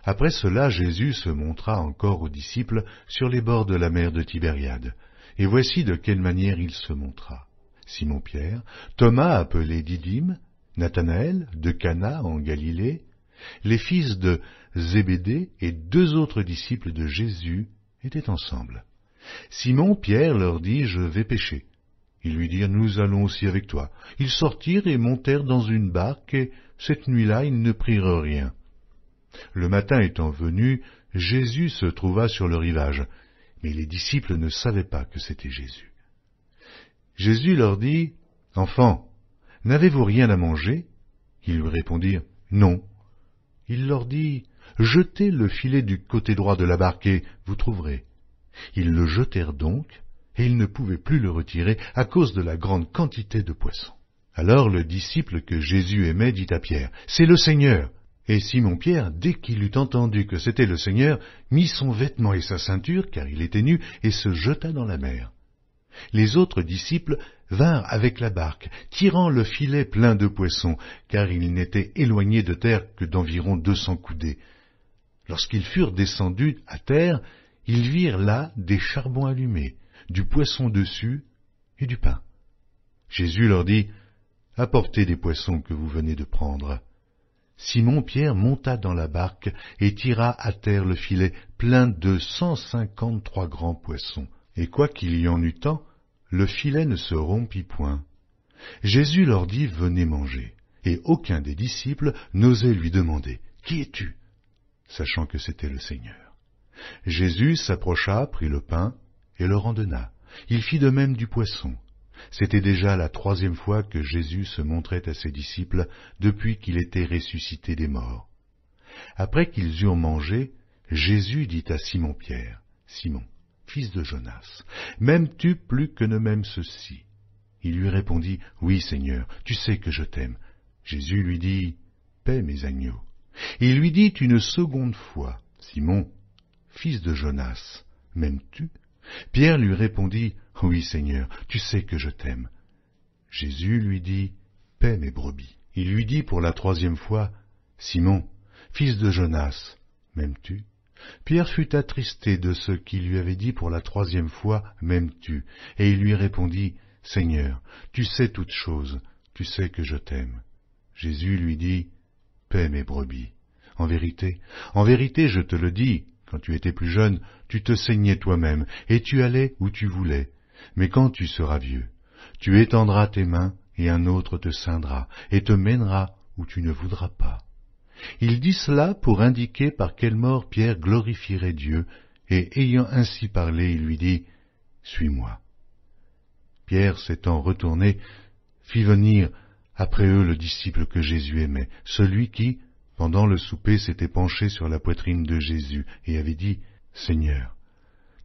Après cela, Jésus se montra encore aux disciples sur les bords de la mer de Tibériade, et voici de quelle manière il se montra. Simon-Pierre, Thomas appelé Didyme, Nathanaël de Cana en Galilée, les fils de Zébédée et 2 autres disciples de Jésus étaient ensemble. Simon-Pierre leur dit, Je vais pêcher. Ils lui dirent, Nous allons aussi avec toi. Ils sortirent et montèrent dans une barque, et cette nuit-là ils ne prirent rien. Le matin étant venu, Jésus se trouva sur le rivage, mais les disciples ne savaient pas que c'était Jésus. Jésus leur dit, Enfants, n'avez-vous rien à manger? Ils lui répondirent, Non. Il leur dit, Jetez le filet du côté droit de la barque et vous trouverez. Ils le jetèrent donc, et ils ne pouvaient plus le retirer à cause de la grande quantité de poissons. Alors le disciple que Jésus aimait dit à Pierre, C'est le Seigneur. Et Simon-Pierre, dès qu'il eut entendu que c'était le Seigneur, mit son vêtement et sa ceinture, car il était nu, et se jeta dans la mer. Les autres disciples vinrent avec la barque, tirant le filet plein de poissons, car ils n'étaient éloignés de terre que d'environ 200 coudées. Lorsqu'ils furent descendus à terre, ils virent là des charbons allumés, du poisson dessus et du pain. Jésus leur dit, « Apportez des poissons que vous venez de prendre. » Simon-Pierre monta dans la barque et tira à terre le filet plein de 153 grands poissons. Et quoiqu'il y en eût tant, le filet ne se rompit point. Jésus leur dit, « Venez manger. » Et aucun des disciples n'osait lui demander, « Qui es-tu » sachant que c'était le Seigneur. Jésus s'approcha, prit le pain et leur en donna. Il fit de même du poisson. C'était déjà la 3e fois que Jésus se montrait à ses disciples depuis qu'il était ressuscité des morts. Après qu'ils eurent mangé, Jésus dit à Simon-Pierre, « Simon, fils de Jonas, m'aimes-tu plus que ne m'aime ceux-ci » Il lui répondit, « Oui, Seigneur, tu sais que je t'aime. » Jésus lui dit, « Paie mes agneaux. » Il lui dit une seconde fois, « Simon, fils de Jonas, m'aimes-tu » Pierre lui répondit, « Oui, Seigneur, tu sais que je t'aime. » Jésus lui dit, « Paie mes brebis. » Il lui dit pour la 3e fois, « Simon, fils de Jonas, m'aimes-tu » Pierre fut attristé de ce qu'il lui avait dit pour la 3e fois, « M'aimes-tu » Et il lui répondit, « Seigneur, tu sais toutes choses, tu sais que je t'aime. » Jésus lui dit, « Paie mes brebis. En vérité, je te le dis, quand tu étais plus jeune, tu te saignais toi-même, et tu allais où tu voulais. Mais quand tu seras vieux, tu étendras tes mains, et un autre te ceindra, et te mènera où tu ne voudras pas. » Il dit cela pour indiquer par quelle mort Pierre glorifierait Dieu, et ayant ainsi parlé, il lui dit, « Suis-moi. » Pierre, s'étant retourné, fit venir après eux le disciple que Jésus aimait, celui qui, pendant le souper, s'était penché sur la poitrine de Jésus et avait dit, « Seigneur,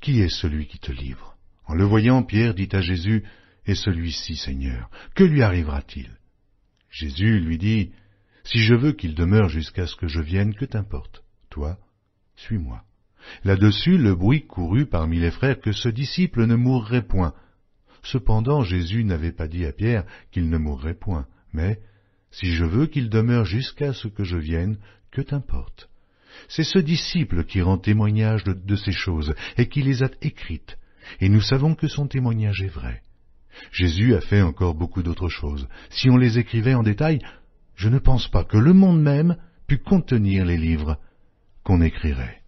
qui est celui qui te livre ?» En le voyant, Pierre dit à Jésus, « Et celui-ci, Seigneur, que lui arrivera-t-il » Jésus lui dit, « Si je veux qu'il demeure jusqu'à ce que je vienne, que t'importe? Toi, suis-moi. » Là-dessus, le bruit courut parmi les frères que ce disciple ne mourrait point. Cependant, Jésus n'avait pas dit à Pierre qu'il ne mourrait point, mais « Si je veux qu'il demeure jusqu'à ce que je vienne, que t'importe ?» C'est ce disciple qui rend témoignage de ces choses et qui les a écrites, et nous savons que son témoignage est vrai. Jésus a fait encore beaucoup d'autres choses. Si on les écrivait en détail, je ne pense pas que le monde même pût contenir les livres qu'on écrirait.